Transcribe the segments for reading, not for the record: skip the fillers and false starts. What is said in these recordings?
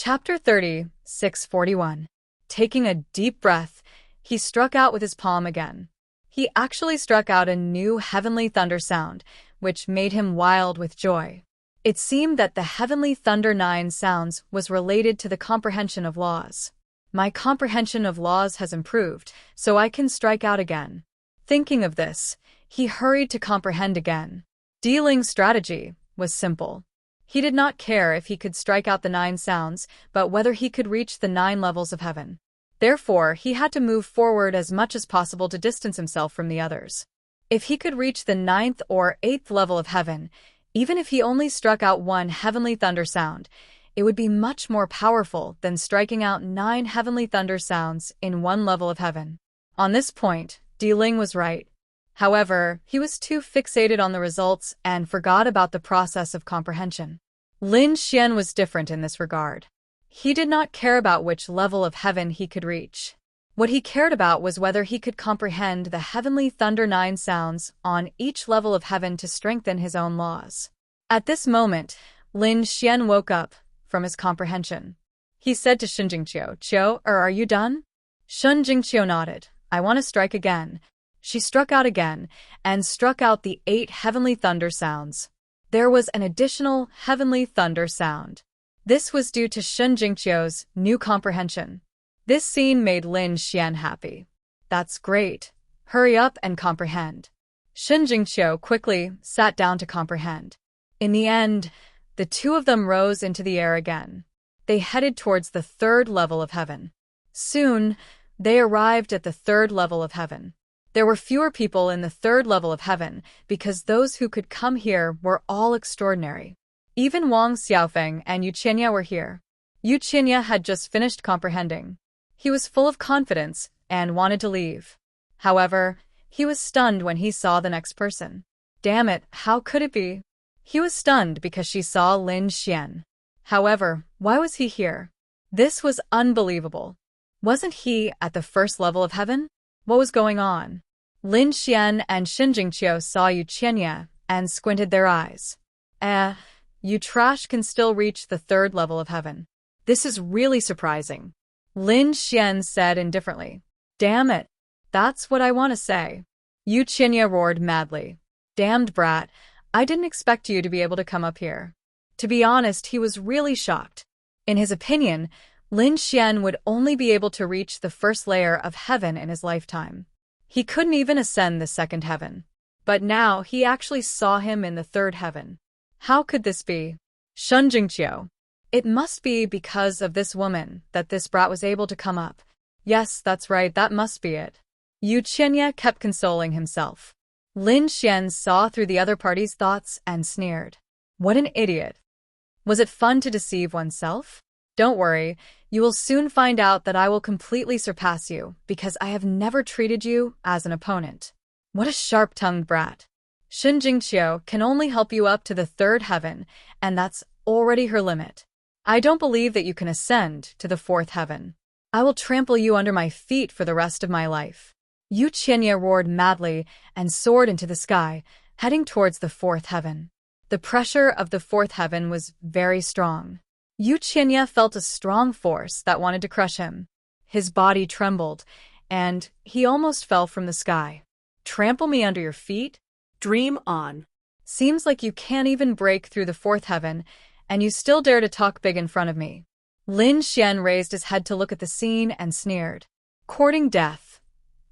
Chapter 30, 641. Taking a deep breath, he struck out with his palm again. He actually struck out a new heavenly thunder sound, which made him wild with joy. It seemed that the heavenly thunder 9 sounds was related to the comprehension of laws. My comprehension of laws has improved, so I can strike out again. Thinking of this, he hurried to comprehend again. Dealing's strategy was simple. He did not care if he could strike out the 9 sounds, but whether he could reach the 9 levels of heaven. Therefore, he had to move forward as much as possible to distance himself from the others. If he could reach the 9th or 8th level of heaven, even if he only struck out 1 heavenly thunder sound, it would be much more powerful than striking out 9 heavenly thunder sounds in 1 level of heaven. On this point, Dealing was right. However, he was too fixated on the results and forgot about the process of comprehension. Lin Xian was different in this regard. He did not care about which level of heaven he could reach. What he cared about was whether he could comprehend the heavenly thunder 9 sounds on each level of heaven to strengthen his own laws. At this moment, Lin Xian woke up from his comprehension. He said to Shun Jingqiu, are you done? Shun Jingqiu nodded. I want to strike again. She struck out again, and struck out the 8 heavenly thunder sounds. There was an additional heavenly thunder sound. This was due to Shun Jingqiu's new comprehension. This scene made Lin Xian happy. That's great. Hurry up and comprehend. Shun Jingqiu quickly sat down to comprehend. In the end, the two of them rose into the air again. They headed towards the 3rd level of heaven. Soon, they arrived at the 3rd level of heaven. There were fewer people in the 3rd level of heaven because those who could come here were all extraordinary. Even Wang Xiaofeng and Yu Qinya were here. Yu Qinya had just finished comprehending. He was full of confidence and wanted to leave. However, he was stunned when he saw the next person. Damn it, how could it be? He was stunned because she saw Lin Xian. However, why was he here? This was unbelievable. Wasn't he at the 1st level of heaven? What was going on? Lin Xian and Shun Jingqiu saw Yu Qinya and squinted their eyes. You trash can still reach the 3rd level of heaven. This is really surprising. Lin Xian said indifferently. Damn it. That's what I want to say. Yu Qinya roared madly. Damned brat, I didn't expect you to be able to come up here. To be honest, he was really shocked. In his opinion, Lin Xian would only be able to reach the 1st layer of heaven in his lifetime. He couldn't even ascend the 2nd heaven. But now he actually saw him in the 3rd heaven. How could this be? Shun Jingqiu. It must be because of this woman that this brat was able to come up. Yes, that's right, that must be it. Yu Qinya kept consoling himself. Lin Xian saw through the other party's thoughts and sneered. What an idiot. Was it fun to deceive oneself? Don't worry, you will soon find out that I will completely surpass you because I have never treated you as an opponent. What a sharp-tongued brat. Shun Jingqiu can only help you up to the 3rd heaven, and that's already her limit. I don't believe that you can ascend to the 4th heaven. I will trample you under my feet for the rest of my life. Yu Qinya roared madly and soared into the sky, heading towards the 4th heaven. The pressure of the 4th heaven was very strong. Yu Qinya felt a strong force that wanted to crush him. His body trembled, and he almost fell from the sky. Trample me under your feet? Dream on. Seems like you can't even break through the 4th heaven, and you still dare to talk big in front of me. Lin Xian raised his head to look at the scene and sneered. Courting death.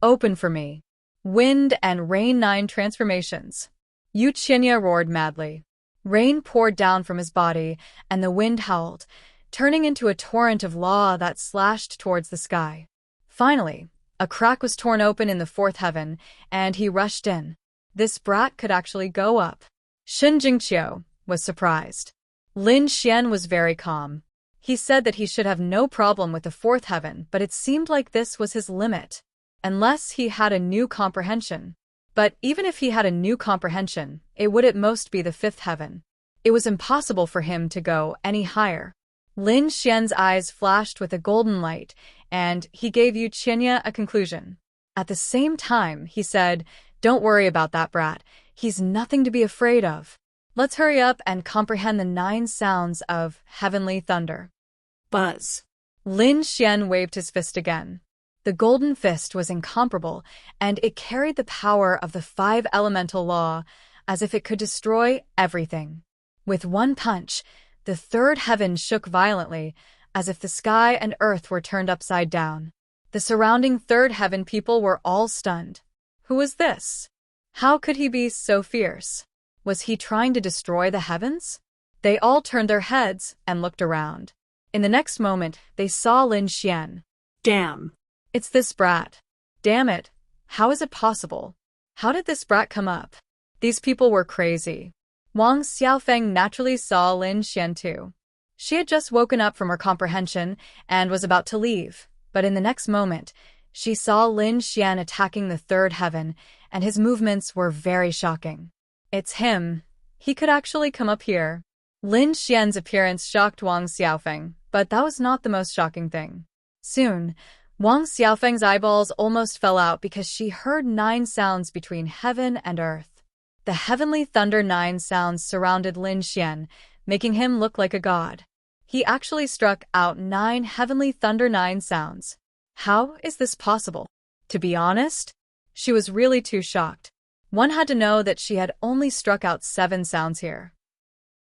Open for me. Wind and rain 9 transformations. Yu Qinya roared madly. Rain poured down from his body, and the wind howled, turning into a torrent of lava that slashed towards the sky. Finally, a crack was torn open in the 4th heaven, and he rushed in. This brat could actually go up. Shun Jingqiu was surprised. Lin Xian was very calm. He said that he should have no problem with the 4th heaven, but it seemed like this was his limit. Unless he had a new comprehension. But even if he had a new comprehension, it would at most be the 5th heaven. It was impossible for him to go any higher. Lin Xian's eyes flashed with a golden light, and he gave Yu Qinya a conclusion. At the same time, he said, Don't worry about that brat. He's nothing to be afraid of. Let's hurry up and comprehend the 9 sounds of heavenly thunder. Buzz. Lin Xian waved his fist again. The golden fist was incomparable, and it carried the power of the 5 elemental law, as if it could destroy everything. With one punch, the 3rd heaven shook violently, as if the sky and earth were turned upside down. The surrounding 3rd heaven people were all stunned. Who was this? How could he be so fierce? Was he trying to destroy the heavens? They all turned their heads and looked around. In the next moment, they saw Lin Xian. Damn. It's this brat. Damn it. How is it possible? How did this brat come up? These people were crazy. Wang Xiaofeng naturally saw Lin Xian too. She had just woken up from her comprehension and was about to leave, but in the next moment, she saw Lin Xian attacking the 3rd heaven, and his movements were very shocking. It's him. He could actually come up here. Lin Xian's appearance shocked Wang Xiaofeng, but that was not the most shocking thing. Soon, Wang Xiaofeng's eyeballs almost fell out because she heard 9 sounds between heaven and earth. The heavenly thunder 9 sounds surrounded Lin Xian, making him look like a god. He actually struck out 9 heavenly thunder 9 sounds. How is this possible? To be honest, she was really too shocked. One had to know that she had only struck out 7 sounds here.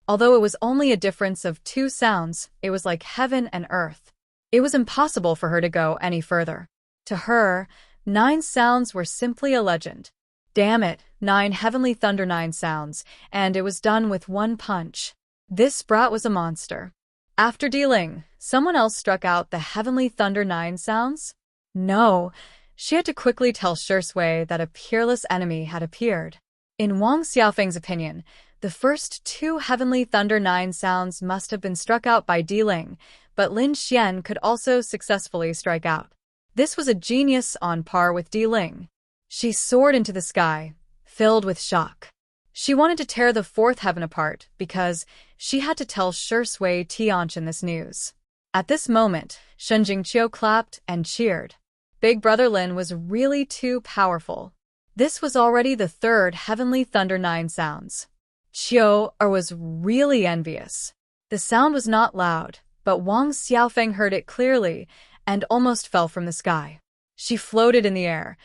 Although it was only a difference of 2 sounds, it was like heaven and earth. It was impossible for her to go any further. To her, 9 sounds were simply a legend. Damn it, 9 heavenly thunder 9 sounds, and it was done with one punch. This brat was a monster. After dealing, someone else struck out the heavenly thunder 9 sounds? No, she had to quickly tell Shui that a peerless enemy had appeared. In Wang Xiaofeng's opinion, the first 2 heavenly thunder 9 sounds must have been struck out by Ling, but Lin Xian could also successfully strike out. This was a genius on par with Ling. She soared into the sky, filled with shock. She wanted to tear the 4th heaven apart because she had to tell Shui Tianchen this news. At this moment, Shen Jingqiu clapped and cheered. Big Brother Lin was really too powerful. This was already the 3rd heavenly thunder 9 sounds. Qiu was really envious. The sound was not loud, but Wang Xiaofeng heard it clearly and almost fell from the sky. She floated in the air,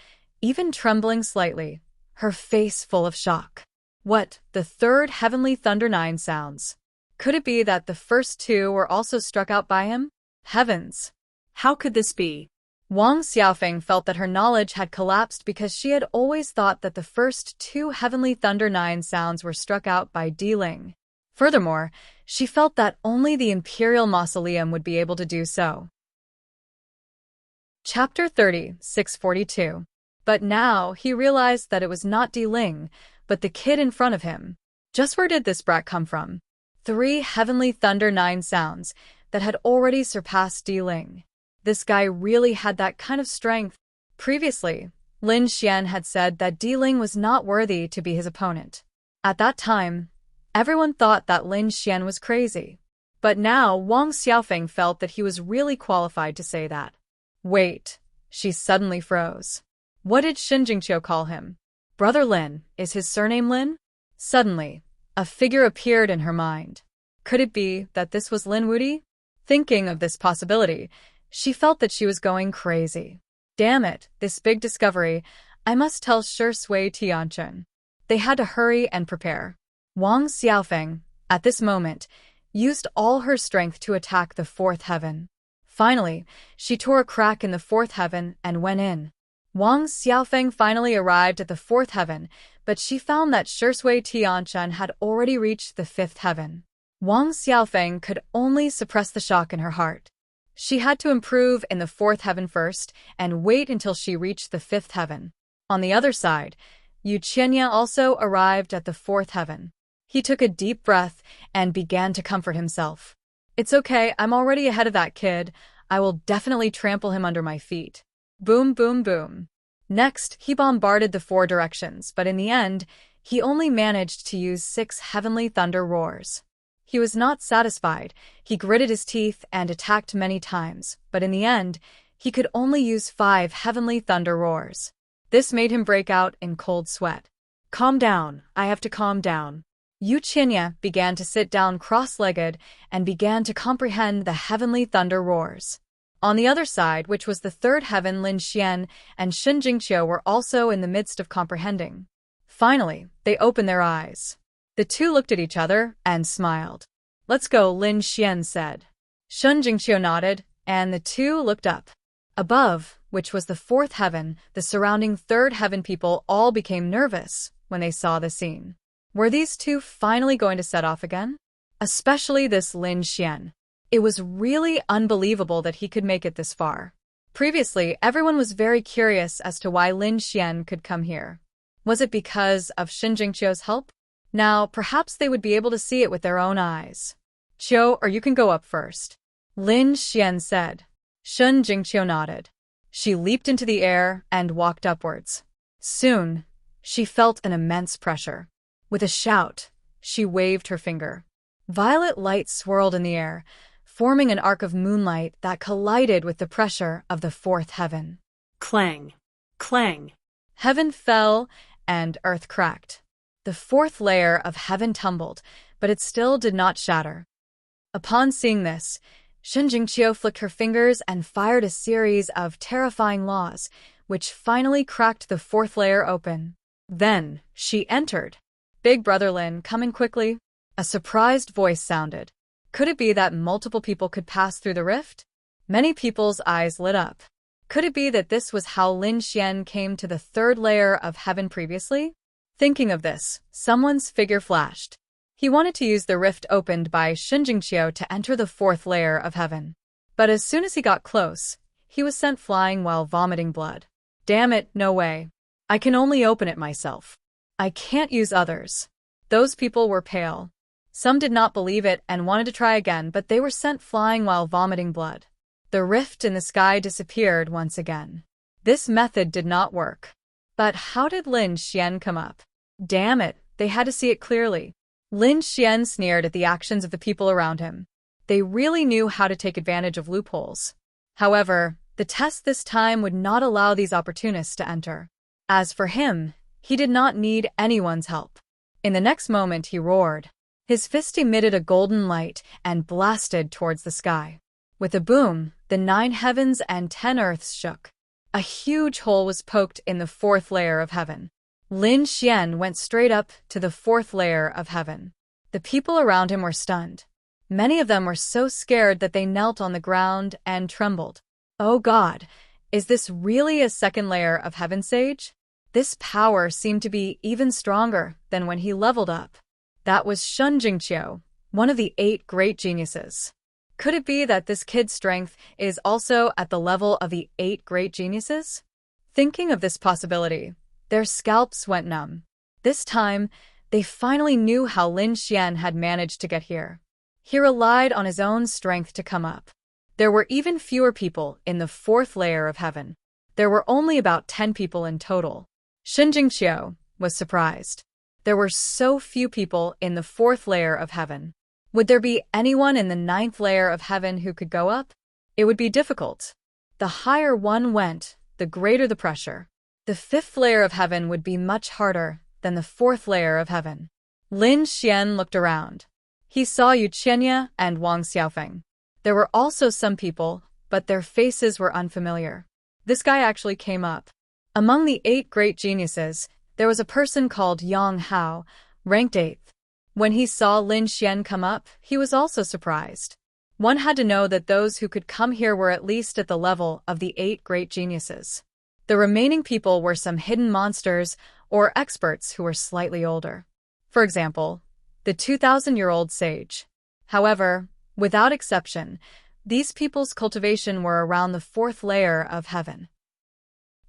even trembling slightly, her face full of shock. What, the 3rd heavenly thunder 9 sounds? Could it be that the first 2 were also struck out by him? Heavens! How could this be? Wang Xiaofeng felt that her knowledge had collapsed because she had always thought that the first 2 heavenly thunder 9 sounds were struck out by Ling. Furthermore, she felt that only the Imperial Mausoleum would be able to do so. Chapter 30, 642. But now he realized that it was not Ling, but the kid in front of him. Just where did this brat come from? 3 heavenly thunder 9 sounds that had already surpassed Ling. This guy really had that kind of strength. Previously, Lin Xian had said that Ling was not worthy to be his opponent. At that time, everyone thought that Lin Xian was crazy. But now Wang Xiaofeng felt that he was really qualified to say that. Wait, she suddenly froze. What did Shen Jingqiu call him? Brother Lin, is his surname Lin? Suddenly, a figure appeared in her mind. Could it be that this was Lin Wudi? Thinking of this possibility, she felt that she was going crazy. Damn it, this big discovery. I must tell Shui Tianchen. They had to hurry and prepare. Wang Xiaofeng, at this moment, used all her strength to attack the 4th heaven. Finally, she tore a crack in the 4th heaven and went in. Wang Xiaofeng finally arrived at the 4th heaven, but she found that Shui Tianchen had already reached the 5th heaven. Wang Xiaofeng could only suppress the shock in her heart. She had to improve in the 4th heaven first and wait until she reached the 5th heaven. On the other side, Yu Qianya also arrived at the 4th heaven. He took a deep breath and began to comfort himself. It's okay, I'm already ahead of that kid. I will definitely trample him under my feet. Boom, boom, boom. Next, he bombarded the 4 directions, but in the end, he only managed to use 6 heavenly thunder roars. He was not satisfied. He gritted his teeth and attacked many times, but in the end, he could only use 5 heavenly thunder roars. This made him break out in cold sweat. Calm down, I have to calm down. Yu Qinya began to sit down cross-legged and began to comprehend the heavenly thunder roars. On the other side, which was the third heaven, Lin Xian and Shun Jingqiu were also in the midst of comprehending. Finally, they opened their eyes. The two looked at each other and smiled. "Let's go," Lin Xian said. Shun Jingqiu nodded, and the two looked up. Above, which was the fourth heaven, the surrounding third heaven people all became nervous when they saw the scene. Were these two finally going to set off again? Especially this Lin Xian. It was really unbelievable that he could make it this far. Previously, everyone was very curious as to why Lin Xian could come here. Was it because of Shun Jingqiu's help? Now, perhaps they would be able to see it with their own eyes. "Qiu, or you can go up first," Lin Xian said. Shun Jingqiu nodded. She leaped into the air and walked upwards. Soon, she felt an immense pressure. With a shout, she waved her finger. Violet light swirled in the air, forming an arc of moonlight that collided with the pressure of the fourth heaven. Clang. Clang. Heaven fell, and earth cracked. The fourth layer of heaven tumbled, but it still did not shatter. Upon seeing this, Shun Jingqiu flicked her fingers and fired a series of terrifying laws, which finally cracked the fourth layer open. Then, she entered. "Big Brother Lin, come in quickly." A surprised voice sounded. Could it be that multiple people could pass through the rift? Many people's eyes lit up. Could it be that this was how Lin Xian came to the third layer of heaven previously? Thinking of this, someone's figure flashed. He wanted to use the rift opened by Shun Jingqiu to enter the fourth layer of heaven. But as soon as he got close, he was sent flying while vomiting blood. "Damn it, no way. I can only open it myself. I can't use others." Those people were pale. Some did not believe it and wanted to try again, but they were sent flying while vomiting blood. The rift in the sky disappeared once again. This method did not work. But how did Lin Xian come up? Damn it, they had to see it clearly. Lin Xian sneered at the actions of the people around him. They really knew how to take advantage of loopholes. However, the test this time would not allow these opportunists to enter. As for him, he did not need anyone's help. In the next moment, he roared. His fist emitted a golden light and blasted towards the sky. With a boom, the 9 heavens and 10 earths shook. A huge hole was poked in the fourth layer of heaven. Lin Xian went straight up to the fourth layer of heaven. The people around him were stunned. Many of them were so scared that they knelt on the ground and trembled. "Oh God, is this really a second layer of heaven, Sage?" This power seemed to be even stronger than when he leveled up. That was Shun Jingqiu, one of the 8 great geniuses. Could it be that this kid's strength is also at the level of the 8 great geniuses? Thinking of this possibility, their scalps went numb. This time, they finally knew how Lin Xian had managed to get here. He relied on his own strength to come up. There were even fewer people in the fourth layer of heaven. There were only about 10 people in total. Shun Jingqiu was surprised. There were so few people in the fourth layer of heaven. Would there be anyone in the 9th layer of heaven who could go up? It would be difficult. The higher one went, the greater the pressure. The 5th layer of heaven would be much harder than the 4th layer of heaven. Lin Xian looked around. He saw Yu Qinya and Wang Xiaofeng. There were also some people, but their faces were unfamiliar. This guy actually came up. Among the 8 great geniuses, there was a person called Yang Hao, ranked 8th. When he saw Lin Xian come up, he was also surprised. One had to know that those who could come here were at least at the level of the 8 great geniuses. The remaining people were some hidden monsters or experts who were slightly older. For example, the 2,000-year-old sage. However, without exception, these people's cultivation were around the 4th layer of heaven.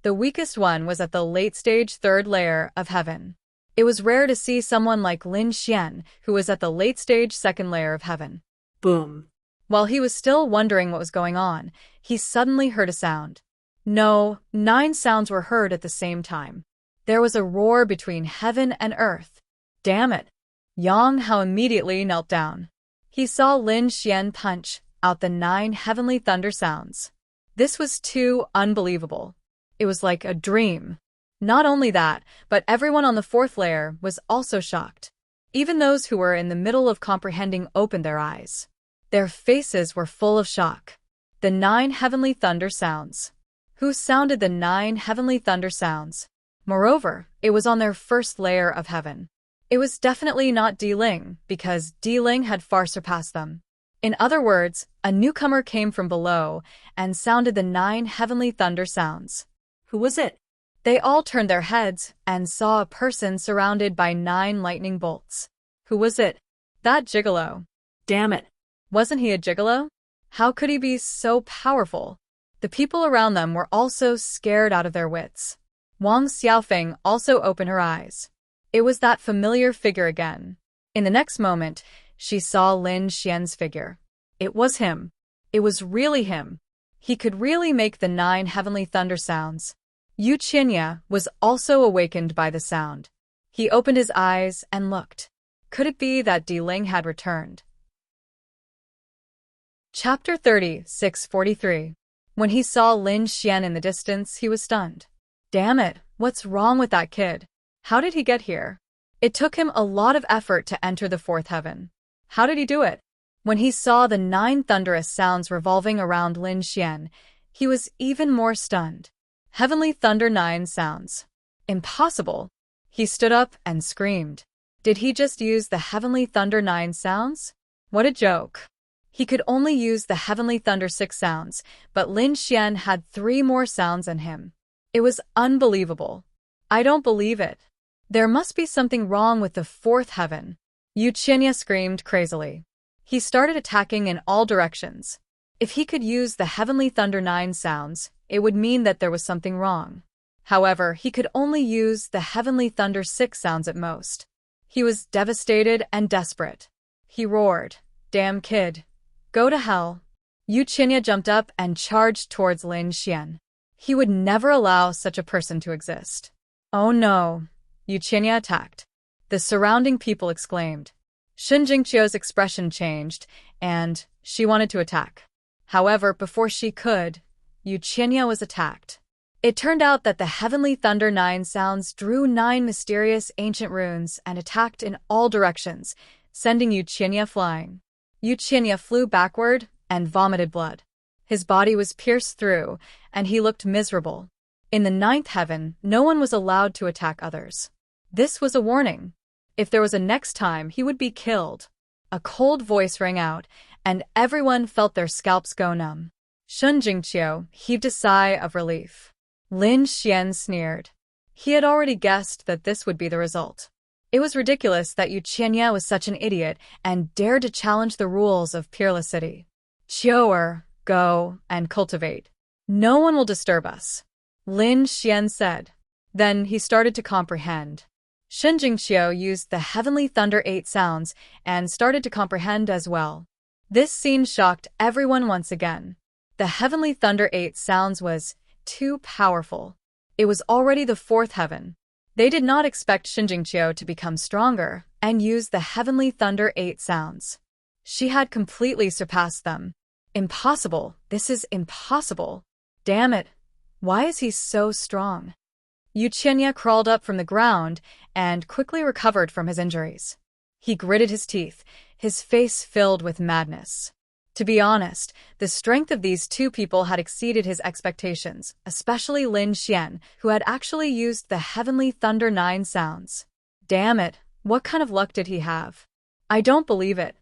The weakest one was at the late-stage 3rd layer of heaven. It was rare to see someone like Lin Xian, who was at the late-stage 2nd layer of heaven. Boom. While he was still wondering what was going on, he suddenly heard a sound. No, 9 sounds were heard at the same time. There was a roar between heaven and earth. Damn it! Yang Hao immediately knelt down. He saw Lin Xian punch out the 9 heavenly thunder sounds. This was too unbelievable. It was like a dream. Not only that, but everyone on the 4th layer was also shocked. Even those who were in the middle of comprehending opened their eyes. Their faces were full of shock. The 9 heavenly thunder sounds. Who sounded the 9 heavenly thunder sounds? Moreover, it was on their first layer of heaven. It was definitely not Di Ling, because Di Ling had far surpassed them. In other words, a newcomer came from below and sounded the 9 heavenly thunder sounds. Who was it? They all turned their heads and saw a person surrounded by 9 lightning bolts. Who was it? That gigolo. Damn it. Wasn't he a gigolo? How could he be so powerful? The people around them were also scared out of their wits. Wang Xiaofeng also opened her eyes. It was that familiar figure again. In the next moment, she saw Lin Xian's figure. It was him. It was really him. He could really make the 9 heavenly thunder sounds. Yu Qinya was also awakened by the sound. He opened his eyes and looked. Could it be that Di Ling had returned? Chapter 36:43. When he saw Lin Xian in the distance, he was stunned. Damn it, what's wrong with that kid? How did he get here? It took him a lot of effort to enter the 4th heaven. How did he do it? When he saw the 9 thunderous sounds revolving around Lin Xian, he was even more stunned. Heavenly thunder 9 sounds. Impossible. He stood up and screamed. Did he just use the heavenly thunder 9 sounds? What a joke. He could only use the heavenly thunder 6 sounds, but Lin Xian had 3 more sounds in him. It was unbelievable. I don't believe it. There must be something wrong with the 4th heaven. Yu Qinya screamed crazily. He started attacking in all directions. If he could use the heavenly thunder 9 sounds, it would mean that there was something wrong. However, he could only use the heavenly thunder 6 sounds at most. He was devastated and desperate. He roared, "Damn kid. Go to hell." Yu Qinya jumped up and charged towards Lin Xian. He would never allow such a person to exist. Oh no. Yu Qinya attacked. The surrounding people exclaimed. Shun Jingqiu's expression changed, and she wanted to attack. However, before she could, Yu Qinya was attacked. It turned out that the heavenly thunder 9 sounds drew 9 mysterious ancient runes and attacked in all directions, sending Yu Qinya flying. Yu Qinya flew backward and vomited blood. His body was pierced through, and he looked miserable. In the 9th heaven, no one was allowed to attack others. This was a warning. If there was a next time, he would be killed. A cold voice rang out, and everyone felt their scalps go numb. Shun Jingqiu heaved a sigh of relief. Lin Xian sneered. He had already guessed that this would be the result. It was ridiculous that Yu Qinya was such an idiot and dared to challenge the rules of Peerless City. Qiu'er, go and cultivate. No one will disturb us, Lin Xian said. Then he started to comprehend. Shun Jingqiu used the heavenly thunder 8 sounds and started to comprehend as well. This scene shocked everyone once again. The heavenly thunder 8 sounds was too powerful. It was already the 4th heaven. They did not expect Shun Jingqiu to become stronger and use the heavenly thunder 8 sounds. She had completely surpassed them. Impossible. This is impossible. Damn it. Why is he so strong? Yu Qinya crawled up from the ground and quickly recovered from his injuries. He gritted his teeth, his face filled with madness. To be honest, the strength of these 2 people had exceeded his expectations, especially Lin Xian, who had actually used the heavenly thunder 9 sounds. Damn it, what kind of luck did he have? I don't believe it.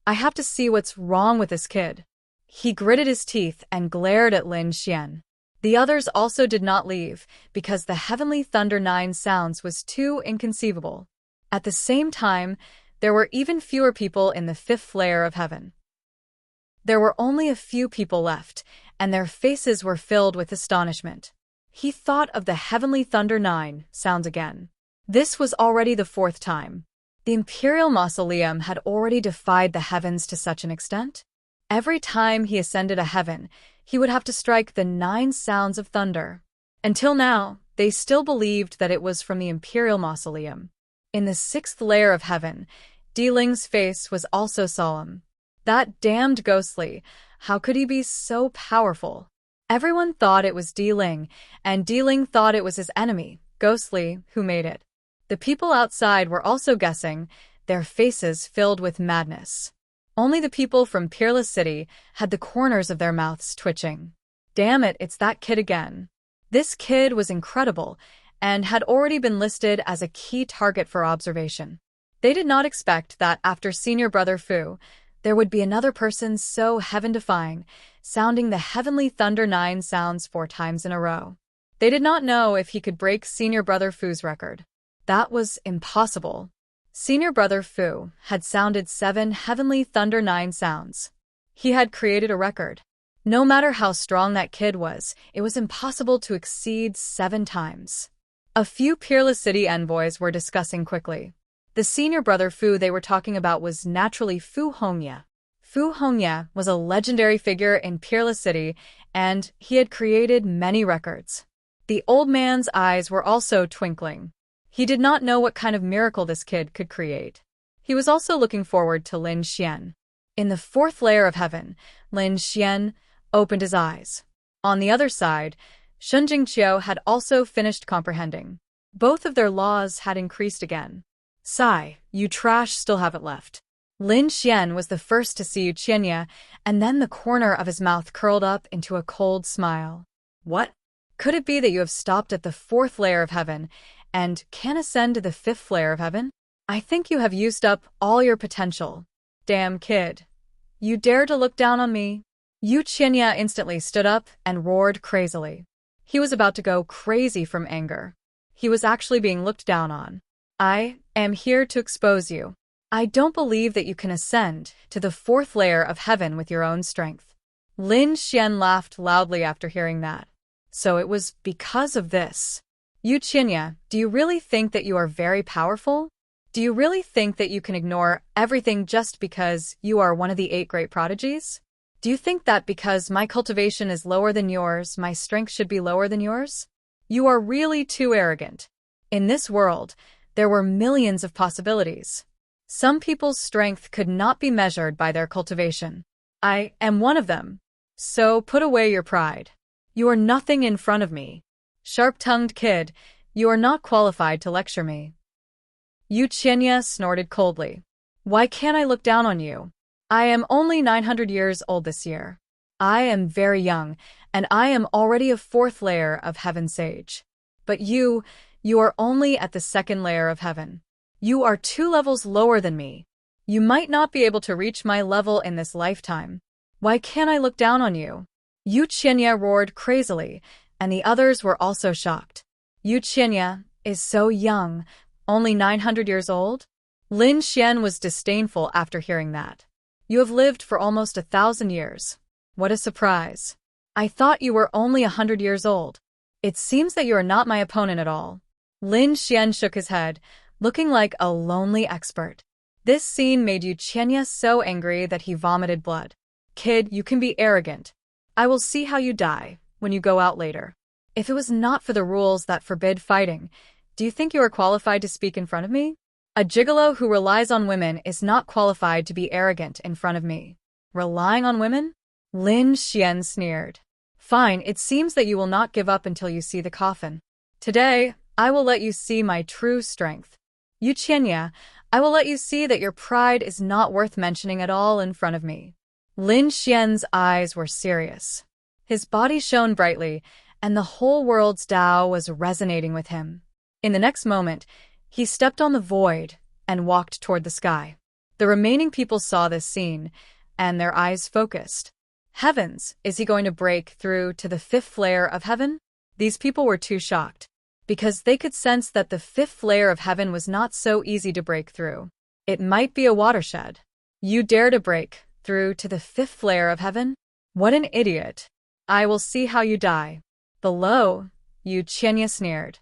I have to see what's wrong with this kid. He gritted his teeth and glared at Lin Xian. The others also did not leave, because the heavenly thunder 9 sounds was too inconceivable. At the same time, there were even fewer people in the 5th layer of heaven. There were only a few people left, and their faces were filled with astonishment. He thought of the heavenly thunder 9 sounds again. This was already the 4th time. The imperial mausoleum had already defied the heavens to such an extent. Every time he ascended a heaven, he would have to strike the 9 sounds of thunder. Until now, they still believed that it was from the imperial mausoleum. In the 6th layer of heaven, Di Ling's face was also solemn. That damned ghostly, how could he be so powerful? Everyone thought it was Di Ling, and Di Ling thought it was his enemy, Ghostly, who made it. The people outside were also guessing. their faces filled with madness. Only the people from Peerless City had the corners of their mouths twitching. Damn it, it's that kid again. This kid was incredible and had already been listed as a key target for observation. They did not expect that after Senior Brother Fu, there would be another person so heaven-defying, sounding the heavenly thunder 9 sounds 4 times in a row. They did not know if he could break Senior Brother Fu's record. That was impossible. Senior Brother Fu had sounded 7 heavenly thunder 9 sounds. He had created a record. No matter how strong that kid was, it was impossible to exceed 7 times. A few Peerless City envoys were discussing quickly. The Senior Brother Fu they were talking about was naturally Fu Hongye. Fu Hongye was a legendary figure in Peerless City, and he had created many records. The old man's eyes were also twinkling. He did not know what kind of miracle this kid could create. He was also looking forward to Lin Xian. In the 4th layer of heaven, Lin Xian opened his eyes. On the other side, Shun Jingqiu had also finished comprehending. Both of their laws had increased again. Sigh, you trash still have it left. Lin Xian was the first to see Yu Qianye, and then the corner of his mouth curled up into a cold smile. What? Could it be that you have stopped at the 4th layer of heaven and can ascend to the 5th layer of heaven? I think you have used up all your potential. Damn kid. You dare to look down on me? Yu Qianye instantly stood up and roared crazily. He was about to go crazy from anger. He was actually being looked down on. I am here to expose you. I don't believe that you can ascend to the 4th layer of heaven with your own strength. Lin Xian laughed loudly after hearing that. So it was because of this. Yu Qianye, do you really think that you are very powerful? Do you really think that you can ignore everything just because you are one of the 8 great prodigies? Do you think that because my cultivation is lower than yours, my strength should be lower than yours? You are really too arrogant. In this world, there were millions of possibilities. Some people's strength could not be measured by their cultivation. I am one of them. So put away your pride. You are nothing in front of me. Sharp-tongued kid, you are not qualified to lecture me. Yu Qianye snorted coldly. Why can't I look down on you? I am only 900 years old this year. I am very young, and I am already a 4th layer of heaven sage. But you are only at the 2nd layer of heaven. You are 2 levels lower than me. You might not be able to reach my level in this lifetime. Why can't I look down on you? Yu Qianye roared crazily, and the others were also shocked. Yu Qianye is so young, only 900 years old? Lin Xian was disdainful after hearing that. You have lived for almost 1,000 years. What a surprise. I thought you were only 100 years old. It seems that you are not my opponent at all. Lin Xian shook his head, looking like a lonely expert. This scene made Yu Qianye so angry that he vomited blood. Kid, you can be arrogant. I will see how you die when you go out later. If it was not for the rules that forbid fighting, do you think you are qualified to speak in front of me? A gigolo who relies on women is not qualified to be arrogant in front of me. Relying on women? Lin Xian sneered. Fine, it seems that you will not give up until you see the coffin. Today, I will let you see my true strength. Yu Qianye, I will let you see that your pride is not worth mentioning at all in front of me. Lin Xian's eyes were serious. His body shone brightly, and the whole world's Tao was resonating with him. In the next moment, he stepped on the void and walked toward the sky. The remaining people saw this scene, and their eyes focused. Heavens, is he going to break through to the 5th layer of heaven? These people were too shocked, because they could sense that the 5th layer of heaven was not so easy to break through. It might be a watershed. You dare to break through to the 5th layer of heaven? What an idiot. I will see how you die. Below, Yu Qianye sneered.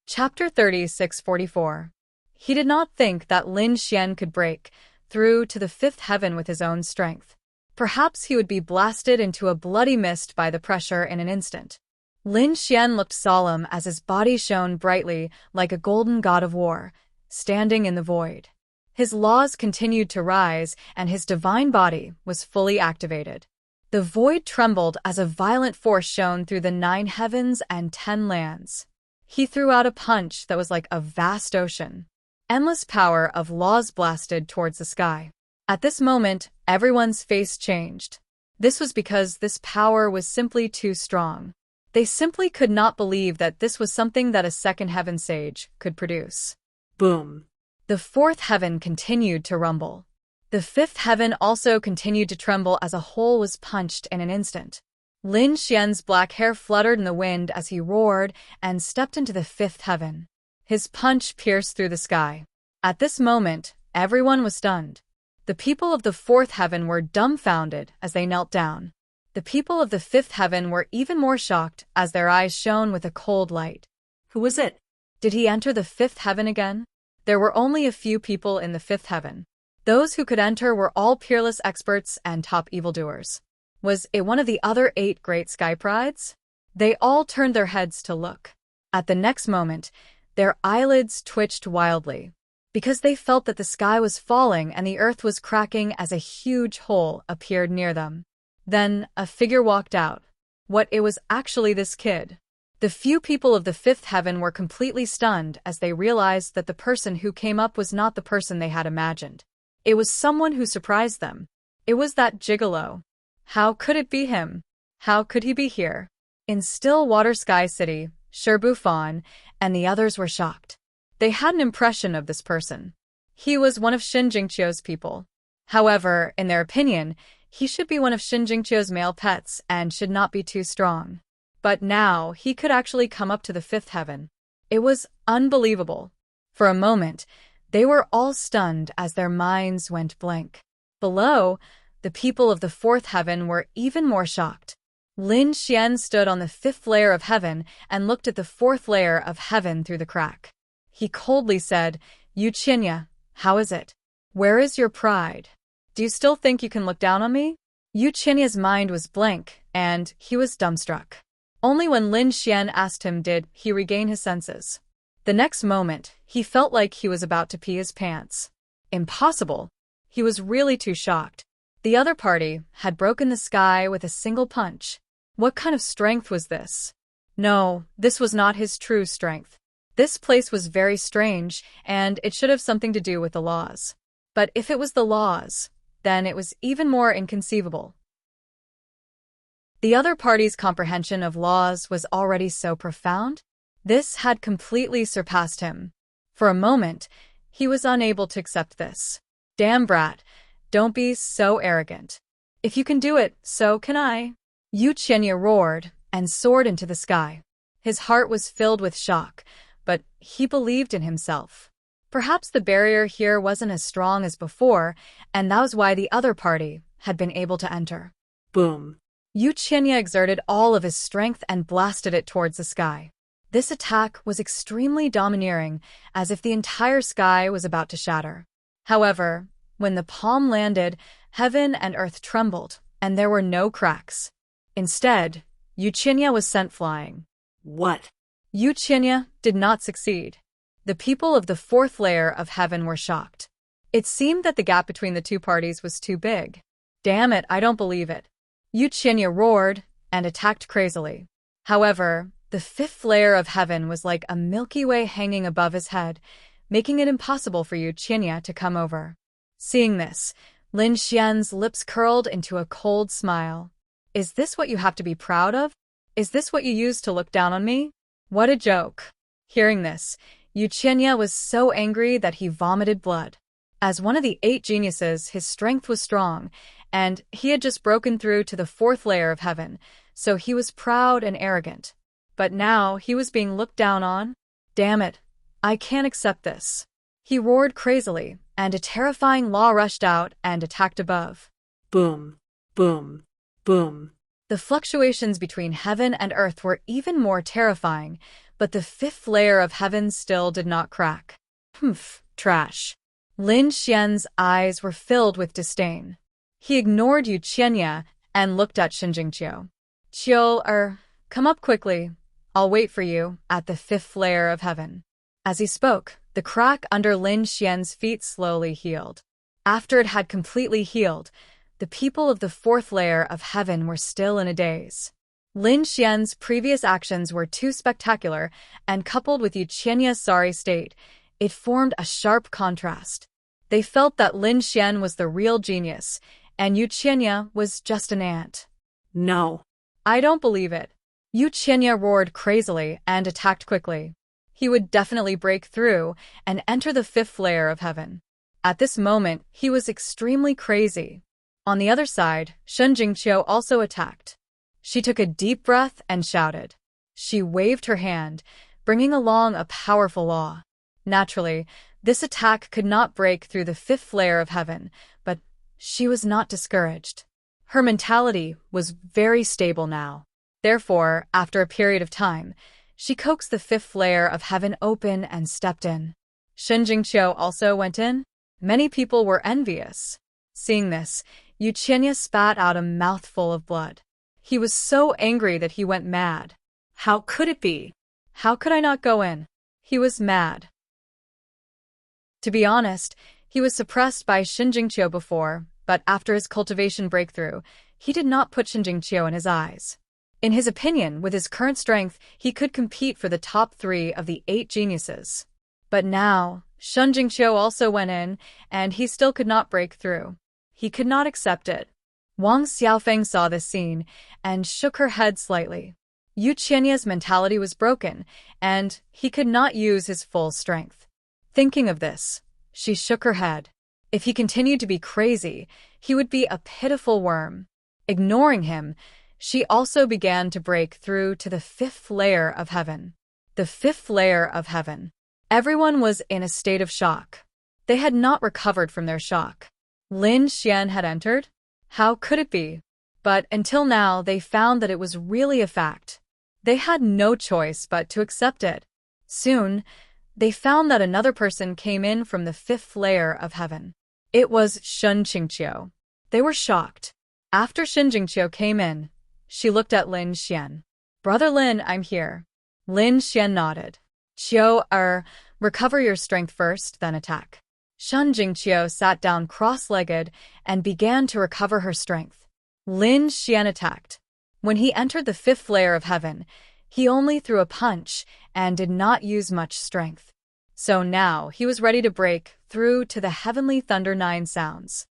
Chapter 3644. He did not think that Lin Xian could break through to the 5th heaven with his own strength. Perhaps he would be blasted into a bloody mist by the pressure in an instant. Lin Xian looked solemn as his body shone brightly like a golden god of war, standing in the void. His laws continued to rise, and his divine body was fully activated. The void trembled as a violent force shone through the 9 heavens and 10 lands. He threw out a punch that was like a vast ocean. endless power of laws blasted towards the sky. At this moment, everyone's face changed. This was because this power was simply too strong. They simply could not believe that this was something that a second heaven sage could produce. Boom. The fourth heaven continued to rumble. The fifth heaven also continued to tremble as a hole was punched in an instant. Lin Xian's black hair fluttered in the wind as he roared and stepped into the fifth heaven. His punch pierced through the sky. At this moment, everyone was stunned. The people of the fourth heaven were dumbfounded as they knelt down. The people of the fifth heaven were even more shocked as their eyes shone with a cold light. Who was it? Did he enter the fifth heaven again? There were only a few people in the fifth heaven. Those who could enter were all peerless experts and top evildoers. Was it one of the other 8 great sky prides? They all turned their heads to look. At the next moment, their eyelids twitched wildly, because they felt that the sky was falling and the earth was cracking as a huge hole appeared near them. Then a figure walked out. It was actually this kid. The few people of the fifth heaven were completely stunned as they realized that the person who came up was not the person they had imagined. It was someone who surprised them. It was that gigolo. How could it be him? How could he be here? In Stillwater Sky City, Sherbufan and the others were shocked. They had an impression of this person. He was one of Shin Jingqiu's people. However, in their opinion, he should be one of Shin Jingqiu's male pets and should not be too strong. But now, he could actually come up to the fifth heaven. It was unbelievable. For a moment, they were all stunned as their minds went blank. Below, the people of the fourth heaven were even more shocked. Lin Xian stood on the fifth layer of heaven and looked at the fourth layer of heaven through the crack. He coldly said, "Yu Qinya, how is it? Where is your pride? Do you still think you can look down on me?" Yu Qinya's mind was blank, and he was dumbstruck. Only when Lin Xian asked him did he regain his senses. The next moment, he felt like he was about to pee his pants. Impossible. He was really too shocked. The other party had broken the sky with a single punch. What kind of strength was this? No, this was not his true strength. This place was very strange, and it should have something to do with the laws. But if it was the laws, then it was even more inconceivable. The other party's comprehension of laws was already so profound. This had completely surpassed him. For a moment, he was unable to accept this. Damn brat, don't be so arrogant. If you can do it, so can I. Yu Qinya roared and soared into the sky. His heart was filled with shock, but he believed in himself. Perhaps the barrier here wasn't as strong as before, and that was why the other party had been able to enter. Boom. Yu Qinya exerted all of his strength and blasted it towards the sky. This attack was extremely domineering, as if the entire sky was about to shatter. However, when the palm landed, heaven and earth trembled, and there were no cracks. Instead, Yu Qinya was sent flying. What? Yu Qinya did not succeed. The people of the fourth layer of heaven were shocked. It seemed that the gap between the two parties was too big. Damn it, I don't believe it. Yu Qinya roared and attacked crazily. However, the fifth layer of heaven was like a Milky Way hanging above his head, making it impossible for Yu Qinya to come over. Seeing this, Lin Xian's lips curled into a cold smile. Is this what you have to be proud of? Is this what you use to look down on me? What a joke. Hearing this, Yu Qinya was so angry that he vomited blood. As one of the 8 geniuses, his strength was strong, and he had just broken through to the fourth layer of heaven, so he was proud and arrogant. But now he was being looked down on? Damn it, I can't accept this. He roared crazily, and a terrifying law rushed out and attacked above. Boom, boom, boom. The fluctuations between heaven and earth were even more terrifying, but the fifth layer of heaven still did not crack. Humph, trash. Lin Xian's eyes were filled with disdain. He ignored Yu Qinya and looked at Shin Jingqiu. Come up quickly. I'll wait for you at the fifth layer of heaven. As he spoke, the crack under Lin Xian's feet slowly healed. After it had completely healed, the people of the fourth layer of heaven were still in a daze. Lin Xian's previous actions were too spectacular, and coupled with Yu Qianya's sorry state, It formed a sharp contrast. They felt that Lin Xian was the real genius, and Yu Qianya was just an ant. No. I don't believe it. Yu Qianya roared crazily and attacked quickly. He would definitely break through and enter the fifth layer of heaven. At this moment, he was extremely crazy. On the other side, Shen Jingqiu also attacked. She took a deep breath and shouted. She waved her hand, bringing along a powerful law. Naturally, this attack could not break through the fifth layer of heaven, but she was not discouraged. Her mentality was very stable now. Therefore, after a period of time, she coaxed the fifth layer of heaven open and stepped in. Shen Jingqiu also went in. Many people were envious. Seeing this, Yu Qianya spat out a mouthful of blood. He was so angry that he went mad. How could it be? How could I not go in? He was mad. To be honest, he was suppressed by Shen Jingqiu before, but after his cultivation breakthrough, he did not put Shen Jingqiu in his eyes. In his opinion, with his current strength, he could compete for the top 3 of the 8 geniuses. But now, Shen Jingqiu also went in, and he still could not break through. He could not accept it. Wang Xiaofeng saw this scene and shook her head slightly. Yu Qianya's mentality was broken, and he could not use his full strength. Thinking of this, she shook her head. If he continued to be crazy, he would be a pitiful worm. Ignoring him, she also began to break through to the fifth layer of heaven. The fifth layer of heaven. Everyone was in a state of shock. They had not recovered from their shock. Lin Xian had entered? How could it be? But until now, they found that it was really a fact. They had no choice but to accept it. Soon, they found that another person came in from the fifth layer of heaven. It was Shen Jingqiu. They were shocked. After Shen Jingqiu came in, she looked at Lin Xian. Brother Lin, I'm here. Lin Xian nodded. Recover your strength first, then attack. Shen Jingqiu sat down cross-legged and began to recover her strength. Lin Xian attacked. When he entered the fifth layer of heaven, he only threw a punch and did not use much strength. So now he was ready to break through to the heavenly thunder 9 sounds.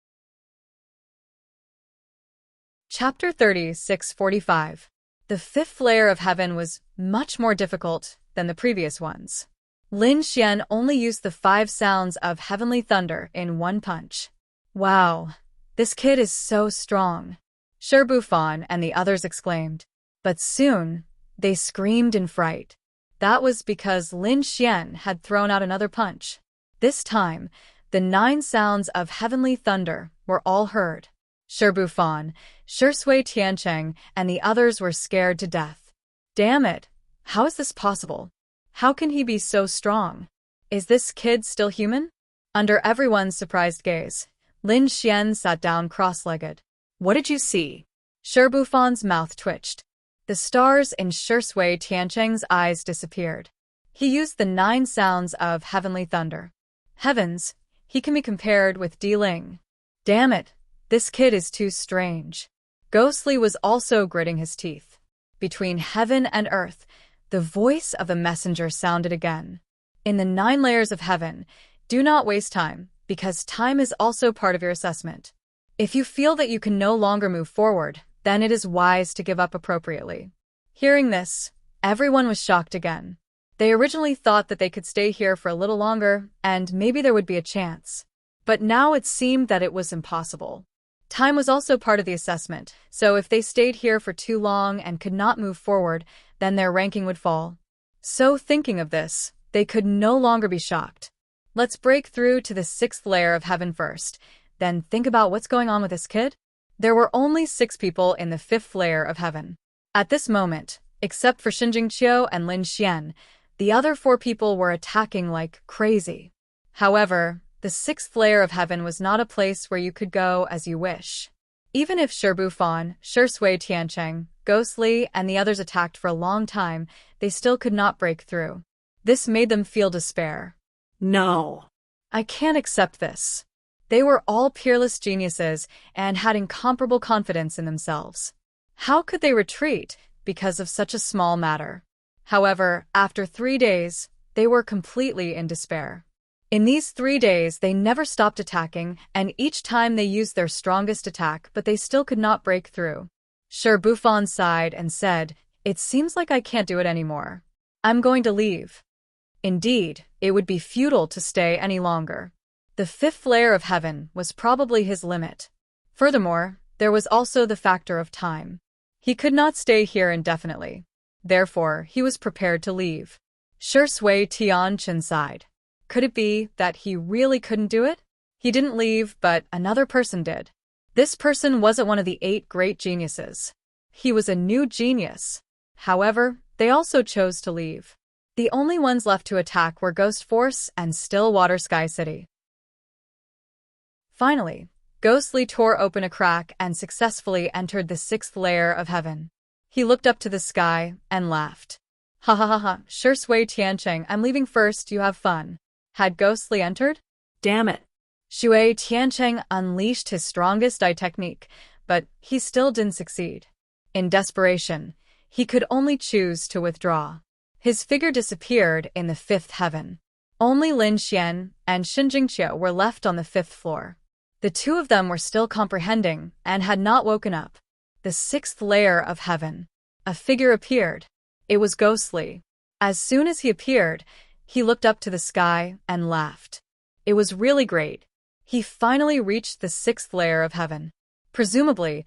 Chapter 36:45. The fifth layer of heaven was much more difficult than the previous ones. Lin Xian only used the 5 sounds of heavenly thunder in one punch. Wow, this kid is so strong. Shi Bufan and the others exclaimed. But soon, they screamed in fright. That was because Lin Xian had thrown out another punch. This time, the 9 sounds of heavenly thunder were all heard. Shi Bufan, Shi Tiancheng, and the others were scared to death. Damn it! How is this possible? How can he be so strong? Is this kid still human? Under everyone's surprised gaze, Lin Xian sat down cross-legged. What did you see? Shi Bufan's mouth twitched. The stars in Shi Tiancheng's eyes disappeared. He used the 9 sounds of heavenly thunder. Heavens, he can be compared with Di Ling. Damn it, this kid is too strange. Ghostly was also gritting his teeth. Between heaven and earth, the voice of the messenger sounded again. In the 9 layers of heaven, do not waste time, because time is also part of your assessment. If you feel that you can no longer move forward, then it is wise to give up appropriately. Hearing this, everyone was shocked again. They originally thought that they could stay here for a little longer, and maybe there would be a chance. But now it seemed that it was impossible. Time was also part of the assessment, so if they stayed here for too long and could not move forward, then their ranking would fall. So thinking of this, they could no longer be shocked. Let's break through to the 6th layer of heaven first, then think about what's going on with this kid. There were only 6 people in the 5th layer of heaven. At this moment, except for Shen Jingqiu and Lin Xian, the other 4 people were attacking like crazy. However, the 6th layer of heaven was not a place where you could go as you wish. Even if Shi Bufan, Shi Tiancheng, Ghostly, and the others attacked for a long time, they still could not break through. This made them feel despair. No. I can't accept this. They were all peerless geniuses and had incomparable confidence in themselves. How could they retreat because of such a small matter? However, after 3 days, they were completely in despair. In these 3 days, they never stopped attacking, and each time they used their strongest attack, but they still could not break through. Sir Buffon sighed and said, "It seems like I can't do it anymore. I'm going to leave." Indeed, it would be futile to stay any longer. The 5th layer of heaven was probably his limit. Furthermore, there was also the factor of time. He could not stay here indefinitely. Therefore, he was prepared to leave. Sure Sui Tianchen sighed. Could it be that he really couldn't do it? He didn't leave, but another person did. This person wasn't one of the 8 great geniuses. He was a new genius. However, they also chose to leave. The only ones left to attack were Ghost Force and Stillwater Sky City. Finally, Ghostly tore open a crack and successfully entered the 6th layer of heaven. He looked up to the sky and laughed. "Ha ha ha ha, Sure Sui Tiancheng, I'm leaving first, you have fun." Had Ghostly entered? Damn it. Shui Tiancheng unleashed his strongest eye technique, but he still didn't succeed. In desperation, he could only choose to withdraw. His figure disappeared in the 5th heaven. Only Lin Xian and Xin Jingqiu were left on the 5th floor. The two of them were still comprehending and had not woken up. The 6th layer of heaven. A figure appeared. It was Ghostly. As soon as he appeared, he looked up to the sky and laughed. It was really great. He finally reached the 6th layer of heaven. Presumably,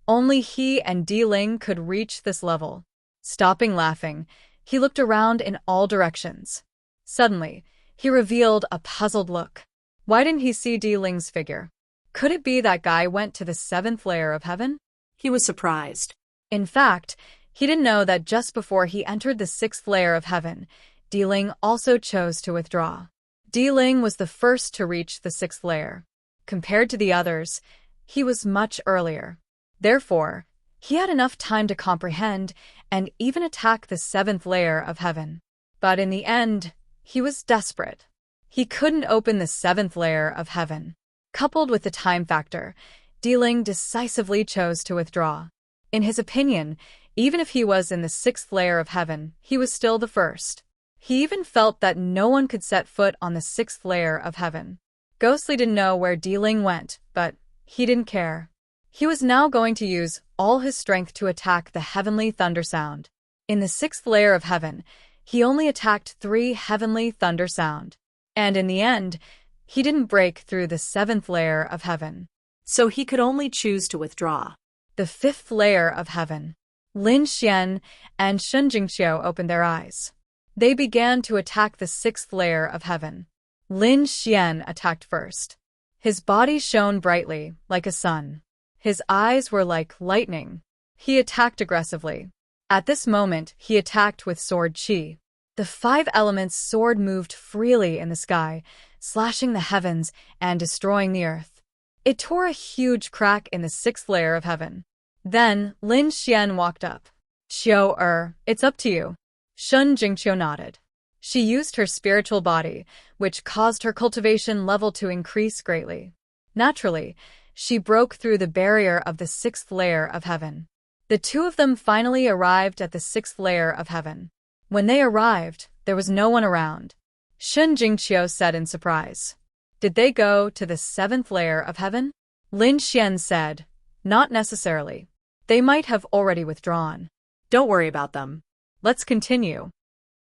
only he and Di Ling could reach this level. Stopping laughing, he looked around in all directions. Suddenly, he revealed a puzzled look. Why didn't he see Di Ling's figure? Could it be that guy went to the 7th layer of heaven? He was surprised. In fact, he didn't know that just before he entered the 6th layer of heaven, Di Ling also chose to withdraw. Di Ling was the first to reach the 6th layer. Compared to the others, he was much earlier. Therefore, he had enough time to comprehend and even attack the 7th layer of heaven. But in the end, he was desperate. He couldn't open the 7th layer of heaven. Coupled with the time factor, Di Ling decisively chose to withdraw. In his opinion, even if he was in the 6th layer of heaven, he was still the first. He even felt that no one could set foot on the 6th layer of heaven. Ghostly didn't know where Di Ling went, but he didn't care. He was now going to use all his strength to attack the heavenly thunder sound. In the 6th layer of heaven, he only attacked 3 heavenly thunder sound. And in the end, he didn't break through the 7th layer of heaven. So he could only choose to withdraw. The 5th layer of heaven. Lin Xian and Xin Jingqiu opened their eyes. They began to attack the 6th layer of heaven. Lin Xian attacked first. His body shone brightly, like a sun. His eyes were like lightning. He attacked aggressively. At this moment, he attacked with sword qi. The 5 elements sword moved freely in the sky, slashing the heavens and destroying the earth. It tore a huge crack in the 6th layer of heaven. Then, Lin Xian walked up. "Xiao it's up to you." Xin Jingqiu nodded. She used her spiritual body, which caused her cultivation level to increase greatly. Naturally, she broke through the barrier of the 6th layer of heaven. The two of them finally arrived at the 6th layer of heaven. When they arrived, there was no one around. Xin Jingqiu said in surprise. "Did they go to the 7th layer of heaven?" Lin Xian said, "Not necessarily. They might have already withdrawn. Don't worry about them. Let's continue."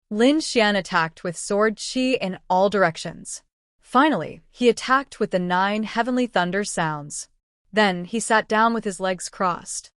Lin Xian attacked with sword qi in all directions. Finally, he attacked with the 9 heavenly thunder sounds. Then he sat down with his legs crossed.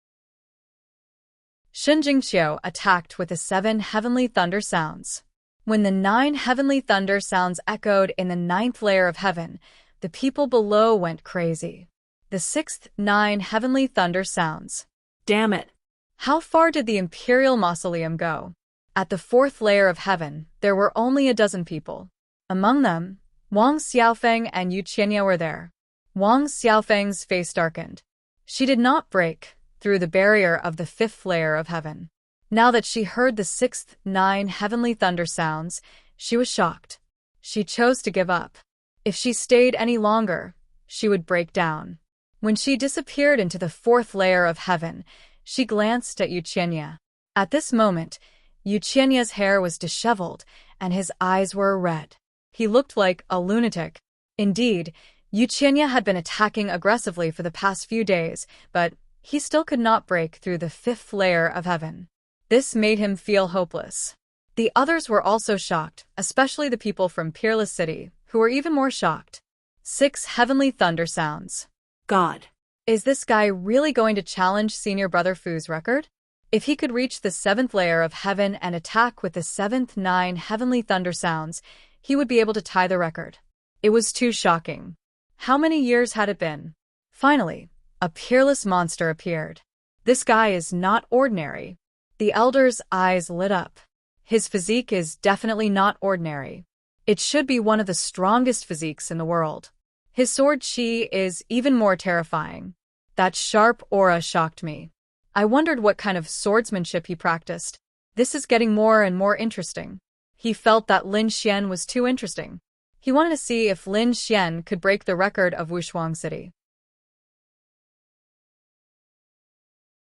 Xin Jingqiu attacked with the 7 heavenly thunder sounds. When the 9 heavenly thunder sounds echoed in the 9th layer of heaven, the people below went crazy. The 6th 9 heavenly thunder sounds. Damn it. How far did the Imperial Mausoleum go? At the 4th layer of heaven, there were only a dozen people. Among them, Wang Xiaofeng and Yu Qianye were there. Wang Xiaofeng's face darkened. She did not break through the barrier of the 5th layer of heaven. Now that she heard the 6th 9 heavenly thunder sounds, she was shocked. She chose to give up. If she stayed any longer, she would break down. When she disappeared into the 4th layer of heaven, she glanced at Yu Qianye. At this moment, Yu Qianye's hair was disheveled and his eyes were red. He looked like a lunatic. Indeed, Yuqinya had been attacking aggressively for the past few days, but he still could not break through the fifth layer of heaven. This made him feel hopeless. The others were also shocked, especially the people from Peerless City, who were even more shocked. 6 heavenly thunder sounds. God. Is this guy really going to challenge Senior Brother Fu's record? If he could reach the 7th layer of heaven and attack with the 7th 9 heavenly thunder sounds, he would be able to tie the record. It was too shocking. How many years had it been? Finally, a peerless monster appeared. This guy is not ordinary. The elder's eyes lit up. His physique is definitely not ordinary. It should be one of the strongest physiques in the world. His sword chi is even more terrifying. That sharp aura shocked me. I wondered what kind of swordsmanship he practiced. This is getting more and more interesting. He felt that Lin Xian was too interesting. He wanted to see if Lin Xian could break the record of Wushuang City.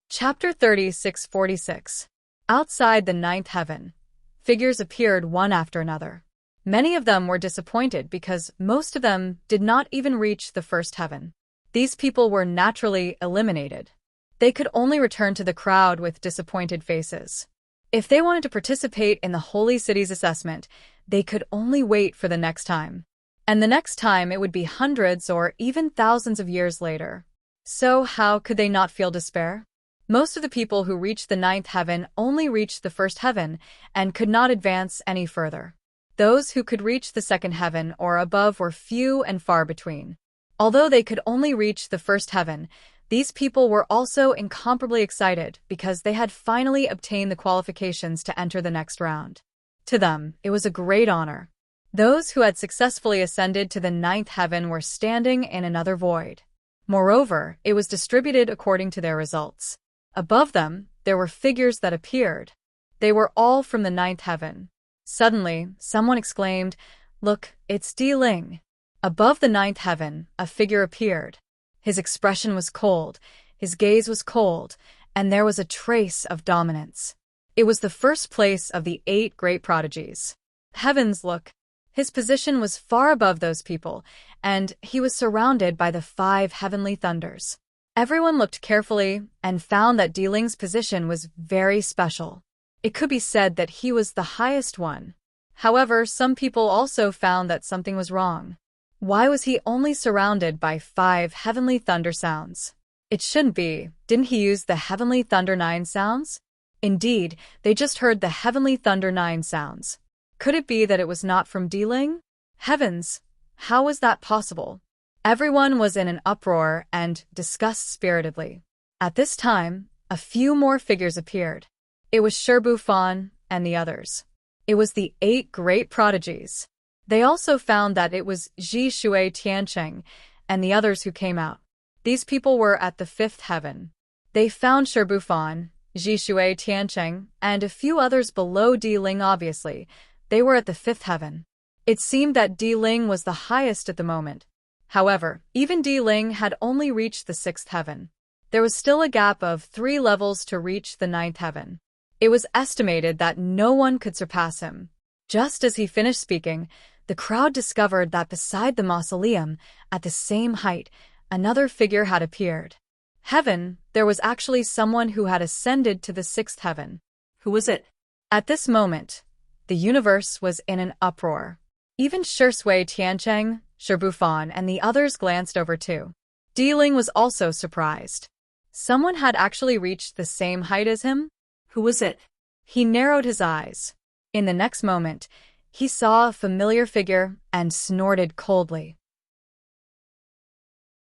Chapter 3646. Outside the 9th heaven, figures appeared one after another. Many of them were disappointed because most of them did not even reach the 1st heaven. These people were naturally eliminated. They could only return to the crowd with disappointed faces. If they wanted to participate in the Holy City's assessment, they could only wait for the next time. And the next time it would be hundreds or even thousands of years later. So how could they not feel despair? Most of the people who reached the 9th heaven only reached the 1st heaven and could not advance any further. Those who could reach the 2nd heaven or above were few and far between. Although they could only reach the 1st heaven, these people were also incomparably excited because they had finally obtained the qualifications to enter the next round. To them, it was a great honor. Those who had successfully ascended to the 9th heaven were standing in another void. Moreover, it was distributed according to their results. Above them, there were figures that appeared. They were all from the 9th heaven. Suddenly, someone exclaimed, "Look, it's Di Ling." Above the 9th heaven, a figure appeared. His expression was cold, his gaze was cold, and there was a trace of dominance. It was the first place of the 8 great prodigies. Heavens, look! His position was far above those people, and he was surrounded by the 5 heavenly thunders. Everyone looked carefully and found that Di Ling's position was very special. It could be said that he was the highest one. However, some people also found that something was wrong. Why was he only surrounded by 5 heavenly thunder sounds? It shouldn't be. Didn't he use the heavenly thunder 9 sounds? Indeed, they just heard the heavenly thunder 9 sounds. Could it be that it was not from Di Ling? Heavens! How was that possible? Everyone was in an uproar and discussed spiritedly. At this time, a few more figures appeared. It was Sherbu Fan and the others. It was the 8 great prodigies. They also found that it was Ji Shui Tiancheng and the others who came out. These people were at the 5th heaven. They found Sherbu Fan, Ji Shui Tiancheng, and a few others below Di Ling obviously. They were at the 5th heaven. It seemed that Di Ling was the highest at the moment. However, even Di Ling had only reached the 6th heaven. There was still a gap of 3 levels to reach the 9th heaven. It was estimated that no one could surpass him. Just as he finished speaking, the crowd discovered that beside the mausoleum, at the same height, another figure had appeared. Heaven, there was actually someone who had ascended to the 6th heaven. Who was it? At this moment, the universe was in an uproar. Even Shui Tiancheng, Sherbu Fan, and the others glanced over too. Di Ling was also surprised. Someone had actually reached the same height as him? Who was it? He narrowed his eyes. In the next moment, he saw a familiar figure and snorted coldly.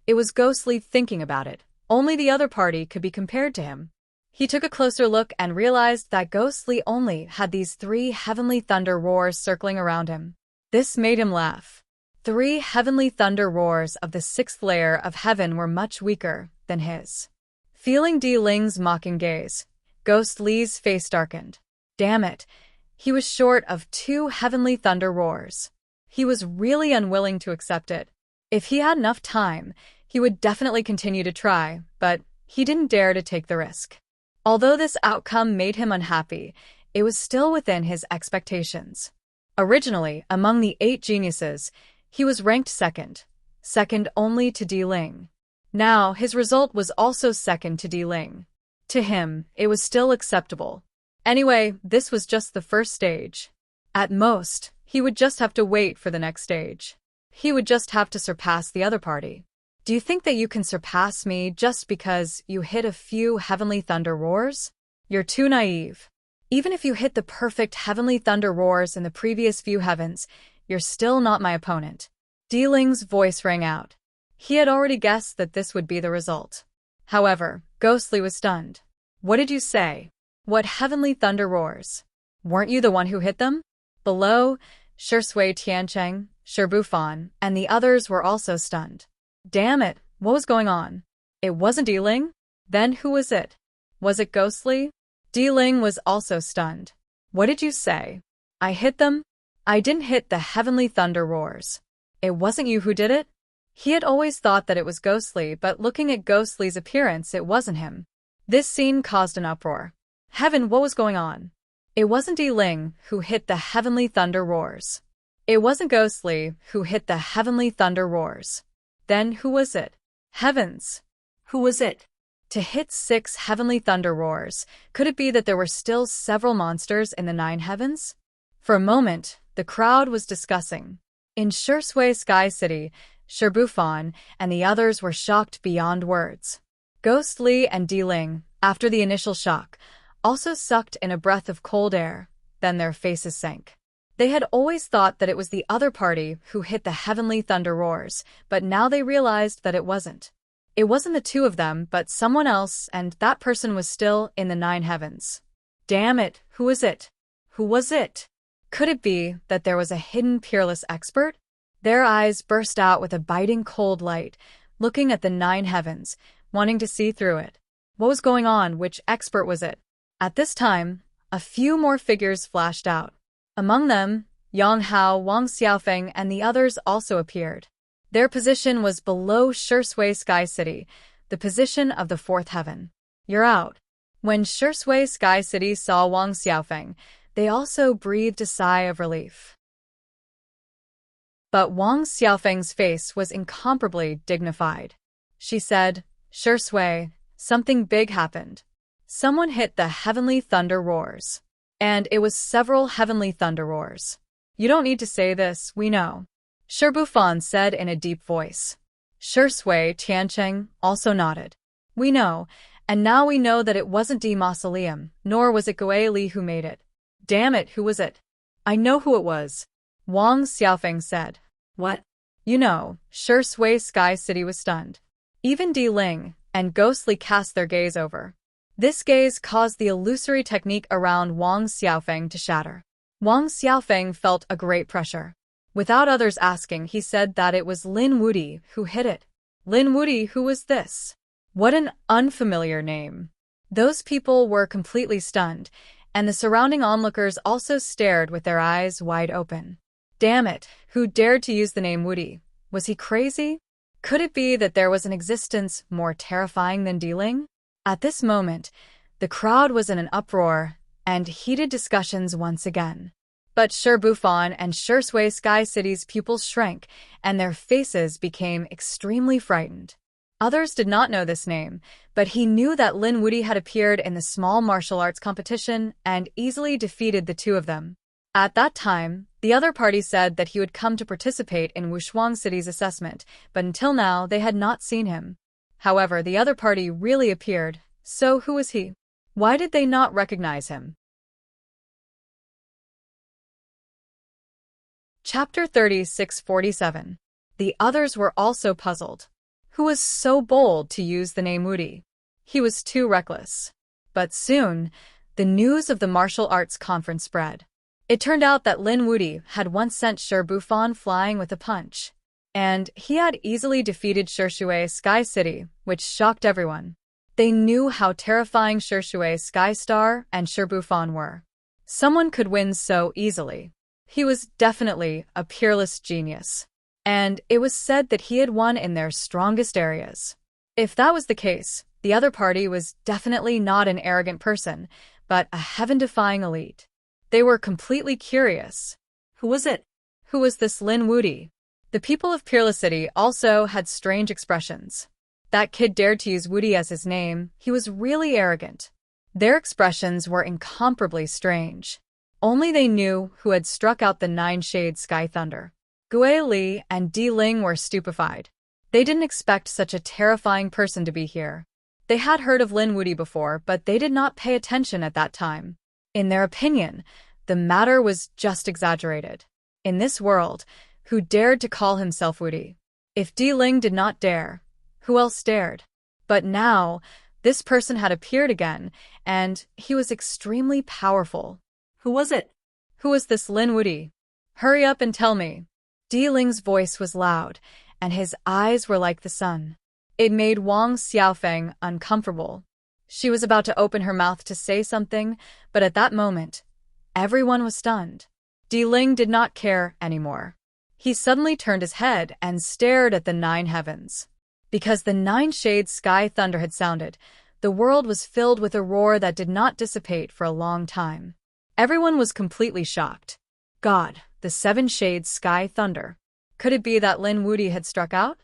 It was ghostly thinking about it. Only the other party could be compared to him. He took a closer look and realized that Ghostly only had these 3 heavenly thunder roars circling around him. This made him laugh. 3 heavenly thunder roars of the 6th layer of heaven were much weaker than his. Feeling Di Ling's mocking gaze, Ghostly's face darkened. Damn it! He was short of 2 heavenly thunder roars. He was really unwilling to accept it. If he had enough time, he would definitely continue to try, but he didn't dare to take the risk. Although this outcome made him unhappy, it was still within his expectations. Originally, among the 8 geniuses, he was ranked second only to Di Ling. Now, his result was also second to Di Ling. To him, it was still acceptable. Anyway, this was just the first stage. At most, he would just have to wait for the next stage. He would just have to surpass the other party. Do you think that you can surpass me just because you hit a few heavenly thunder roars? You're too naive. Even if you hit the perfect heavenly thunder roars in the previous few heavens, you're still not my opponent. Di Ling's voice rang out. He had already guessed that this would be the result. However, Ghostly was stunned. What did you say? What heavenly thunder roars? Weren't you the one who hit them? Below, Shui Tiancheng, Bufan, and the others were also stunned. Damn it, what was going on? It wasn't Di Ling? Then who was it? Was it Ghostly? Di Ling was also stunned. What did you say? I hit them? I didn't hit the heavenly thunder roars. It wasn't you who did it? He had always thought that it was Ghostly, but looking at Ghostly's appearance, it wasn't him. This scene caused an uproar. Heaven, what was going on? It wasn't Di Ling who hit the heavenly thunder roars. It wasn't Ghostly who hit the heavenly thunder roars. Then who was it? Heavens! Who was it? To hit 6 heavenly thunder roars, could it be that there were still several monsters in the 9 heavens? For a moment, the crowd was discussing. In Shui Sky City, Bufan and the others were shocked beyond words. Ghostly and Di Ling, after the initial shock, also sucked in a breath of cold air, then their faces sank. They had always thought that it was the other party who hit the heavenly thunder roars, but now they realized that it wasn't. It wasn't the 2 of them, but someone else, and that person was still in the 9 heavens. Damn it, who was it? Who was it? Could it be that there was a hidden peerless expert? Their eyes burst out with a biting cold light, looking at the 9 heavens, wanting to see through it. What was going on? Which expert was it? At this time, a few more figures flashed out. Among them, Yang Hao, Wang Xiaofeng, and the others also appeared. Their position was below Shui Sky City, the position of the 4th heaven. You're out. When Shui Sky City saw Wang Xiaofeng, they also breathed a sigh of relief. But Wang Xiaofeng's face was incomparably dignified. She said, Shui, something big happened. Someone hit the heavenly thunder roars. And it was several heavenly thunder roars. You don't need to say this, we know. Bufan said in a deep voice. Shui Tiancheng also nodded. We know, and now we know that it wasn't Di Mausoleum, nor was it Gui Li who made it. Damn it, who was it? I know who it was. Wang Xiaofeng said. What? You know, Shui Sky City was stunned. Even Di Ling and Ghostly cast their gaze over. This gaze caused the illusory technique around Wang Xiaofeng to shatter. Wang Xiaofeng felt a great pressure. Without others asking, he said that it was Lin Wudi who hit it. Lin Wudi, who was this? What an unfamiliar name. Those people were completely stunned, and the surrounding onlookers also stared with their eyes wide open. Damn it, who dared to use the name Wudi? Was he crazy? Could it be that there was an existence more terrifying than Di Ling? At this moment, the crowd was in an uproar and heated discussions once again. But Bufan and Shui Sky City's pupils shrank, and their faces became extremely frightened. Others did not know this name, but he knew that Lin Wudi had appeared in the small martial arts competition and easily defeated the 2 of them. At that time, the other party said that he would come to participate in Wushuang City's assessment, but until now they had not seen him. However, the other party really appeared, so who was he? Why did they not recognize him? Chapter 3647. The others were also puzzled. Who was so bold to use the name Wudi? He was too reckless. But soon, the news of the martial arts conference spread. It turned out that Lin Wudi had once sent Bufan flying with a punch. And he had easily defeated Shui Sky City, which shocked everyone. They knew how terrifying Shui Sky Star and Bufan were. Someone could win so easily. He was definitely a peerless genius. And it was said that he had won in their strongest areas. If that was the case, the other party was definitely not an arrogant person, but a heaven-defying elite. They were completely curious. Who was it? Who was this Lin Wudi? The people of Peerless City also had strange expressions. That kid dared to use Wudi as his name. He was really arrogant. Their expressions were incomparably strange. Only they knew who had struck out the nine-shade sky thunder. Gui Li and Di Ling were stupefied. They didn't expect such a terrifying person to be here. They had heard of Lin Wudi before, but they did not pay attention at that time. In their opinion, the matter was just exaggerated. In this world, who dared to call himself Wudi? If Di Ling did not dare, who else dared? But now, this person had appeared again, and he was extremely powerful. Who was it? Who was this Lin Wudi? Hurry up and tell me. Di Ling's voice was loud, and his eyes were like the sun. It made Wang Xiaofeng uncomfortable. She was about to open her mouth to say something, but at that moment, everyone was stunned. Di Ling did not care anymore. He suddenly turned his head and stared at the nine heavens. Because the nine-shade sky thunder had sounded, the world was filled with a roar that did not dissipate for a long time. Everyone was completely shocked. God, the seven-shade sky thunder. Could it be that Lin Wudi had struck out?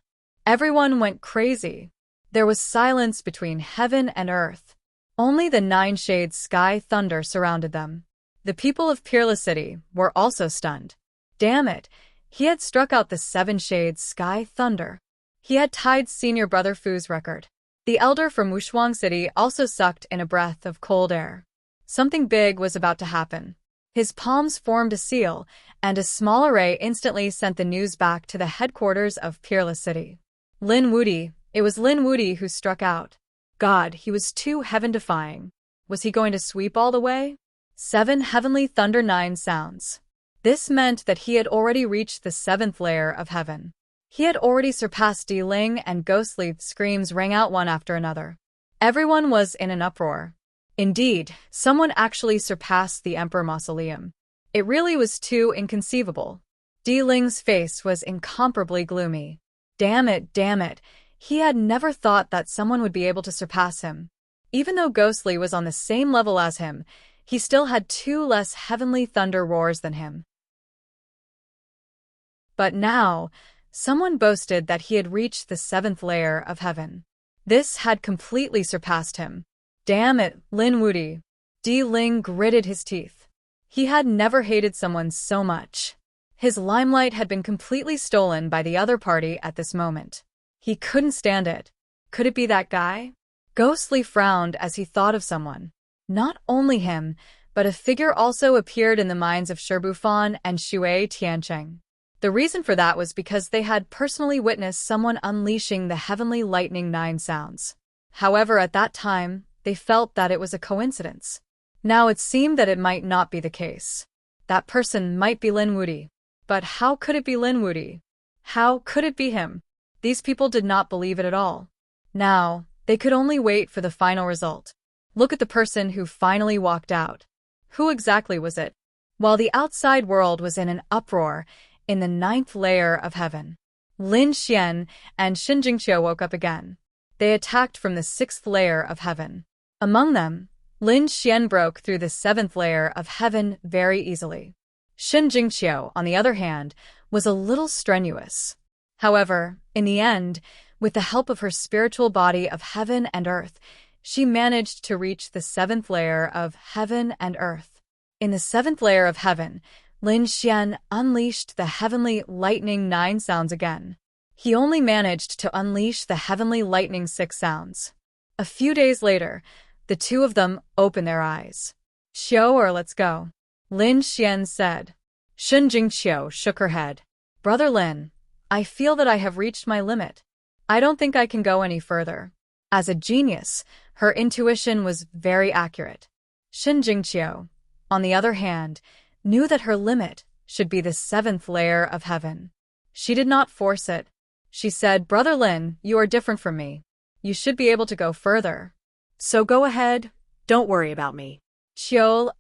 Everyone went crazy. There was silence between heaven and earth. Only the nine-shade sky thunder surrounded them. The people of Peerless City were also stunned. Damn it, he had struck out the seven-shade sky thunder. He had tied senior brother Fu's record. The elder from Wushuang City also sucked in a breath of cold air. Something big was about to happen. His palms formed a seal, and a small array instantly sent the news back to the headquarters of Peerless City. Lin Wudi, it was Lin Wudi who struck out. God, he was too heaven-defying. Was he going to sweep all the way? 7 heavenly thunder 9 sounds. This meant that he had already reached the 7th layer of heaven. He had already surpassed Di Ling, and ghostly screams rang out one after another. Everyone was in an uproar. Indeed, someone actually surpassed the Emperor Mausoleum. It really was too inconceivable. Di Ling's face was incomparably gloomy. Damn it, he had never thought that someone would be able to surpass him. Even though Ghostly was on the same level as him, he still had 2 less heavenly thunder roars than him. But now, someone boasted that he had reached the 7th layer of heaven. This had completely surpassed him. Damn it, Lin Wudi. Di Ling gritted his teeth. He had never hated someone so much. His limelight had been completely stolen by the other party at this moment. He couldn't stand it. Could it be that guy? Ghostly frowned as he thought of someone. Not only him, but a figure also appeared in the minds of Shibufan and Xue Tiancheng. The reason for that was because they had personally witnessed someone unleashing the heavenly lightning 9 sounds. However, at that time, they felt that it was a coincidence. Now it seemed that it might not be the case. That person might be Lin Wudi. But how could it be Lin Wudi? How could it be him? These people did not believe it at all. Now, they could only wait for the final result. Look at the person who finally walked out. Who exactly was it? While the outside world was in an uproar, in the 9th layer of heaven, Lin Xian and Xin Jingqiu woke up again. They attacked from the 6th layer of heaven. Among them, Lin Xian broke through the 7th layer of heaven very easily. Xin Jingqiu, on the other hand, was a little strenuous. However, in the end, with the help of her spiritual body of heaven and earth, she managed to reach the 7th layer of heaven and earth. In the 7th layer of heaven, Lin Xian unleashed the heavenly lightning 9 sounds again. He only managed to unleash the heavenly lightning 6 sounds. A few days later, the two of them opened their eyes. "Xiu, or let's go," Lin Xian said. Xin Jingqiu shook her head. "Brother Lin, I feel that I have reached my limit. I don't think I can go any further." As a genius, her intuition was very accurate. Xin Jingqiu, on the other hand, knew that her limit should be the 7th layer of heaven. She did not force it. She said, "Brother Lin, you are different from me. You should be able to go further. So go ahead. Don't worry about me." "Qiu,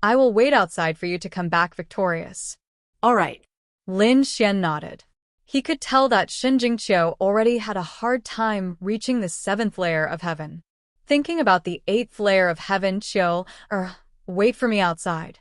I will wait outside for you to come back victorious." All right. Lin Xian nodded. He could tell that Xin Jingqiu already had a hard time reaching the 7th layer of heaven. Thinking about the 8th layer of heaven, "Qiu, wait for me outside."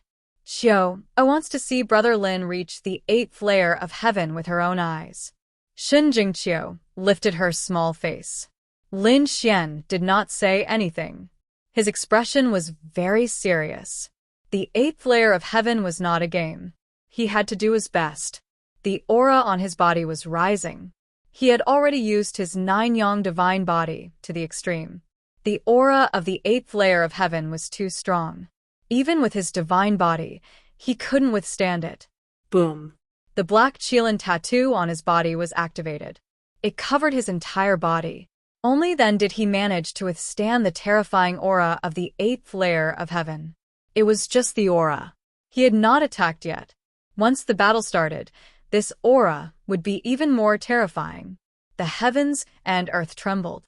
Xiao wants to see Brother Lin reach the 8th layer of heaven with her own eyes. Shen Jingqiu lifted her small face. Lin Xian did not say anything. His expression was very serious. The 8th layer of heaven was not a game. He had to do his best. The aura on his body was rising. He had already used his 9-yang divine body to the extreme. The aura of the 8th layer of heaven was too strong. Even with his divine body, he couldn't withstand it. Boom. The black Qilin tattoo on his body was activated. It covered his entire body. Only then did he manage to withstand the terrifying aura of the 8th layer of heaven. It was just the aura. He had not attacked yet. Once the battle started, this aura would be even more terrifying. The heavens and earth trembled.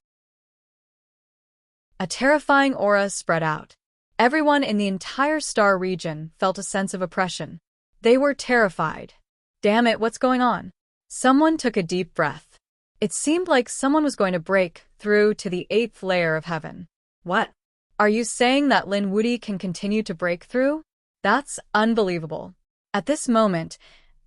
A terrifying aura spread out. Everyone in the entire star region felt a sense of oppression. They were terrified. Damn it, what's going on? Someone took a deep breath. It seemed like someone was going to break through to the 8th layer of heaven. What? Are you saying that Lin Wuti can continue to break through? That's unbelievable. At this moment,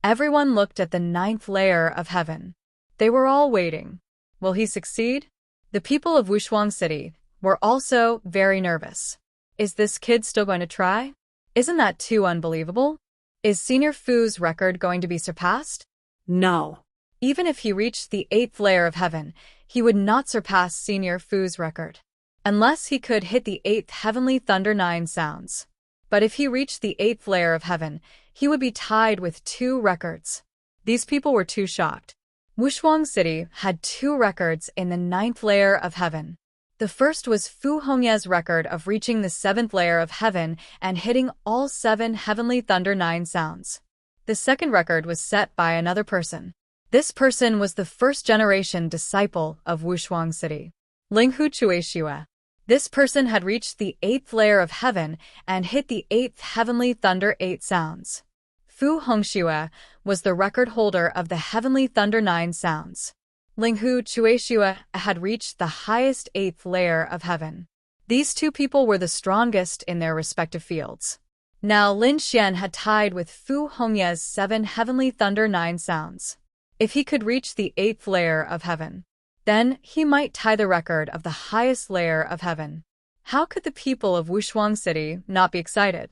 everyone looked at the 9th layer of heaven. They were all waiting. Will he succeed? The people of Wushuang City were also very nervous. Is this kid still going to try? Isn't that too unbelievable? Is Senior Fu's record going to be surpassed? No. Even if he reached the 8th layer of heaven, he would not surpass Senior Fu's record. Unless he could hit the 8th heavenly thunder 9 sounds. But if he reached the 8th layer of heaven, he would be tied with 2 records. These people were too shocked. Wushuang City had 2 records in the 9th layer of heaven. The first was Fu Hongye's record of reaching the 7th layer of heaven and hitting all 7 heavenly thunder 9 sounds. The second record was set by another person. This person was the first-generation disciple of Wushuang City, Linghu Chueshua. This person had reached the 8th layer of heaven and hit the 8th heavenly thunder 8 sounds. Fu Hongxue was the record holder of the heavenly thunder 9 sounds. Linghu Chueshua had reached the highest 8th layer of heaven. These 2 people were the strongest in their respective fields. Now Lin Xian had tied with Fu Hongye's 7 heavenly thunder 9 sounds. If he could reach the 8th layer of heaven, then he might tie the record of the highest layer of heaven. How could the people of Wushuang City not be excited?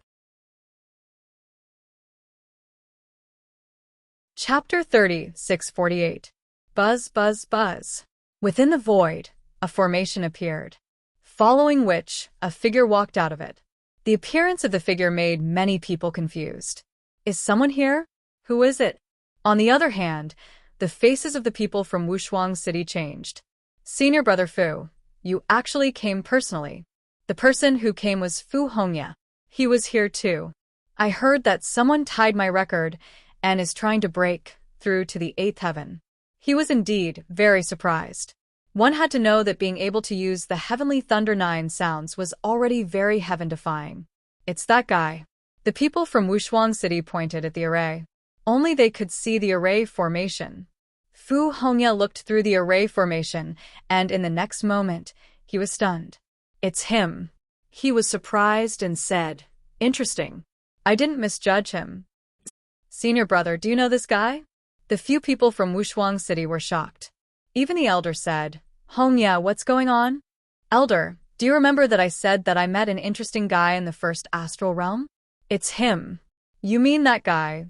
Chapter 3648. Buzz, buzz, buzz. Within the void, a formation appeared, following which a figure walked out of it. The appearance of the figure made many people confused. Is someone here? Who is it? On the other hand, the faces of the people from Wushuang City changed. Senior Brother Fu, you actually came personally. The person who came was Fu Hongye. He was here too. I heard that someone tied my record and is trying to break through to the 8th heaven. He was indeed very surprised. One had to know that being able to use the heavenly thunder 9 sounds was already very heaven-defying. It's that guy. The people from Wushuang City pointed at the array. Only they could see the array formation. Fu Hongye looked through the array formation, and in the next moment, he was stunned. It's him. He was surprised and said, "Interesting. I didn't misjudge him." Senior brother, do you know this guy? The few people from Wushuang City were shocked. Even the elder said, Hongye, what's going on? Elder, do you remember that I said that I met an interesting guy in the first astral realm? It's him. You mean that guy?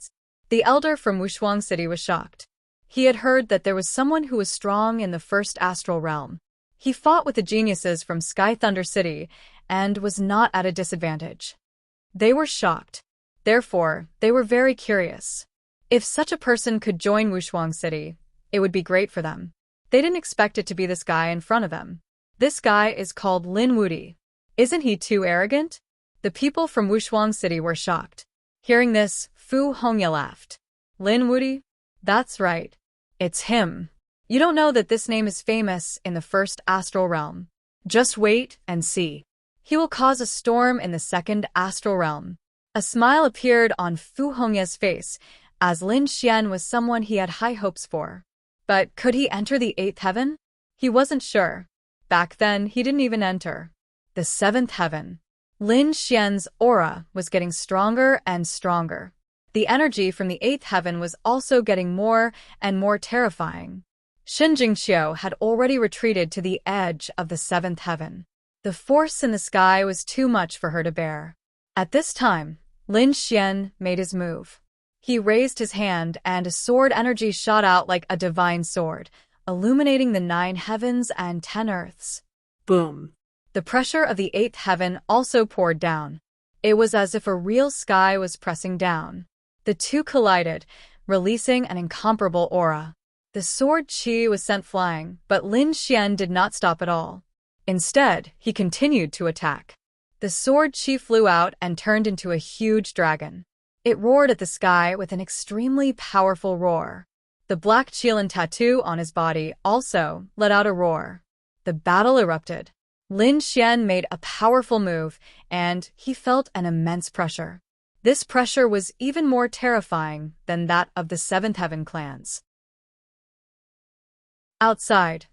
The elder from Wushuang City was shocked. He had heard that there was someone who was strong in the first astral realm. He fought with the geniuses from Sky Thunder City and was not at a disadvantage. They were shocked. Therefore, they were very curious. If such a person could join Wushuang City, it would be great for them. They didn't expect it to be this guy in front of them. This guy is called Lin Wuti. Isn't he too arrogant? The people from Wushuang City were shocked. Hearing this, Fu Hongye laughed. Lin Wuti? That's right. It's him. You don't know that this name is famous in the first astral realm. Just wait and see. He will cause a storm in the second astral realm. A smile appeared on Fu Hongye's face, as Lin Xian was someone he had high hopes for. But could he enter the 8th heaven? He wasn't sure. Back then, he didn't even enter the 7th heaven. Lin Xian's aura was getting stronger and stronger. The energy from the eighth heaven was also getting more and more terrifying. Xinjingqiu had already retreated to the edge of the seventh heaven. The force in the sky was too much for her to bear. At this time, Lin Xian made his move. He raised his hand and a sword energy shot out like a divine sword, illuminating the 9 heavens and 10 earths. Boom. The pressure of the eighth heaven also poured down. It was as if a real sky was pressing down. The two collided, releasing an incomparable aura. The sword qi was sent flying, but Lin Xian did not stop at all. Instead, he continued to attack. The sword qi flew out and turned into a huge dragon. It roared at the sky with an extremely powerful roar. The black qilin tattoo on his body also let out a roar. The battle erupted. Lin Xian made a powerful move, and he felt an immense pressure. This pressure was even more terrifying than that of the Seventh Heaven clans. Outside,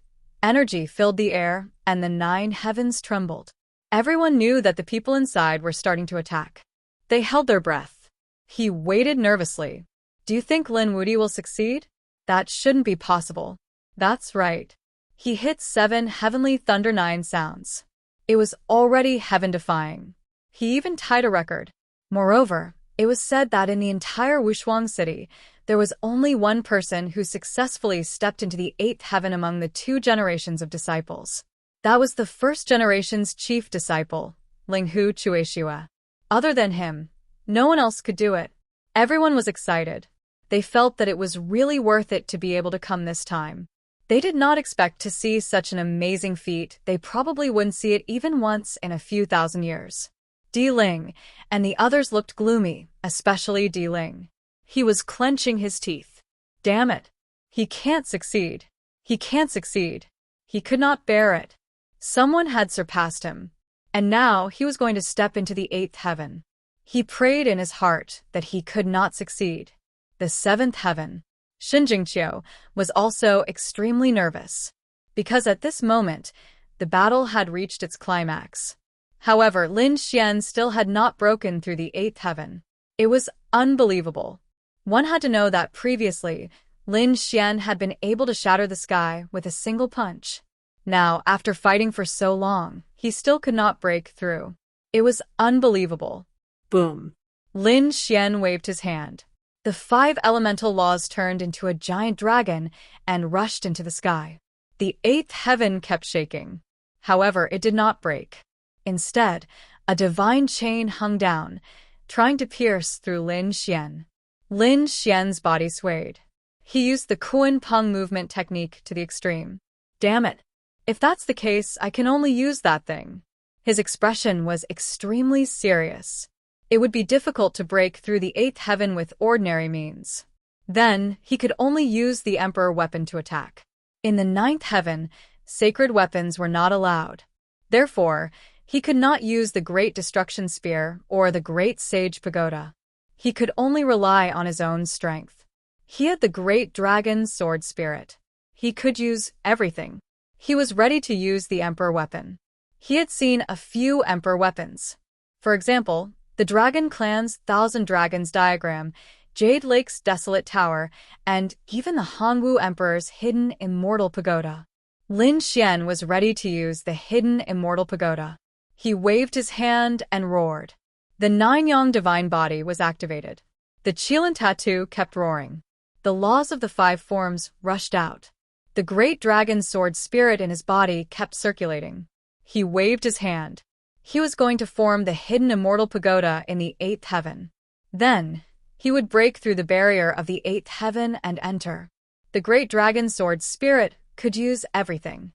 energy filled the air, and the 9 heavens trembled. Everyone knew that the people inside were starting to attack. They held their breath. He waited nervously. Do you think Lin Wudi will succeed? That shouldn't be possible. That's right. He hit 7 heavenly thunder 9 sounds. It was already heaven-defying. He even tied a record. Moreover, it was said that in the entire Wushuang city, there was only one person who successfully stepped into the 8th heaven among the 2 generations of disciples. That was the first generation's chief disciple, Linghu Chueshua. Other than him, no one else could do it. Everyone was excited. They felt that it was really worth it to be able to come this time. They did not expect to see such an amazing feat. They probably wouldn't see it even once in a few thousand years. Di Ling and the others looked gloomy, especially Di Ling. He was clenching his teeth. Damn it. He can't succeed. He can't succeed. He could not bear it. Someone had surpassed him, and now he was going to step into the 8th heaven. He prayed in his heart that he could not succeed. The 7th heaven, Xinjingqiu, was also extremely nervous, because at this moment, the battle had reached its climax. However, Lin Xian still had not broken through the 8th heaven. It was unbelievable. One had to know that previously, Lin Xian had been able to shatter the sky with a single punch. Now, after fighting for so long, he still could not break through. It was unbelievable. Boom. Lin Xian waved his hand. The 5 elemental laws turned into a giant dragon and rushed into the sky. The 8th heaven kept shaking. However, it did not break. Instead, a divine chain hung down, trying to pierce through Lin Xian. Lin Xian's body swayed. He used the Kuan Peng movement technique to the extreme. Damn it. If that's the case, I can only use that thing. His expression was extremely serious. It would be difficult to break through the 8th heaven with ordinary means. Then, he could only use the Emperor weapon to attack. In the 9th heaven, sacred weapons were not allowed. Therefore, he could not use the Great Destruction Spear or the Great Sage Pagoda. He could only rely on his own strength. He had the Great Dragon Sword Spirit. He could use everything. He was ready to use the Emperor weapon. He had seen a few Emperor weapons. For example, the Dragon Clan's Thousand Dragons diagram, Jade Lake's Desolate Tower, and even the Hongwu Emperor's Hidden Immortal Pagoda. Lin Xian was ready to use the Hidden Immortal Pagoda. He waved his hand and roared. The 9-yang divine body was activated. The Qilin tattoo kept roaring. The laws of the 5 forms rushed out. The great dragon sword spirit in his body kept circulating. He waved his hand. He was going to form the hidden immortal pagoda in the 8th heaven. Then, he would break through the barrier of the 8th heaven and enter. The great dragon sword spirit could use everything.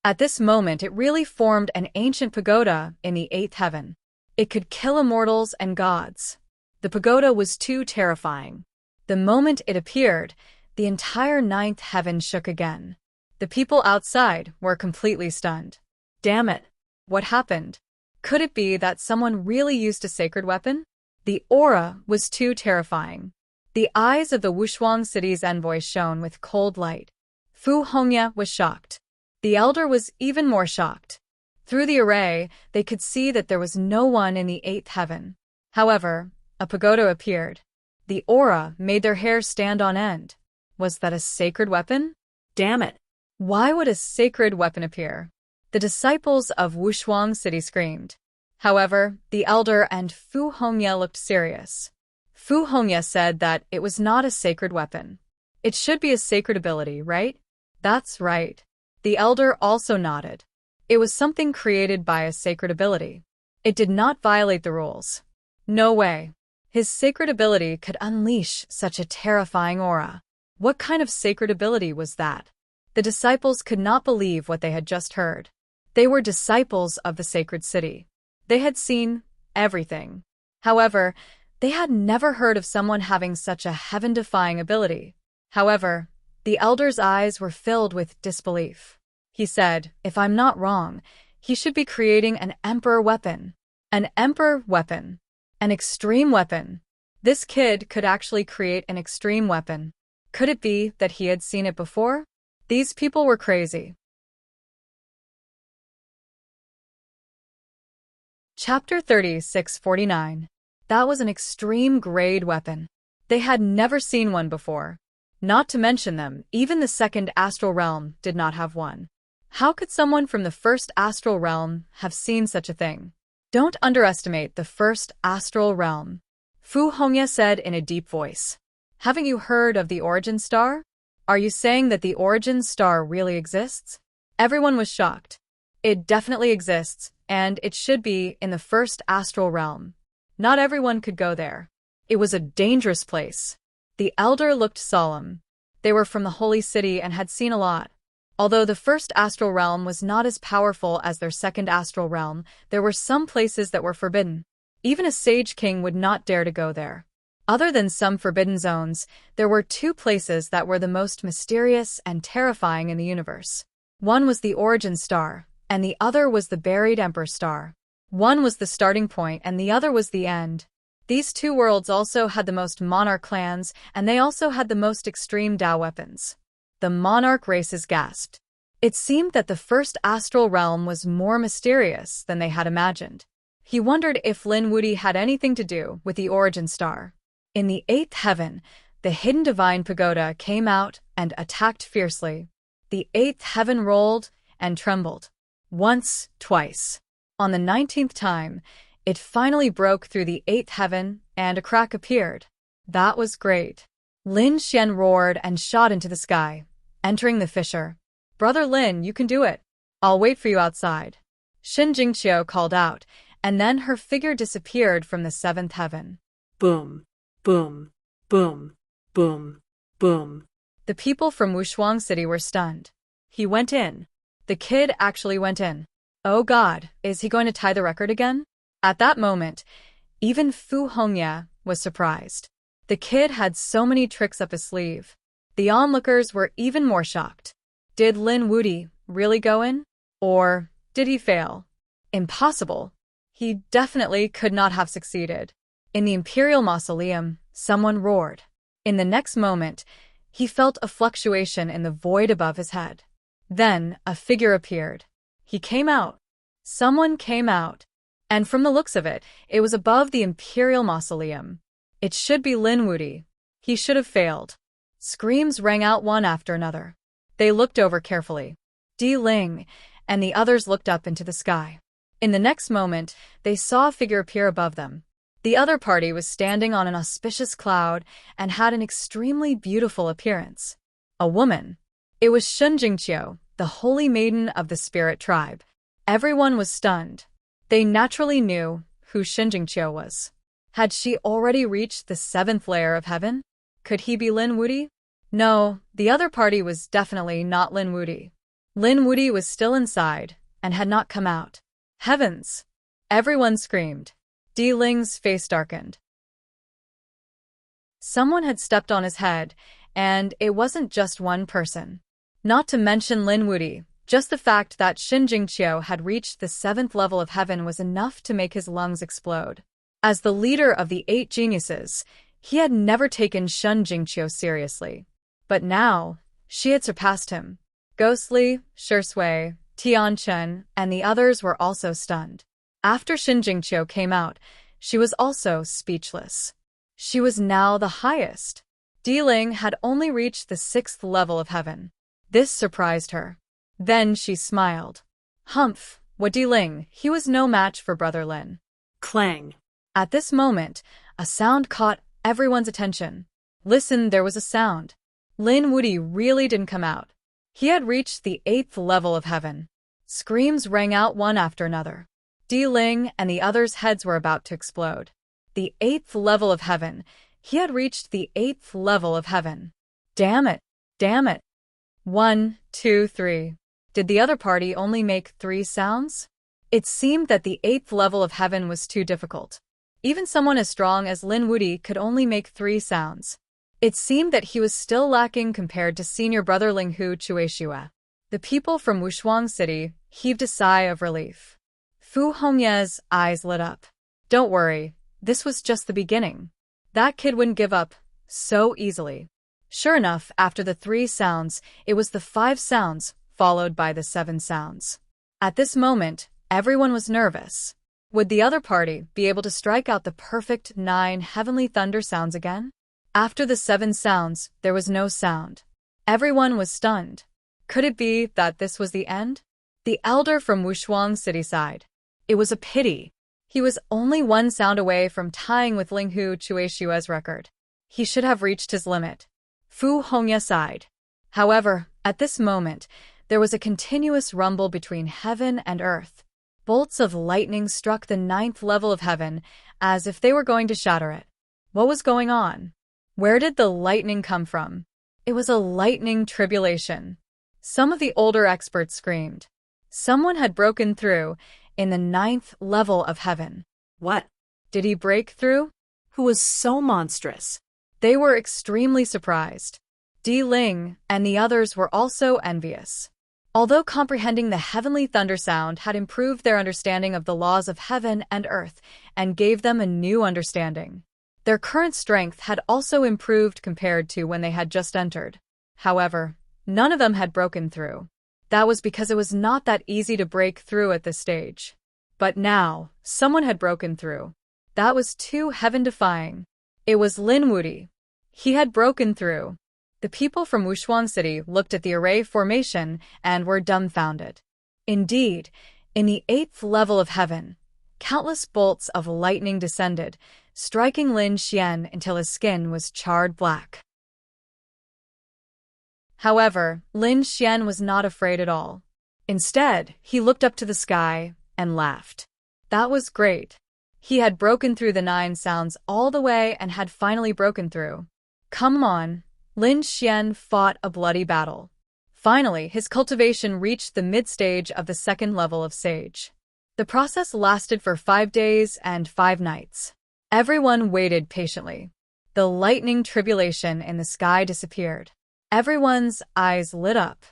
At this moment, it really formed an ancient pagoda in the 8th heaven. It could kill immortals and gods. The pagoda was too terrifying. The moment it appeared, the entire 9th heaven shook again. The people outside were completely stunned. Damn it! What happened? Could it be that someone really used a sacred weapon? The aura was too terrifying. The eyes of the Wushuang city's envoy shone with cold light. Fu Hongya was shocked. The elder was even more shocked. Through the array, they could see that there was no one in the eighth heaven. However, a pagoda appeared. The aura made their hair stand on end. Was that a sacred weapon? Damn it. Why would a sacred weapon appear? The disciples of Wushuang City screamed. However, the elder and Fu Hongye looked serious. Fu Hongye said that it was not a sacred weapon. It should be a sacred ability, right? That's right. The elder also nodded. It was something created by a sacred ability. It did not violate the rules. No way. His sacred ability could unleash such a terrifying aura. What kind of sacred ability was that? The disciples could not believe what they had just heard. They were disciples of the sacred city. They had seen everything. However, they had never heard of someone having such a heaven-defying ability. However, the elder's eyes were filled with disbelief. He said, if I'm not wrong, he should be creating an emperor weapon. An emperor weapon. An extreme weapon. This kid could actually create an extreme weapon. Could it be that he had seen it before? These people were crazy. Chapter 3649. That was an extreme grade weapon. They had never seen one before. Not to mention them, even the second astral realm did not have one. How could someone from the first astral realm have seen such a thing? Don't underestimate the first astral realm. Fu Hongye said in a deep voice. Haven't you heard of the origin star? Are you saying that the origin star really exists? Everyone was shocked. It definitely exists, and it should be in the first astral realm. Not everyone could go there. It was a dangerous place. The elder looked solemn. They were from the holy city and had seen a lot. Although the first astral realm was not as powerful as their second astral realm, there were some places that were forbidden. Even a sage king would not dare to go there. Other than some forbidden zones, there were two places that were the most mysterious and terrifying in the universe. One was the origin star, and the other was the buried emperor star. One was the starting point and the other was the end. These two worlds also had the most monarch clans, and they also had the most extreme Dao weapons. The monarch races gasped. It seemed that the first astral realm was more mysterious than they had imagined. He wondered if Lin Wuti had anything to do with the origin star. In the eighth heaven, the hidden divine pagoda came out and attacked fiercely. The eighth heaven rolled and trembled. Once, twice. On the 19th time, it finally broke through the eighth heaven and a crack appeared. That was great. Lin Xian roared and shot into the sky, entering the fissure. Brother Lin, you can do it. I'll wait for you outside. Xin Jingqiu called out, and then her figure disappeared from the seventh heaven. Boom, boom, boom, boom, boom. The people from Wushuang City were stunned. He went in. The kid actually went in. Oh God, is he going to tie the record again? At that moment, even Fu Hongye was surprised. The kid had so many tricks up his sleeve. The onlookers were even more shocked. Did Lin Wuti really go in? Or did he fail? Impossible. He definitely could not have succeeded. In the imperial mausoleum, someone roared. In the next moment, he felt a fluctuation in the void above his head. Then a figure appeared. He came out. Someone came out. And from the looks of it, it was above the imperial mausoleum. It should be Lin Wuti. He should have failed. Screams rang out one after another. They looked over carefully. Di Ling and the others looked up into the sky. In the next moment, they saw a figure appear above them. The other party was standing on an auspicious cloud and had an extremely beautiful appearance. A woman. It was Shun Jingqiu, the holy maiden of the spirit tribe. Everyone was stunned. They naturally knew who Shun Jingqiu was. Had she already reached the seventh layer of heaven? Could he be Lin Wuti? No, the other party was definitely not Lin Wuti. Lin Wuti was still inside and had not come out. Heavens! Everyone screamed. Di Ling's face darkened. Someone had stepped on his head, and it wasn't just one person. Not to mention Lin Wuti, just the fact that Xin Jingqiu had reached the seventh level of heaven was enough to make his lungs explode. As the leader of the 8 geniuses, he had never taken Shun Jingqiu seriously. But now, she had surpassed him. Ghostly, Shui, Tianchen and the others were also stunned. After Shinjingqiu came out, she was also speechless. She was now the highest. Diling had only reached the 6th level of heaven. This surprised her. Then she smiled. Humph, what Diling, he was no match for Brother Lin. Clang. At this moment, a sound caught everyone's attention. Listen, there was a sound. Lin Wuti really didn't come out. He had reached the 8th level of heaven. Screams rang out one after another. Di Ling and the others' heads were about to explode. The 8th level of heaven. He had reached the 8th level of heaven. Damn it! Damn it! 1, 2, 3. Did the other party only make 3 sounds? It seemed that the 8th level of heaven was too difficult. Even someone as strong as Lin Wuti could only make 3 sounds. It seemed that he was still lacking compared to senior brother Linghu Chueshua. The people from Wushuang City heaved a sigh of relief. Fu Hongye's eyes lit up. Don't worry, this was just the beginning. That kid wouldn't give up so easily. Sure enough, after the 3 sounds, it was the 5 sounds, followed by the 7 sounds. At this moment, everyone was nervous. Would the other party be able to strike out the perfect 9 heavenly thunder sounds again? After the 7 sounds, there was no sound. Everyone was stunned. Could it be that this was the end? The elder from Wushuang City sighed. It was a pity. He was only 1 sound away from tying with Linghu Chueshua's record. He should have reached his limit. Fu Hongye sighed. However, at this moment, there was a continuous rumble between heaven and earth. Bolts of lightning struck the 9th level of heaven, as if they were going to shatter it. What was going on? Where did the lightning come from? It was a lightning tribulation. Some of the older experts screamed. Someone had broken through in the 9th level of heaven. What? Did he break through? Who was so monstrous? They were extremely surprised. Di Ling and the others were also envious. Although comprehending the heavenly thunder sound had improved their understanding of the laws of heaven and earth and gave them a new understanding. Their current strength had also improved compared to when they had just entered. However, none of them had broken through. That was because it was not that easy to break through at this stage. But now, someone had broken through. That was too heaven-defying. It was Lin Wuti. He had broken through. The people from Wushuang City looked at the array formation and were dumbfounded. Indeed, in the 8th level of heaven, countless bolts of lightning descended, striking Lin Xian until his skin was charred black. However, Lin Xian was not afraid at all. Instead, he looked up to the sky and laughed. That was great. He had broken through the 9 sounds all the way and had finally broken through. Come on. Lin Xian fought a bloody battle. Finally, his cultivation reached the mid-stage of the 2nd level of Sage. The process lasted for 5 days and 5 nights. Everyone waited patiently. The lightning tribulation in the sky disappeared. Everyone's eyes lit up.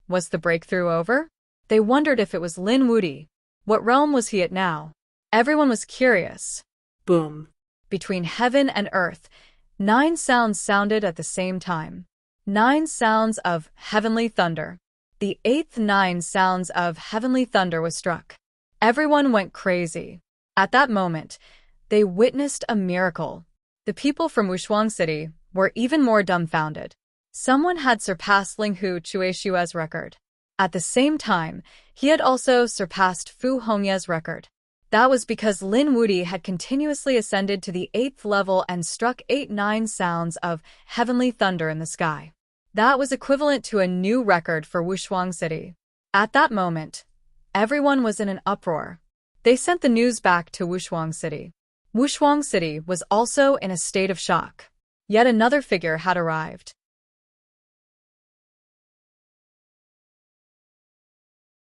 Was the breakthrough over? They wondered if it was Lin Wuti. What realm was he at now? Everyone was curious. Boom. Between heaven and earth, 9 sounds sounded at the same time. 9 sounds of heavenly thunder. The 8th 9 sounds of heavenly thunder was struck. Everyone went crazy. At that moment, they witnessed a miracle. The people from Wushuang City were even more dumbfounded. Someone had surpassed Linghu Chueshua's record. At the same time, he had also surpassed Fu Hongye's record. That was because Lin Wuti had continuously ascended to the 8th level and struck 8-9 sounds of heavenly thunder in the sky. That was equivalent to a new record for Wushuang City. At that moment, everyone was in an uproar. They sent the news back to Wushuang City. Wushuang City was also in a state of shock. Yet another figure had arrived.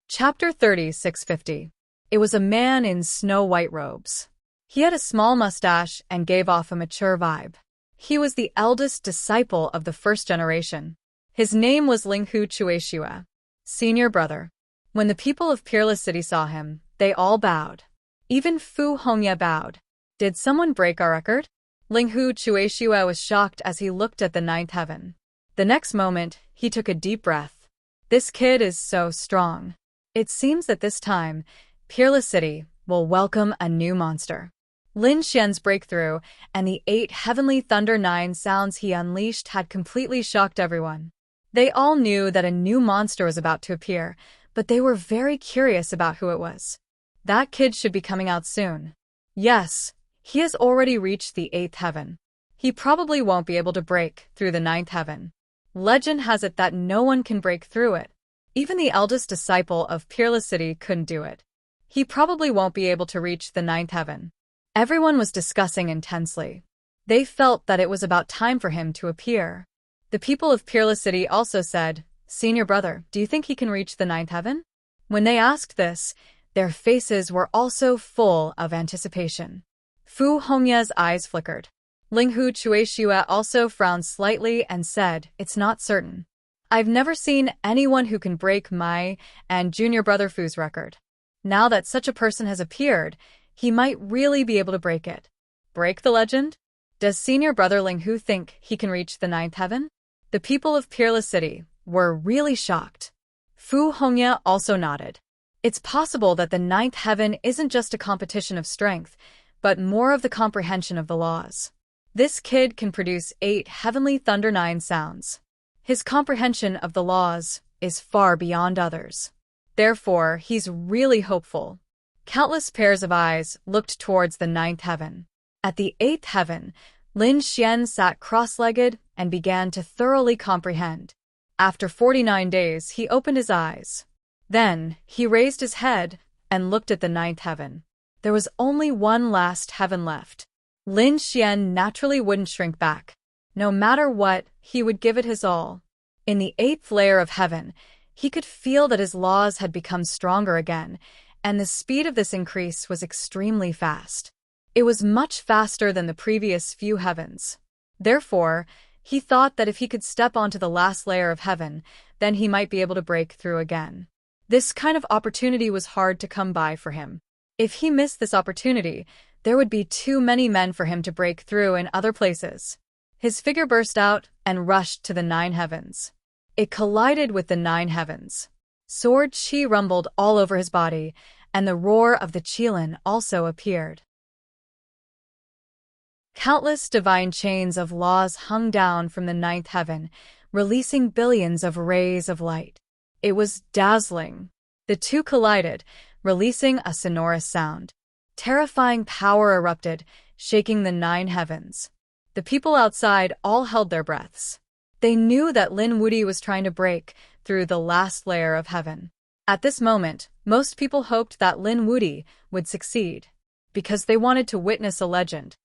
Chapter 3650. It was a man in snow-white robes. He had a small mustache and gave off a mature vibe. He was the eldest disciple of the first generation. His name was Linghu Chueshua, senior brother. When the people of Peerless City saw him, they all bowed. Even Fu Hongye bowed. Did someone break our record? Linghu Chueshua was shocked as he looked at the 9th heaven. The next moment, he took a deep breath. This kid is so strong. It seems that this time, Peerless City will welcome a new monster. Lin Xian's breakthrough and the 8 heavenly thunder 9 sounds he unleashed had completely shocked everyone. They all knew that a new monster was about to appear, but they were very curious about who it was. That kid should be coming out soon. Yes, he has already reached the 8th heaven. He probably won't be able to break through the 9th heaven. Legend has it that no one can break through it. Even the eldest disciple of Peerless City couldn't do it. He probably won't be able to reach the 9th heaven. Everyone was discussing intensely. They felt that it was about time for him to appear. The people of Peerless City also said, "Senior brother, do you think he can reach the 9th heaven?" When they asked this, their faces were also full of anticipation. Fu Hongya's eyes flickered. Linghu Chuexue also frowned slightly and said, "It's not certain. I've never seen anyone who can break my and junior brother Fu's record. Now that such a person has appeared, he might really be able to break it." Break the legend? Does senior brother Linghu think he can reach the 9th heaven? The people of Peerless City were really shocked. Fu Hongya also nodded. It's possible that the 9th heaven isn't just a competition of strength, but more of the comprehension of the laws. This kid can produce 8 heavenly thunder 9 sounds. His comprehension of the laws is far beyond others. Therefore, he's really hopeful. Countless pairs of eyes looked towards the 9th heaven. At the 8th heaven, Lin Xian sat cross-legged and began to thoroughly comprehend. After 49 days, he opened his eyes. Then, he raised his head and looked at the 9th heaven. There was only one last heaven left. Lin Xian naturally wouldn't shrink back. No matter what, he would give it his all. In the 8th layer of heaven, he could feel that his laws had become stronger again, and the speed of this increase was extremely fast. It was much faster than the previous few heavens. Therefore, he thought that if he could step onto the last layer of heaven, then he might be able to break through again. This kind of opportunity was hard to come by for him. If he missed this opportunity, there would be too many men for him to break through in other places. His figure burst out and rushed to the 9 heavens. It collided with the 9 heavens. Sword chi rumbled all over his body, and the roar of the Qilin also appeared. Countless divine chains of laws hung down from the 9th heaven, releasing billions of rays of light. It was dazzling. The two collided, releasing a sonorous sound. Terrifying power erupted, shaking the 9 heavens. The people outside all held their breaths. They knew that Lin Wudi was trying to break through the last layer of heaven. At this moment, most people hoped that Lin Wudi would succeed, because they wanted to witness a legend.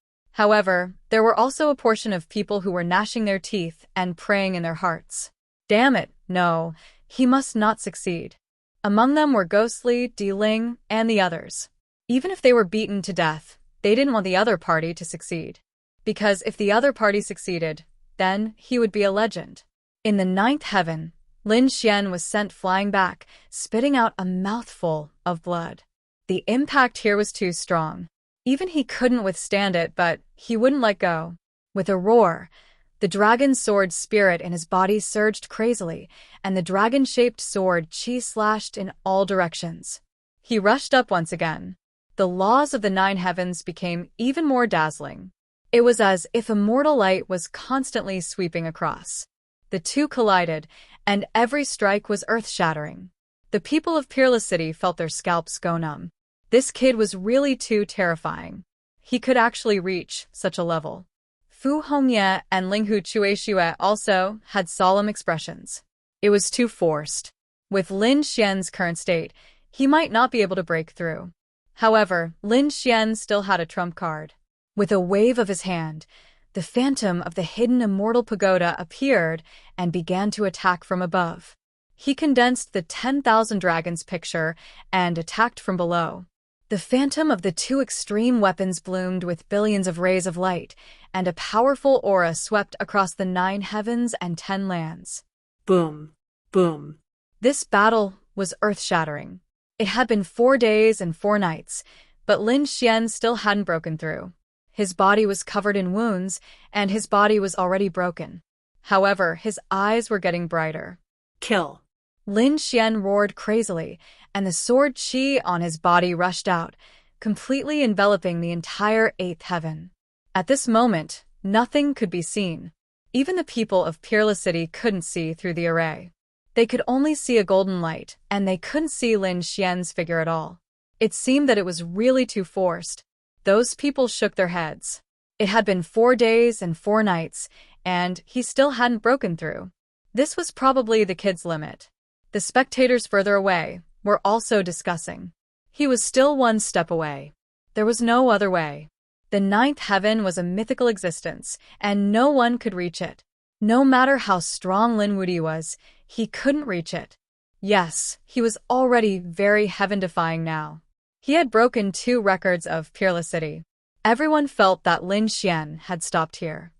However, there were also a portion of people who were gnashing their teeth and praying in their hearts. Damn it, no, he must not succeed. Among them were Ghostly, Di Ling, and the others. Even if they were beaten to death, they didn't want the other party to succeed. Because if the other party succeeded, then he would be a legend. In the 9th heaven, Lin Xian was sent flying back, spitting out a mouthful of blood. The impact here was too strong. Even he couldn't withstand it, but he wouldn't let go. With a roar, the dragon sword spirit in his body surged crazily, and the dragon-shaped sword chi slashed in all directions. He rushed up once again. The laws of the 9 heavens became even more dazzling. It was as if immortal light was constantly sweeping across. The two collided, and every strike was earth-shattering. The people of Peerless City felt their scalps go numb. This kid was really too terrifying. He could actually reach such a level. Fu Hongye and Linghu Chuexue also had solemn expressions. It was too forced. With Lin Xian's current state, he might not be able to break through. However, Lin Xian still had a trump card. With a wave of his hand, the phantom of the hidden immortal pagoda appeared and began to attack from above. He condensed the 10,000 dragons picture and attacked from below. The phantom of the two extreme weapons bloomed with billions of rays of light, and a powerful aura swept across the 9 heavens and 10 lands. Boom. Boom. This battle was earth-shattering. It had been 4 days and 4 nights, but Lin Xian still hadn't broken through. His body was covered in wounds, and his body was already broken. However, his eyes were getting brighter. Kill. Lin Xian roared crazily, and the sword chi on his body rushed out, completely enveloping the entire eighth heaven. At this moment, nothing could be seen. Even the people of Peerless City couldn't see through the array. They could only see a golden light, and they couldn't see Lin Xian's figure at all. It seemed that it was really too forced. Those people shook their heads. It had been 4 days and 4 nights, and he still hadn't broken through. This was probably the kid's limit. The spectators further away were also discussing. He was still 1 step away. There was no other way. The 9th heaven was a mythical existence, and no one could reach it. No matter how strong Lin Wuyi was, he couldn't reach it. Yes, he was already very heaven-defying now. He had broken 2 records of Peerless City. Everyone felt that Lin Xian had stopped here.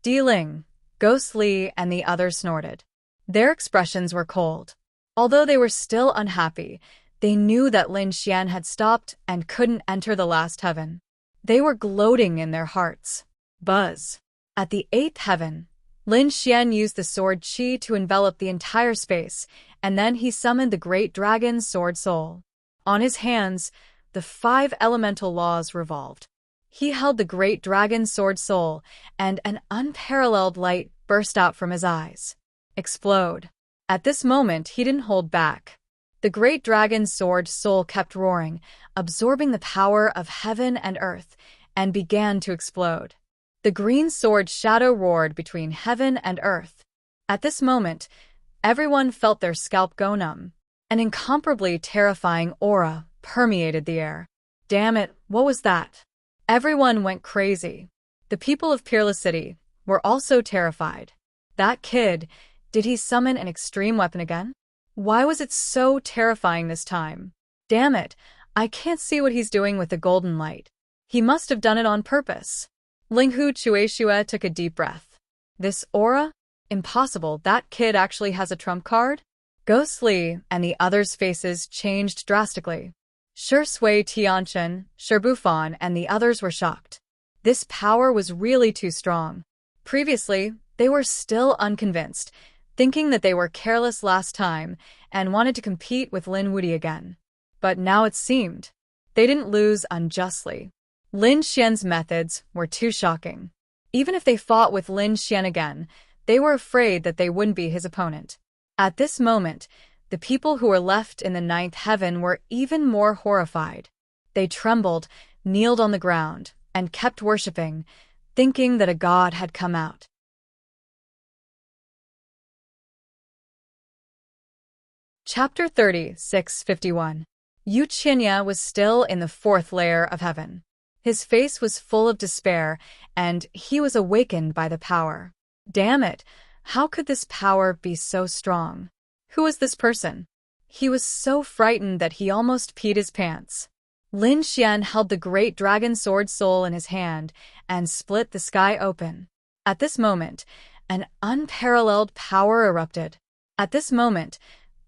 Di Ling, Ghost Li, and the others snorted. Their expressions were cold. Although they were still unhappy, they knew that Lin Xian had stopped and couldn't enter the last heaven. They were gloating in their hearts. Buzz. At the 8th heaven, Lin Xian used the sword chi to envelop the entire space, and then he summoned the great dragon's sword soul. On his hands, the 5 elemental laws revolved. He held the great dragon's sword soul, and an unparalleled light burst out from his eyes. Explode. At this moment, he didn't hold back. The great dragon's sword soul kept roaring, absorbing the power of heaven and earth, and began to explode. The green sword shadow roared between heaven and earth. At this moment, everyone felt their scalp go numb. An incomparably terrifying aura permeated the air. Damn it, what was that? Everyone went crazy. The people of Peerless City were also terrified. That kid, did he summon an extreme weapon again? Why was it so terrifying this time? Damn it, I can't see what he's doing with the golden light. He must have done it on purpose. Linghu Chueshua took a deep breath. This aura? Impossible, that kid actually has a trump card? Ghost Li and the others' faces changed drastically. Shi Sui Tianchen, Shi Bufan, and the others were shocked. This power was really too strong. Previously, they were still unconvinced, thinking that they were careless last time and wanted to compete with Lin Wuyi again. But now it seemed they didn't lose unjustly. Lin Xian's methods were too shocking. Even if they fought with Lin Xian again, they were afraid that they wouldn't be his opponent. At this moment, the people who were left in the 9th heaven were even more horrified. They trembled, kneeled on the ground, and kept worshipping, thinking that a god had come out. Chapter 36:51. Yu Qinya was still in the 4th layer of heaven. His face was full of despair, and he was awakened by the power. Damn it, how could this power be so strong? Who was this person? He was so frightened that he almost peed his pants. Lin Xian held the great dragon sword soul in his hand and split the sky open. At this moment, an unparalleled power erupted. At this moment,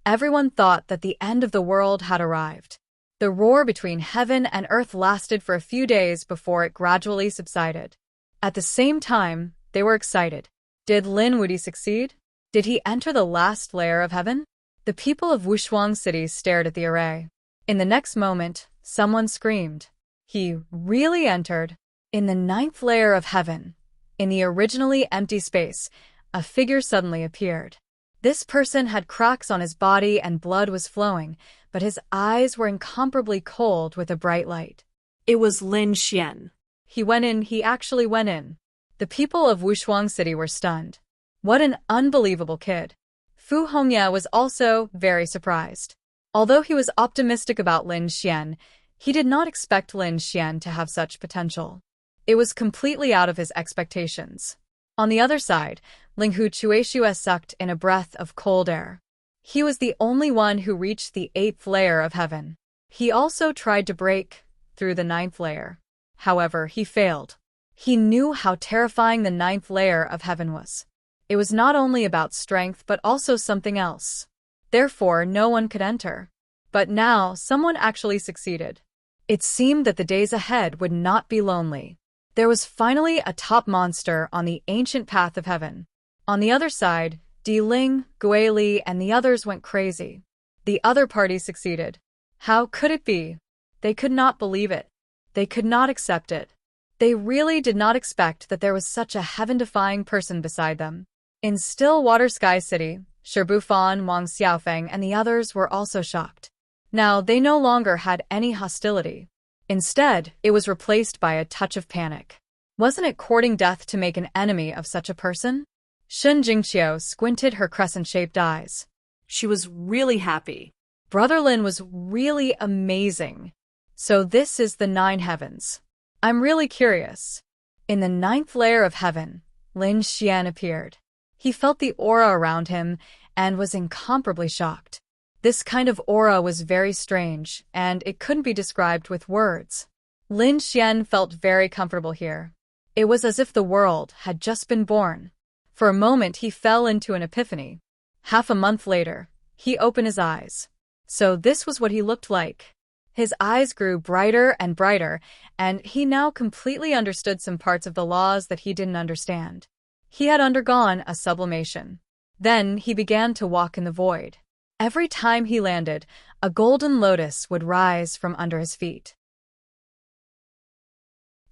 everyone thought that the end of the world had arrived. The roar between heaven and earth lasted for a few days before it gradually subsided. At the same time, they were excited. Did Lin Wuyi succeed? Did he enter the last layer of heaven? The people of Wushuang City stared at the array. In the next moment, someone screamed. He really entered. In the 9th layer of heaven, in the originally empty space, a figure suddenly appeared. This person had cracks on his body and blood was flowing, but his eyes were incomparably cold with a bright light. It was Lin Xian. He actually went in. The people of Wushuang City were stunned. What an unbelievable kid. Fu Hongya was also very surprised. Although he was optimistic about Lin Xian, he did not expect Lin Xian to have such potential. It was completely out of his expectations. On the other side, Linghu Chueshua sucked in a breath of cold air. He was the only one who reached the 8th layer of heaven. He also tried to break through the 9th layer. However, he failed. He knew how terrifying the 9th layer of heaven was. It was not only about strength but also something else. Therefore, no one could enter. But now, someone actually succeeded. It seemed that the days ahead would not be lonely. There was finally a top monster on the ancient path of heaven. On the other side, Di Ling, Gui Li, and the others went crazy. The other party succeeded. How could it be? They could not believe it. They could not accept it. They really did not expect that there was such a heaven-defying person beside them. In Stillwater Sky City, Shibufan, Wang Xiaofeng, and the others were also shocked. Now, they no longer had any hostility. Instead, it was replaced by a touch of panic. Wasn't it courting death to make an enemy of such a person? Shun Jingqiu squinted her crescent-shaped eyes. She was really happy. Brother Lin was really amazing. So this is the 9 heavens. I'm really curious. In the 9th layer of heaven, Lin Xian appeared. He felt the aura around him and was incomparably shocked. This kind of aura was very strange, and it couldn't be described with words. Lin Xian felt very comfortable here. It was as if the world had just been born. For a moment he fell into an epiphany. Half a month later, he opened his eyes. So this was what he looked like. His eyes grew brighter and brighter, and he now completely understood some parts of the laws that he didn't understand. He had undergone a sublimation. Then he began to walk in the void. Every time he landed, a golden lotus would rise from under his feet.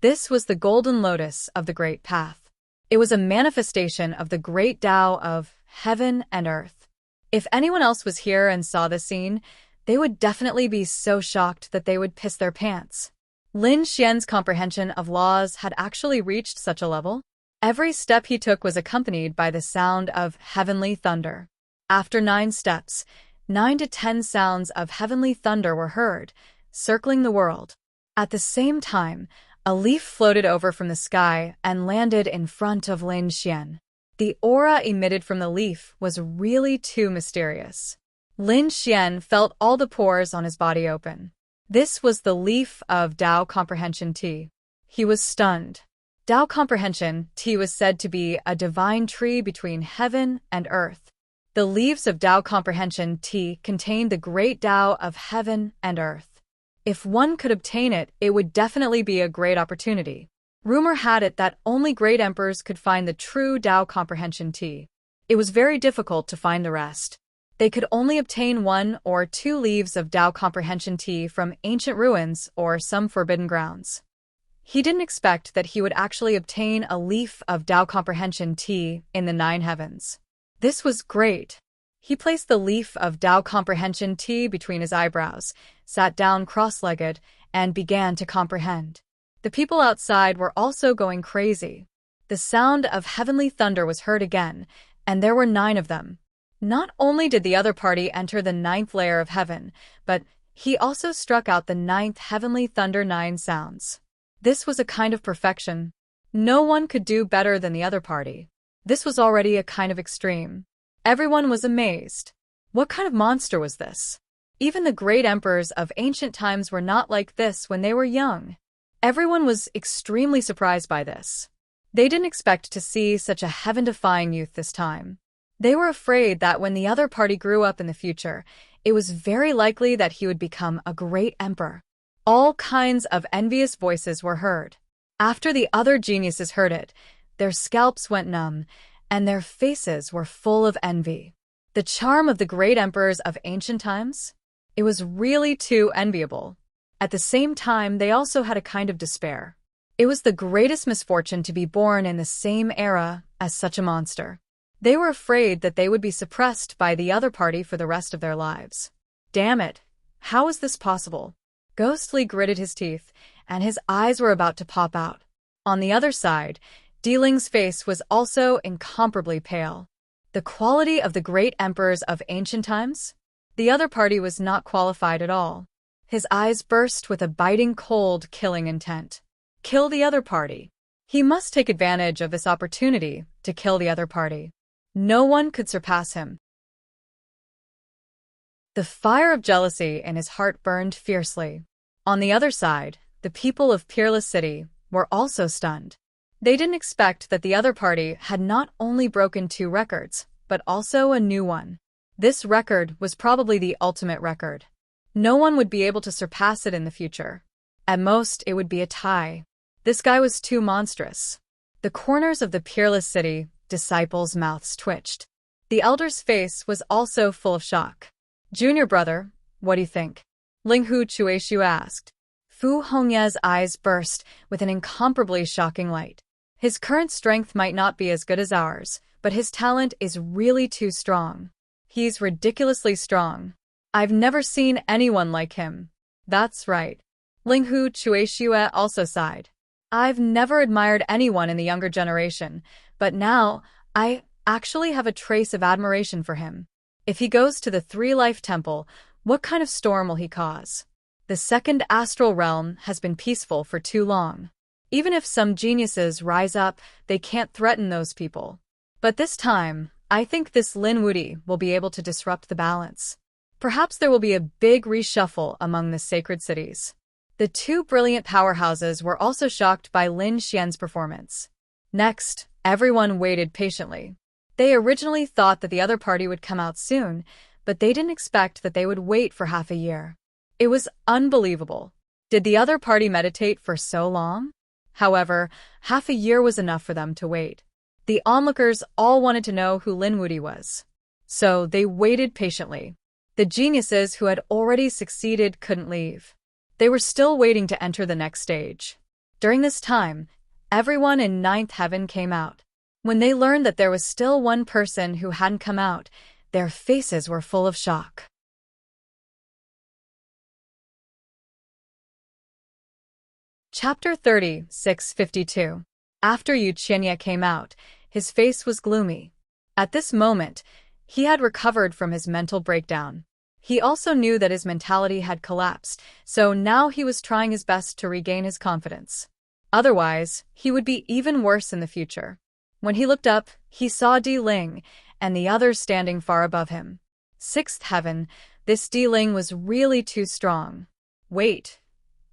This was the golden lotus of the Great Path. It was a manifestation of the great Tao of heaven and earth. If anyone else was here and saw this scene, they would definitely be so shocked that they would piss their pants. Lin Xian's comprehension of laws had actually reached such a level. Every step he took was accompanied by the sound of heavenly thunder. After 9 steps, 9 to 10 sounds of heavenly thunder were heard, circling the world. At the same time, a leaf floated over from the sky and landed in front of Lin Xian. The aura emitted from the leaf was really too mysterious. Lin Xian felt all the pores on his body open. This was the leaf of Tao Comprehension Tea. He was stunned. Tao Comprehension Tea was said to be a divine tree between heaven and earth. The leaves of Tao Comprehension Tea contained the great Tao of heaven and earth. If one could obtain it, it would definitely be a great opportunity. Rumor had it that only great emperors could find the true Tao Comprehension Tea. It was very difficult to find the rest. They could only obtain 1 or 2 leaves of Tao Comprehension Tea from ancient ruins or some forbidden grounds. He didn't expect that he would actually obtain a leaf of Tao Comprehension Tea in the 9 heavens. This was great. He placed the leaf of Tao Comprehension Tea between his eyebrows, sat down cross-legged, and began to comprehend. The people outside were also going crazy. The sound of heavenly thunder was heard again, and there were 9 of them. Not only did the other party enter the 9th layer of heaven, but he also struck out the 9th heavenly thunder 9 sounds. This was a kind of perfection. No one could do better than the other party. This was already a kind of extreme. Everyone was amazed. What kind of monster was this? Even the great emperors of ancient times were not like this when they were young. Everyone was extremely surprised by this. They didn't expect to see such a heaven-defying youth this time. They were afraid that when the other party grew up in the future, it was very likely that he would become a great emperor. All kinds of envious voices were heard. After the other geniuses heard it, their scalps went numb, and their faces were full of envy. The charm of the great emperors of ancient times? It was really too enviable. At the same time, they also had a kind of despair. It was the greatest misfortune to be born in the same era as such a monster. They were afraid that they would be suppressed by the other party for the rest of their lives. Damn it! How is this possible? Ghostly gritted his teeth, and his eyes were about to pop out. On the other side, Diling's face was also incomparably pale. The quality of the great emperors of ancient times? The other party was not qualified at all. His eyes burst with a biting cold, killing intent. Kill the other party. He must take advantage of this opportunity to kill the other party. No one could surpass him. The fire of jealousy in his heart burned fiercely. On the other side, the people of Peerless City were also stunned. They didn't expect that the other party had not only broken 2 records, but also a new one. This record was probably the ultimate record. No one would be able to surpass it in the future. At most, it would be a tie. This guy was too monstrous. The corners of the Peerless City disciples' mouths twitched. The elder's face was also full of shock. Junior brother, what do you think? Ling Hu Chuexiu asked. Fu Hongye's eyes burst with an incomparably shocking light. His current strength might not be as good as ours, but his talent is really too strong. He's ridiculously strong. I've never seen anyone like him. That's right. Ling Hu Chuexiu also sighed. I've never admired anyone in the younger generation, but now I actually have a trace of admiration for him. If he goes to the Three-Life Temple, what kind of storm will he cause? The second astral realm has been peaceful for too long. Even if some geniuses rise up, they can't threaten those people. But this time, I think this Lin Wuti will be able to disrupt the balance. Perhaps there will be a big reshuffle among the sacred cities. The two brilliant powerhouses were also shocked by Lin Xian's performance. Next, everyone waited patiently. They originally thought that the other party would come out soon, but they didn't expect that they would wait for half a year. It was unbelievable. Did the other party meditate for so long? However, half a year was enough for them to wait. The onlookers all wanted to know who Lin Wuti was. So they waited patiently. The geniuses who had already succeeded couldn't leave. They were still waiting to enter the next stage. During this time, everyone in ninth heaven came out. When they learned that there was still one person who hadn't come out, their faces were full of shock. Chapter 3652. After Yu Qianye came out, his face was gloomy. At this moment, he had recovered from his mental breakdown. He also knew that his mentality had collapsed, so now he was trying his best to regain his confidence. Otherwise, he would be even worse in the future. When he looked up, he saw Di Ling and the others standing far above him. Sixth heaven, this Di Ling was really too strong. Wait.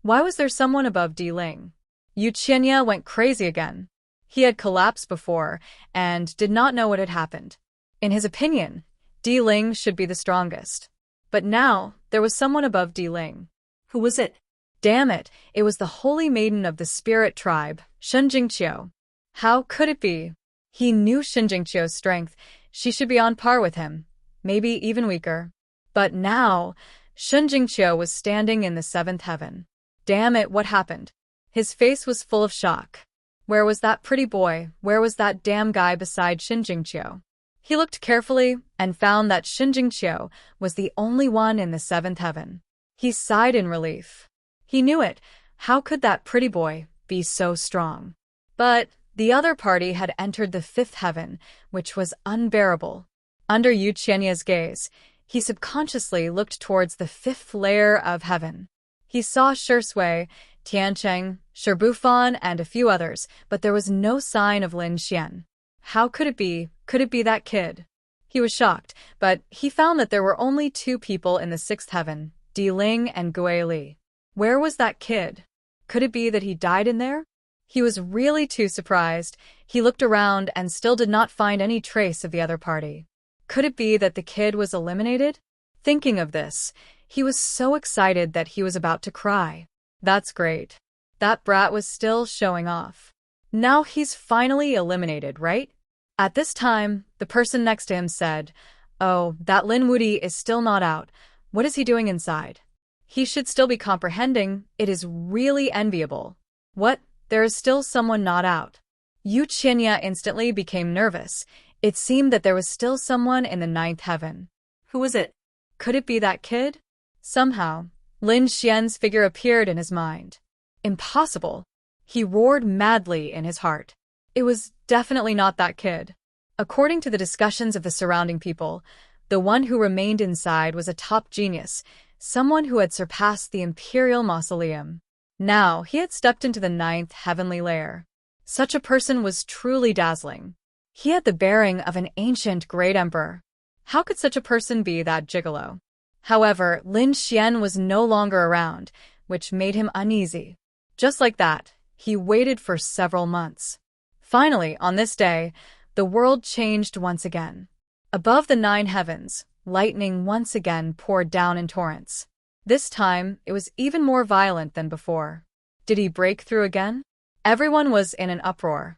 Why was there someone above Di Ling? Yu Qianye went crazy again. He had collapsed before and did not know what had happened. In his opinion, Di Ling should be the strongest. But now, there was someone above Di Ling. Who was it? Damn it, it was the holy maiden of the spirit tribe, Shen Jingqiu. How could it be? He knew Shen Jingqiu's strength. She should be on par with him, maybe even weaker. But now, Shen Jingqiu was standing in the seventh heaven. Damn it, what happened? His face was full of shock. Where was that pretty boy? Where was that damn guy beside Shen Jingqiu? He looked carefully and found that Shen Jingqiu was the only one in the seventh heaven. He sighed in relief. He knew it. How could that pretty boy be so strong? But the other party had entered the fifth heaven, which was unbearable. Under Yu Qianye's gaze, he subconsciously looked towards the fifth layer of heaven. He saw Shui, Tiancheng, Bufan, and a few others, but there was no sign of Lin Xian. How could it be? Could it be that kid? He was shocked, but he found that there were only two people in the sixth heaven, Di Ling and Gui Li. Where was that kid? Could it be that he died in there? He was really too surprised. He looked around and still did not find any trace of the other party. Could it be that the kid was eliminated? Thinking of this, he was so excited that he was about to cry. That's great. That brat was still showing off. Now he's finally eliminated, right? At this time, the person next to him said, "Oh, that Lin Wuti is still not out. What is he doing inside? He should still be comprehending. It is really enviable." What? There is still someone not out. Yu Qianye instantly became nervous. It seemed that there was still someone in the ninth heaven. Who was it? Could it be that kid? Somehow, Lin Xian's figure appeared in his mind. Impossible. He roared madly in his heart. It was definitely not that kid. According to the discussions of the surrounding people, the one who remained inside was a top genius, someone who had surpassed the imperial mausoleum. Now he had stepped into the ninth heavenly layer. Such a person was truly dazzling. He had the bearing of an ancient great emperor. How could such a person be that gigolo? However, Lin Xian was no longer around, which made him uneasy. Just like that, he waited for several months. Finally, on this day, the world changed once again. Above the nine heavens, lightning once again poured down in torrents. This time, it was even more violent than before. Did he break through again? Everyone was in an uproar.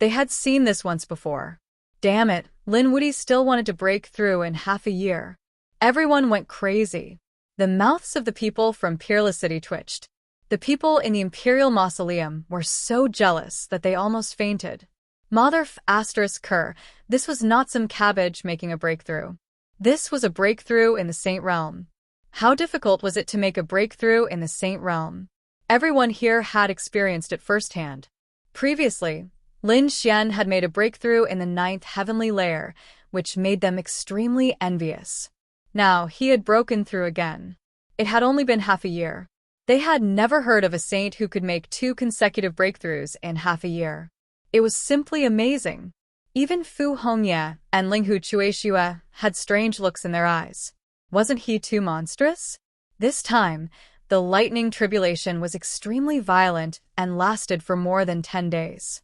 They had seen this once before. Damn it, Lin Wuti still wanted to break through in half a year. Everyone went crazy. The mouths of the people from Peerless City twitched. The people in the Imperial Mausoleum were so jealous that they almost fainted. Mother **Ker, this was not some cabbage making a breakthrough. This was a breakthrough in the Saint Realm. How difficult was it to make a breakthrough in the Saint Realm? Everyone here had experienced it firsthand. Previously, Lin Xian had made a breakthrough in the 9th heavenly layer, which made them extremely envious. Now he had broken through again. It had only been half a year. They had never heard of a saint who could make 2 consecutive breakthroughs in half a year. It was simply amazing. Even Fu Hongye and Linghu Chuexue had strange looks in their eyes. Wasn't he too monstrous? This time, the lightning tribulation was extremely violent and lasted for more than 10 days.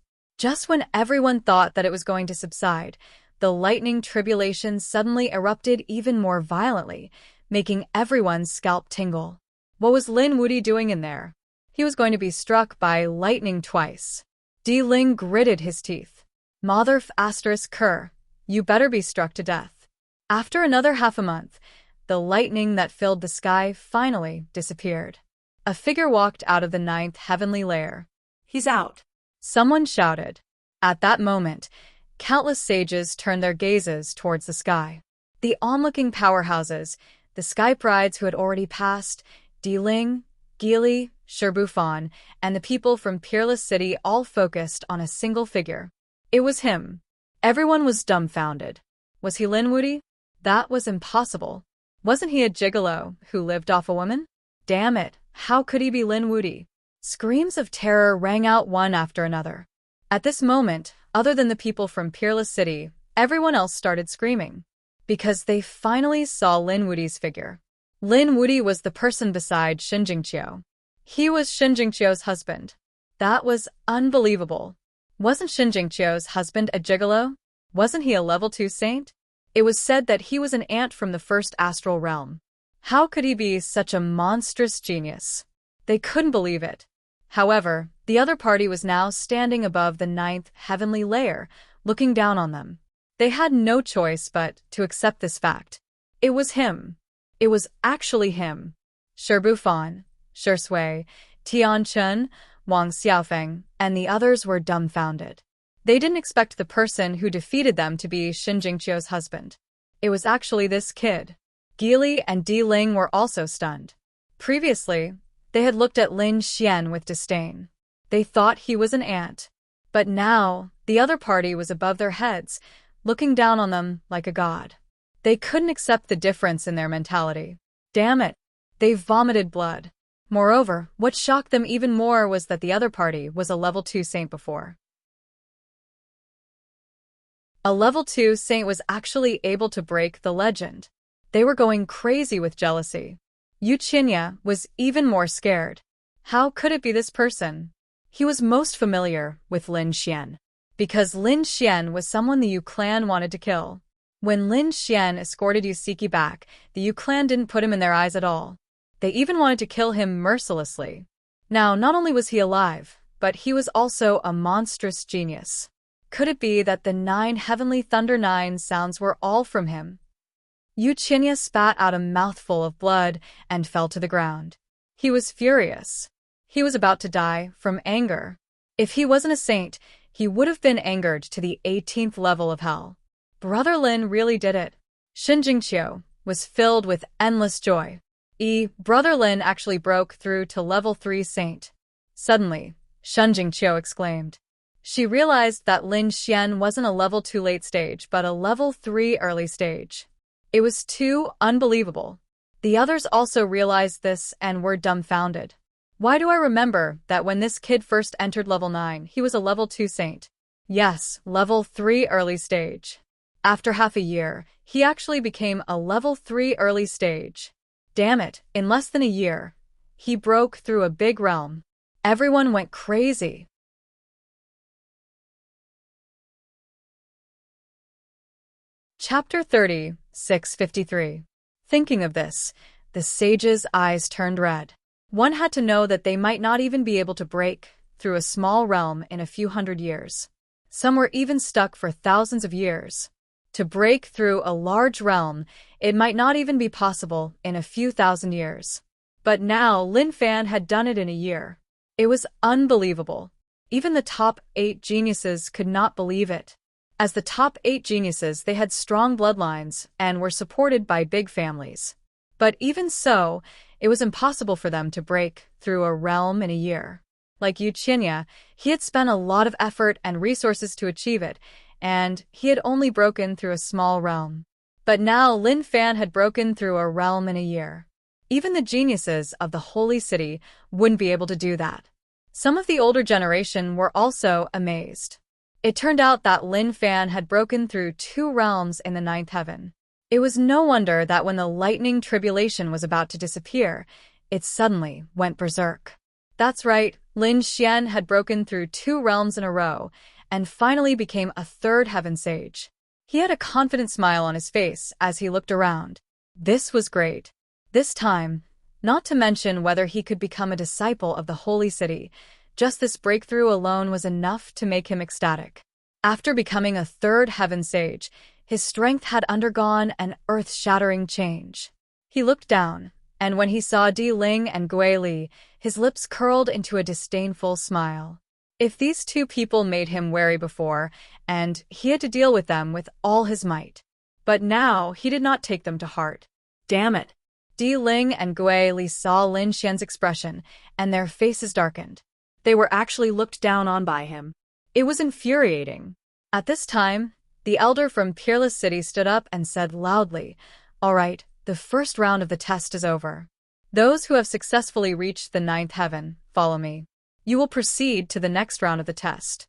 Just when everyone thought that it was going to subside, the lightning tribulation suddenly erupted even more violently, making everyone's scalp tingle. What was Lin Wuti doing in there? He was going to be struck by lightning twice. Di Ling gritted his teeth. Mother **Ker, you better be struck to death. After another half a month, the lightning that filled the sky finally disappeared. A figure walked out of the 9th heavenly layer. He's out. Someone shouted. At that moment, countless sages turned their gazes towards the sky. The onlooking powerhouses, the sky brides who had already passed, Di Ling, Geely, Sherbufan, and the people from Peerless City all focused on a single figure. It was him. Everyone was dumbfounded. Was he Lin Wuti? That was impossible. Wasn't he a gigolo who lived off a woman? Damn it, how could he be Lin Wuti? Screams of terror rang out one after another. At this moment, other than the people from Peerless City, everyone else started screaming. Because they finally saw Lin Wuti's figure. Lin Wuti was the person beside Xin Jingqiu. He was Xin Jingqiu's husband. That was unbelievable. Wasn't Xin Jingqiu's husband a gigolo? Wasn't he a level 2 saint? It was said that he was an ant from the first astral realm. How could he be such a monstrous genius? They couldn't believe it. However, the other party was now standing above the 9th heavenly layer, looking down on them. They had no choice but to accept this fact. It was him. It was actually him. Sherbufan, Shui, Tian Chun, Wang Xiaofeng, and the others were dumbfounded. They didn't expect the person who defeated them to be Xin Jingqiu's husband. It was actually this kid. Geely and Di Ling were also stunned. Previously, they had looked at Lin Xian with disdain. They thought he was an ant. But now, the other party was above their heads, looking down on them like a god. They couldn't accept the difference in their mentality. Damn it! They vomited blood. Moreover, what shocked them even more was that the other party was a level 2 saint before. A level 2 saint was actually able to break the legend. They were going crazy with jealousy. Yu Qinya was even more scared. How could it be this person? He was most familiar with Lin Xian. Because Lin Xian was someone the Yu clan wanted to kill. When Lin Xian escorted Yu Siki back, the Yu clan didn't put him in their eyes at all. They even wanted to kill him mercilessly. Now, not only was he alive, but he was also a monstrous genius. Could it be that the 9 heavenly thunder 9 sounds were all from him? Yu Qinya spat out a mouthful of blood and fell to the ground. He was furious. He was about to die from anger. If he wasn't a saint, he would have been angered to the 18th level of hell. Brother Lin really did it. Xin Jingqiu was filled with endless joy. Brother Lin actually broke through to level 3 saint. Suddenly, Xin Jingqiu exclaimed. She realized that Lin Xian wasn't a level 2 late stage but a level 3 early stage. It was too unbelievable. The others also realized this and were dumbfounded. Why do I remember that when this kid first entered level 9, he was a level 2 saint? Yes, level 3 early stage. After half a year, he actually became a level 3 early stage. Damn it, in less than a year, he broke through a big realm. Everyone went crazy. Chapter 30, 653. Thinking of this, the sage's eyes turned red. One had to know that they might not even be able to break through a small realm in a few hundred years. Some were even stuck for thousands of years. To break through a large realm, it might not even be possible in a few thousand years. But now Lin Fan had done it in a year. It was unbelievable. Even the top 8 geniuses could not believe it. As the top 8 geniuses, they had strong bloodlines and were supported by big families. But even so, it was impossible for them to break through a realm in a year. Like Yu Qinya, he had spent a lot of effort and resources to achieve it, and he had only broken through a small realm. But now Lin Fan had broken through a realm in a year. Even the geniuses of the Holy City wouldn't be able to do that. Some of the older generation were also amazed. It turned out that Lin Fan had broken through 2 realms in the 9th heaven. It was no wonder that when the lightning tribulation was about to disappear, it suddenly went berserk. That's right, Lin Xian had broken through 2 realms in a row, and finally became a 3rd heaven sage. He had a confident smile on his face as he looked around. This was great. This time, not to mention whether he could become a disciple of the Holy City, just this breakthrough alone was enough to make him ecstatic. After becoming a 3rd heaven sage, his strength had undergone an earth-shattering change. He looked down, and when he saw Di Ling and Gui Li, his lips curled into a disdainful smile. If these 2 people made him wary before, and he had to deal with them with all his might. But now he did not take them to heart. Damn it! Di Ling and Gui Li saw Lin Xian's expression, and their faces darkened. They were actually looked down on by him. It was infuriating. At this time, the elder from Peerless City stood up and said loudly, "All right, the first round of the test is over. Those who have successfully reached the 9th heaven, follow me. You will proceed to the next round of the test."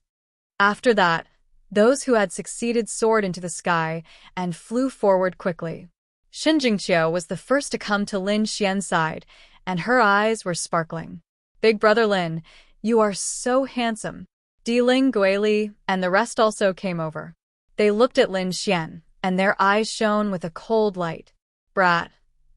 After that, those who had succeeded soared into the sky and flew forward quickly. Xin Jingqiu was the first to come to Lin Xian's side, and her eyes were sparkling. "Big brother Lin, you are so handsome." Di Ling, Gui Li, and the rest also came over. They looked at Lin Xian, and their eyes shone with a cold light. "Brat,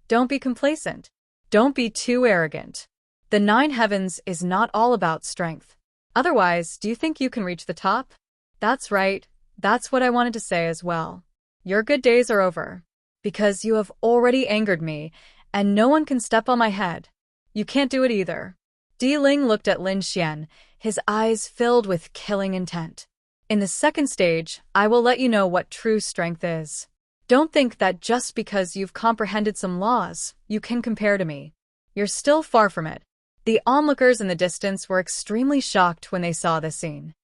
don't be complacent. Don't be too arrogant. The 9 heavens is not all about strength. Otherwise, do you think you can reach the top?" "That's right. That's what I wanted to say as well. Your good days are over. Because you have already angered me, and no one can step on my head. You can't do it either." Di Ling looked at Lin Xian, his eyes filled with killing intent. "In the 2nd stage, I will let you know what true strength is. Don't think that just because you've comprehended some laws, you can compare to me. You're still far from it." The onlookers in the distance were extremely shocked when they saw this scene.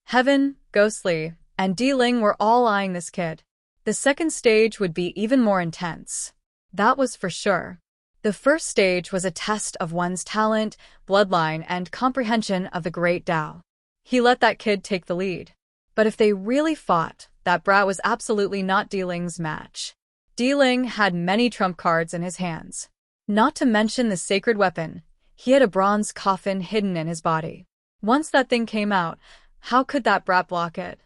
Heaven, Ghostly, and Di Ling were all eyeing this kid. The 2nd stage would be even more intense. That was for sure. The 1st stage was a test of one's talent, bloodline, and comprehension of the Great Tao. He let that kid take the lead. But if they really fought, that brat was absolutely not Di Ling's match. Di Ling had many trump cards in his hands. Not to mention the sacred weapon, he had a bronze coffin hidden in his body. Once that thing came out, how could that brat block it?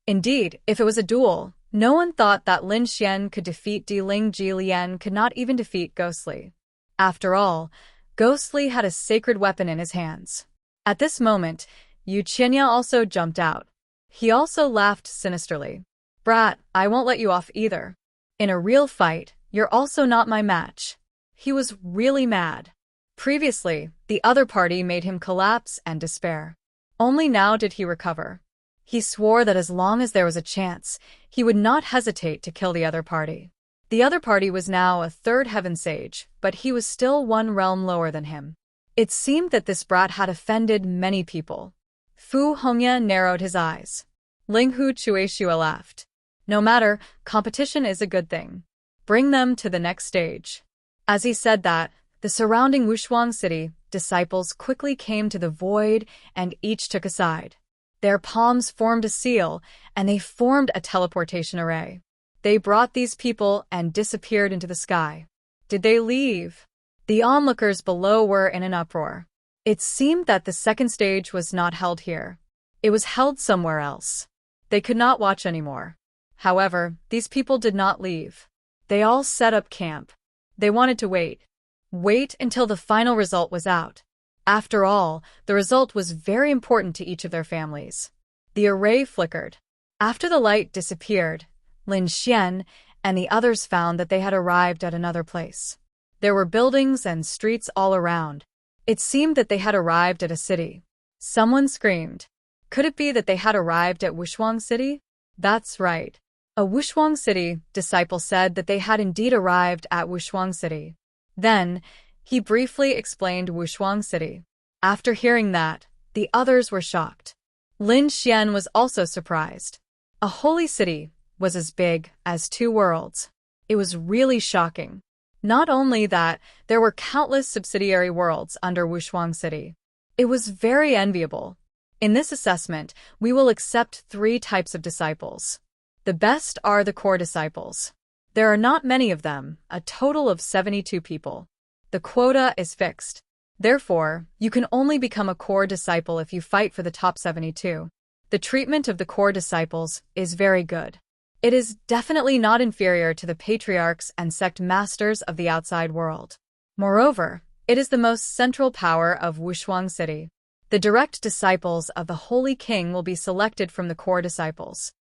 Indeed, if it was a duel, no one thought that Lin Xian could defeat Di Ling. Ji Lian could not even defeat Ghostly. After all, Ghostly had a sacred weapon in his hands. At this moment, Yu Qinya also jumped out. He also laughed sinisterly. "Brat, I won't let you off either. In a real fight, you're also not my match." He was really mad. Previously, the other party made him collapse and despair. Only now did he recover. He swore that as long as there was a chance, he would not hesitate to kill the other party. The other party was now a 3rd heaven sage, but he was still 1 realm lower than him. It seemed that this brat had offended many people. Fu Hongya narrowed his eyes. Ling Hu Chueshua laughed. "No matter, competition is a good thing. Bring them to the next stage." As he said that, the surrounding Wushuang city disciples quickly came to the void and each took a side. Their palms formed a seal, and they formed a teleportation array. They brought these people and disappeared into the sky. Did they leave? The onlookers below were in an uproar. It seemed that the 2nd stage was not held here. It was held somewhere else. They could not watch anymore. However, these people did not leave. They all set up camp. They wanted to wait. Wait until the final result was out. After all, the result was very important to each of their families. The array flickered. After the light disappeared, Lin Xian and the others found that they had arrived at another place. There were buildings and streets all around. It seemed that they had arrived at a city. Someone screamed. Could it be that they had arrived at Wushuang City? That's right. A Wushuang City disciple said that they had indeed arrived at Wushuang City. Then, he briefly explained Wushuang City. After hearing that, the others were shocked. Lin Xian was also surprised. A holy city was as big as two worlds. It was really shocking. Not only that, there were countless subsidiary worlds under Wushuang City. It was very enviable. In this assessment, we will accept 3 types of disciples. The best are the core disciples. There are not many of them, a total of 72 people. The quota is fixed. Therefore, you can only become a core disciple if you fight for the top 72. The treatment of the core disciples is very good. It is definitely not inferior to the patriarchs and sect masters of the outside world. Moreover, it is the most central power of Wushuang City. The direct disciples of the Holy King will be selected from the core disciples.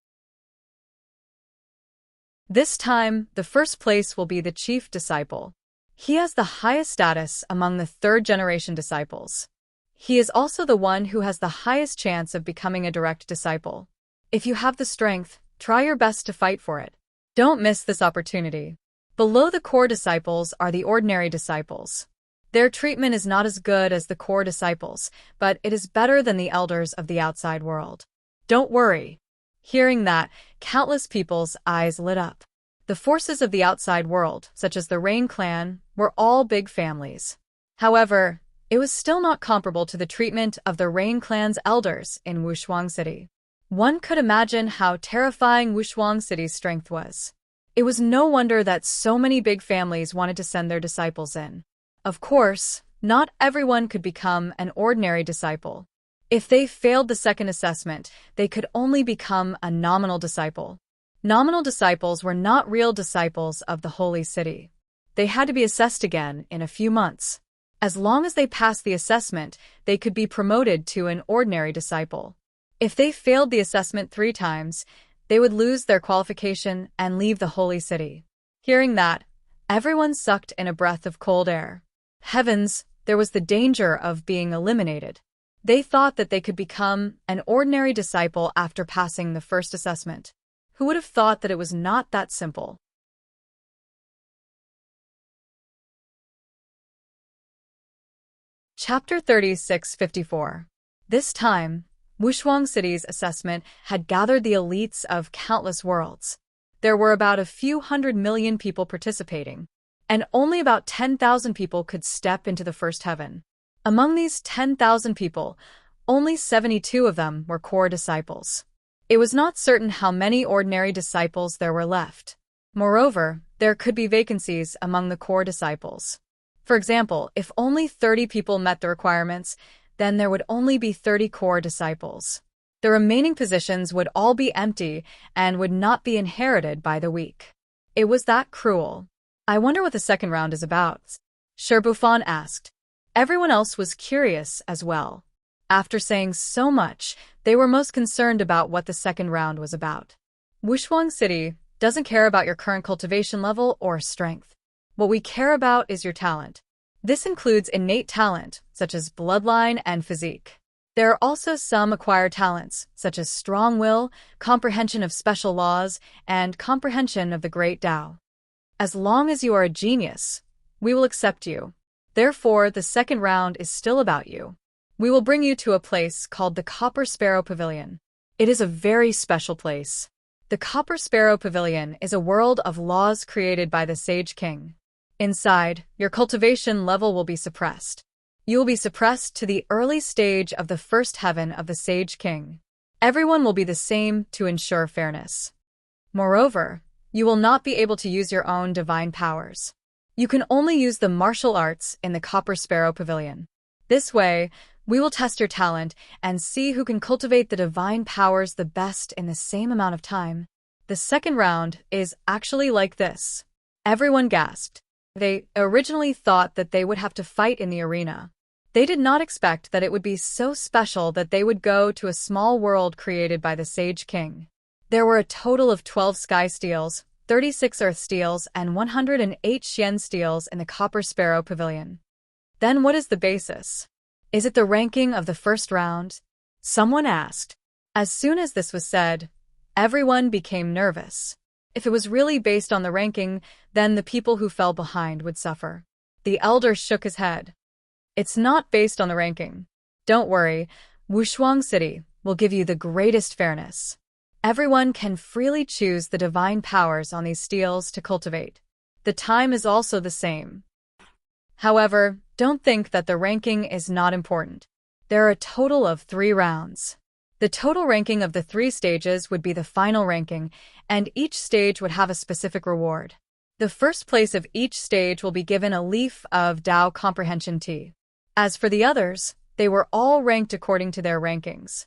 This time, the first place will be the chief disciple. He has the highest status among the third-generation disciples. He is also the one who has the highest chance of becoming a direct disciple. If you have the strength, try your best to fight for it. Don't miss this opportunity. Below the core disciples are the ordinary disciples. Their treatment is not as good as the core disciples, but it is better than the elders of the outside world. Don't worry. Hearing that, countless people's eyes lit up. The forces of the outside world, such as the Rain clan, were all big families. However, it was still not comparable to the treatment of the Rain clan's elders in Wushuang City. One could imagine how terrifying Wushuang City's strength was. It was no wonder that so many big families wanted to send their disciples in. Of course, not everyone could become an ordinary disciple. If they failed the second assessment, they could only become a nominal disciple. Nominal disciples were not real disciples of the Holy City. They had to be assessed again in a few months. As long as they passed the assessment, they could be promoted to an ordinary disciple. If they failed the assessment 3 times, they would lose their qualification and leave the Holy City. Hearing that, everyone sucked in a breath of cold air. Heavens, there was the danger of being eliminated. They thought that they could become an ordinary disciple after passing the first assessment. Who would have thought that it was not that simple? Chapter 3654. This time, Wushuang City's assessment had gathered the elites of countless worlds. There were about a few 100 million people participating, and only about 10,000 people could step into the first heaven. Among these 10,000 people, only 72 of them were core disciples. It was not certain how many ordinary disciples there were left. Moreover, there could be vacancies among the core disciples. For example, if only 30 people met the requirements, then there would only be 30 core disciples. The remaining positions would all be empty and would not be inherited by the weak. It was that cruel. I wonder what the second round is about, Shirbufan asked. Everyone else was curious as well. After saying so much, they were most concerned about what the second round was about. Wushuang City doesn't care about your current cultivation level or strength. What we care about is your talent. This includes innate talent, such as bloodline and physique. There are also some acquired talents, such as strong will, comprehension of special laws, and comprehension of the Great Tao. As long as you are a genius, we will accept you. Therefore, the second round is still about you. We will bring you to a place called the Copper Sparrow Pavilion. It is a very special place. The Copper Sparrow Pavilion is a world of laws created by the Sage King. Inside, your cultivation level will be suppressed. You will be suppressed to the early stage of the first heaven of the Sage King. Everyone will be the same to ensure fairness. Moreover, you will not be able to use your own divine powers. You can only use the martial arts in the Copper Sparrow Pavilion. This way, we will test your talent and see who can cultivate the divine powers the best in the same amount of time. The second round is actually like this. Everyone gasped. They originally thought that they would have to fight in the arena. They did not expect that it would be so special that they would go to a small world created by the Sage King. There were a total of 12 sky steels, 36 earth steels, and 108 Xian steels in the Copper Sparrow Pavilion. Then what is the basis? Is it the ranking of the first round? Someone asked. As soon as this was said, everyone became nervous. If it was really based on the ranking, then the people who fell behind would suffer. The elder shook his head. It's not based on the ranking. Don't worry, Wushuang City will give you the greatest fairness. Everyone can freely choose the divine powers on these steels to cultivate. The time is also the same. However, don't think that the ranking is not important. There are a total of 3 rounds. The total ranking of the 3 stages would be the final ranking, and each stage would have a specific reward. The first place of each stage will be given a leaf of Tao Comprehension Tea. As for the others, they were all ranked according to their rankings.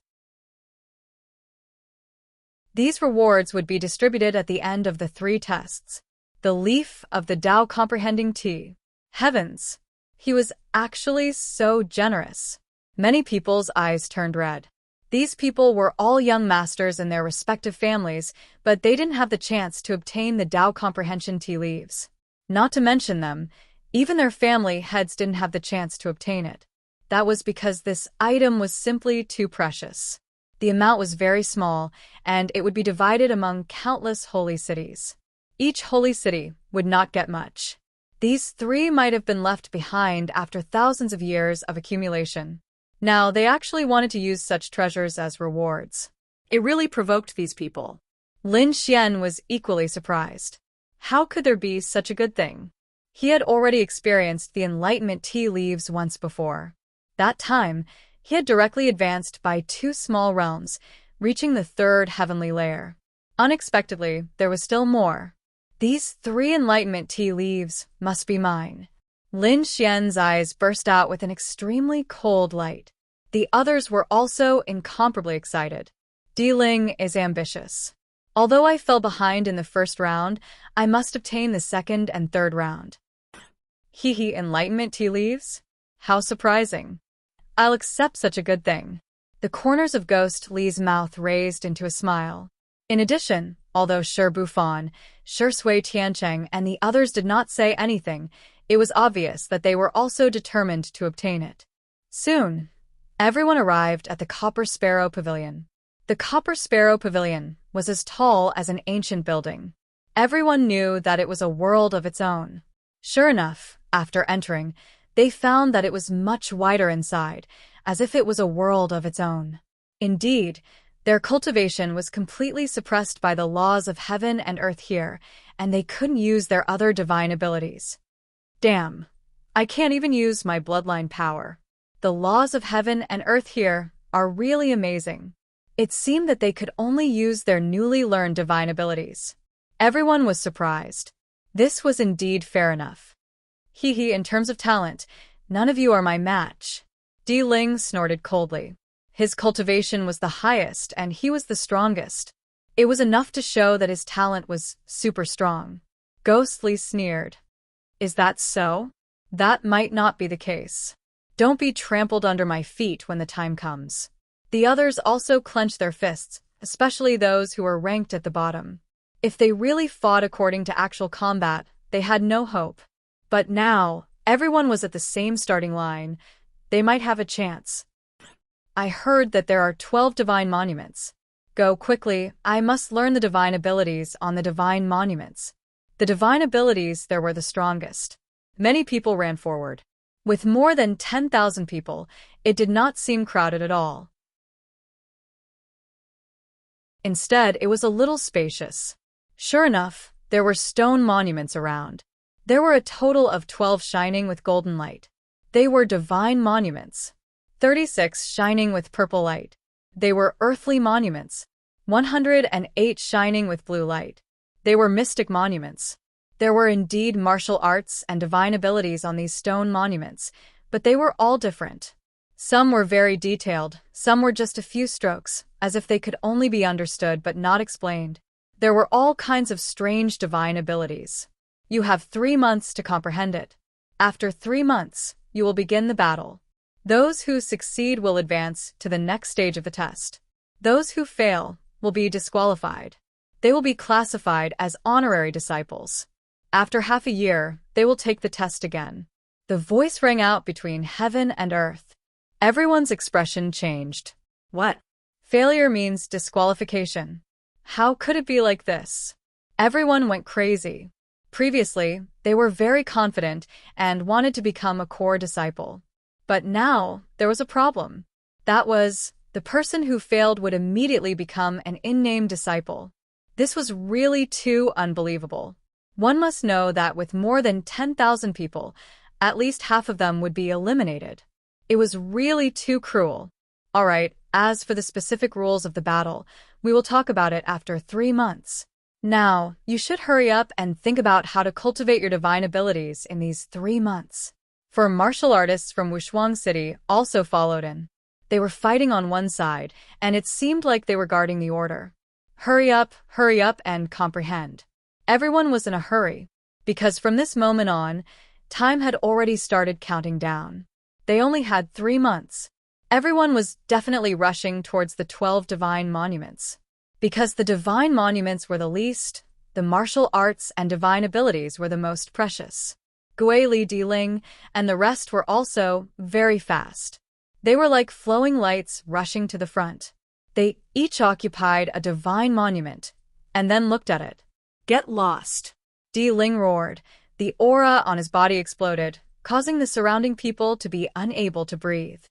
These rewards would be distributed at the end of the 3 tests. The leaf of the Tao Comprehending Tea. Heavens! He was actually so generous. Many people's eyes turned red. These people were all young masters in their respective families, but they didn't have the chance to obtain the Tao Comprehension Tea leaves. Not to mention them, even their family heads didn't have the chance to obtain it. That was because this item was simply too precious. The amount was very small, and it would be divided among countless holy cities. Each holy city would not get much. These 3 might have been left behind after thousands of years of accumulation. Now, they actually wanted to use such treasures as rewards. It really provoked these people. Lin Xian was equally surprised. How could there be such a good thing? He had already experienced the Enlightenment Tea leaves once before. That time, he had directly advanced by 2 small realms, reaching the 3rd heavenly layer. Unexpectedly, there was still more. These 3 Enlightenment Tea leaves must be mine. Lin Xian's eyes burst out with an extremely cold light. The others were also incomparably excited. Di Ling is ambitious. Although I fell behind in the first round, I must obtain the second and third round. Hee Enlightenment Tea leaves? How surprising. I'll accept such a good thing. The corners of Ghost Li's mouth raised into a smile. In addition, although Shi Bufan, Shi Sui Tiancheng, and the others did not say anything, it was obvious that they were also determined to obtain it. Soon, everyone arrived at the Copper Sparrow Pavilion. The Copper Sparrow Pavilion was as tall as an ancient building. Everyone knew that it was a world of its own. Sure enough, after entering, they found that it was much wider inside, as if it was a world of its own. Indeed, their cultivation was completely suppressed by the laws of heaven and earth here, and they couldn't use their other divine abilities. Damn, I can't even use my bloodline power. The laws of heaven and earth here are really amazing. It seemed that they could only use their newly learned divine abilities. Everyone was surprised. This was indeed fair enough. In terms of talent, none of you are my match. Di Ling snorted coldly. His cultivation was the highest and he was the strongest. It was enough to show that his talent was super strong. Ghost Li sneered. Is that so? That might not be the case. Don't be trampled under my feet when the time comes. The others also clenched their fists, especially those who were ranked at the bottom. If they really fought according to actual combat, they had no hope. But now, everyone was at the same starting line. They might have a chance. I heard that there are 12 divine monuments. Go quickly, I must learn the divine abilities on the divine monuments. The divine abilities there were the strongest. Many people ran forward. With more than 10,000 people, it did not seem crowded at all. Instead, it was a little spacious. Sure enough, there were stone monuments around. There were a total of 12 shining with golden light. They were divine monuments. 36 shining with purple light. They were earthly monuments. 108 shining with blue light. They were mystic monuments. There were indeed martial arts and divine abilities on these stone monuments, but they were all different. Some were very detailed, some were just a few strokes, as if they could only be understood but not explained. There were all kinds of strange divine abilities. You have 3 months to comprehend it. After 3 months, you will begin the battle. Those who succeed will advance to the next stage of the test. Those who fail will be disqualified. They will be classified as honorary disciples. After half a year, they will take the test again. The voice rang out between heaven and earth. Everyone's expression changed. What? Failure means disqualification. How could it be like this? Everyone went crazy. Previously, they were very confident and wanted to become a core disciple. But now, there was a problem. That was, the person who failed would immediately become an in-name disciple. This was really too unbelievable. One must know that with more than 10,000 people, at least half of them would be eliminated. It was really too cruel. All right, as for the specific rules of the battle, we will talk about it after 3 months. Now, you should hurry up and think about how to cultivate your divine abilities in these 3 months. For martial artists from Wushuang City also followed in. They were fighting on one side, and it seemed like they were guarding the order. Hurry up, and comprehend. Everyone was in a hurry, because from this moment on, time had already started counting down. They only had 3 months. Everyone was definitely rushing towards the 12 divine monuments. Because the divine monuments were the least, the martial arts and divine abilities were the most precious. Gui Li Diling and the rest were also very fast. They were like flowing lights rushing to the front. They each occupied a divine monument, and then looked at it. Get lost. Diling roared. The aura on his body exploded, causing the surrounding people to be unable to breathe.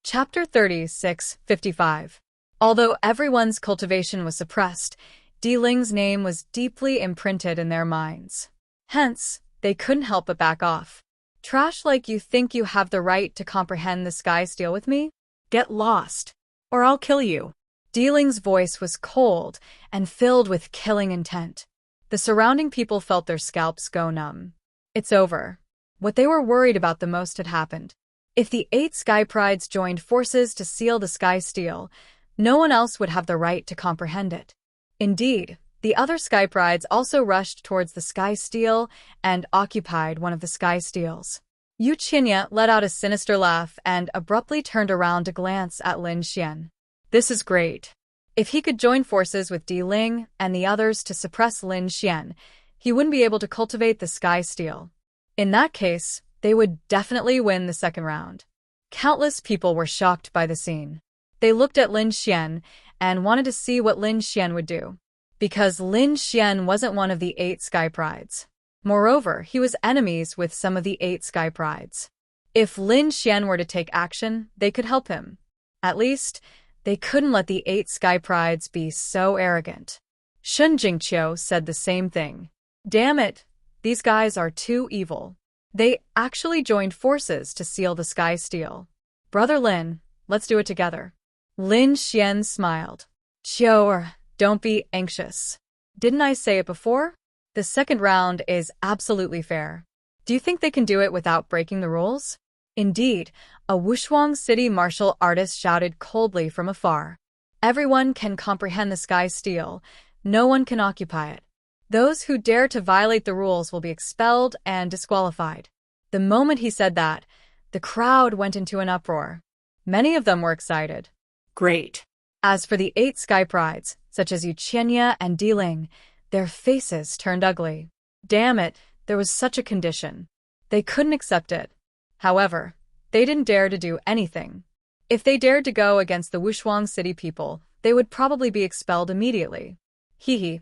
Chapter 36:55. Although everyone's cultivation was suppressed, Diling's name was deeply imprinted in their minds. Hence, they couldn't help but back off. Trash like you think you have the right to comprehend the sky steel with me? Get lost, or I'll kill you. Diling's voice was cold and filled with killing intent. The surrounding people felt their scalps go numb. It's over. What they were worried about the most had happened. If the 8 Sky Prides joined forces to seal the sky steel, no one else would have the right to comprehend it. Indeed, the other Sky Prides also rushed towards the sky steel and occupied one of the sky steels. Yu Qinya let out a sinister laugh and abruptly turned around to glance at Lin Xian. This is great. If he could join forces with Di Ling and the others to suppress Lin Xian, he wouldn't be able to cultivate the sky steel. In that case, they would definitely win the second round. Countless people were shocked by the scene. They looked at Lin Xian and wanted to see what Lin Xian would do. Because Lin Xian wasn't one of the 8 Sky Prides. Moreover, he was enemies with some of the 8 Sky Prides. If Lin Xian were to take action, they could help him. At least, they couldn't let the 8 Sky Prides be so arrogant. Shun Jingqiu said the same thing. Damn it, these guys are too evil. They actually joined forces to seal the sky steel. Brother Lin, let's do it together. Lin Xian smiled. Sure, don't be anxious. Didn't I say it before? The second round is absolutely fair. Do you think they can do it without breaking the rules? Indeed, a Wushuang City martial artist shouted coldly from afar. Everyone can comprehend the sky steel. No one can occupy it. Those who dare to violate the rules will be expelled and disqualified. The moment he said that, the crowd went into an uproar. Many of them were excited. Great. As for the 8 Sky Prides, such as Yu Qinya and Di Ling, their faces turned ugly. Damn it, there was such a condition. They couldn't accept it. However, they didn't dare to do anything. If they dared to go against the Wushuang City people, they would probably be expelled immediately.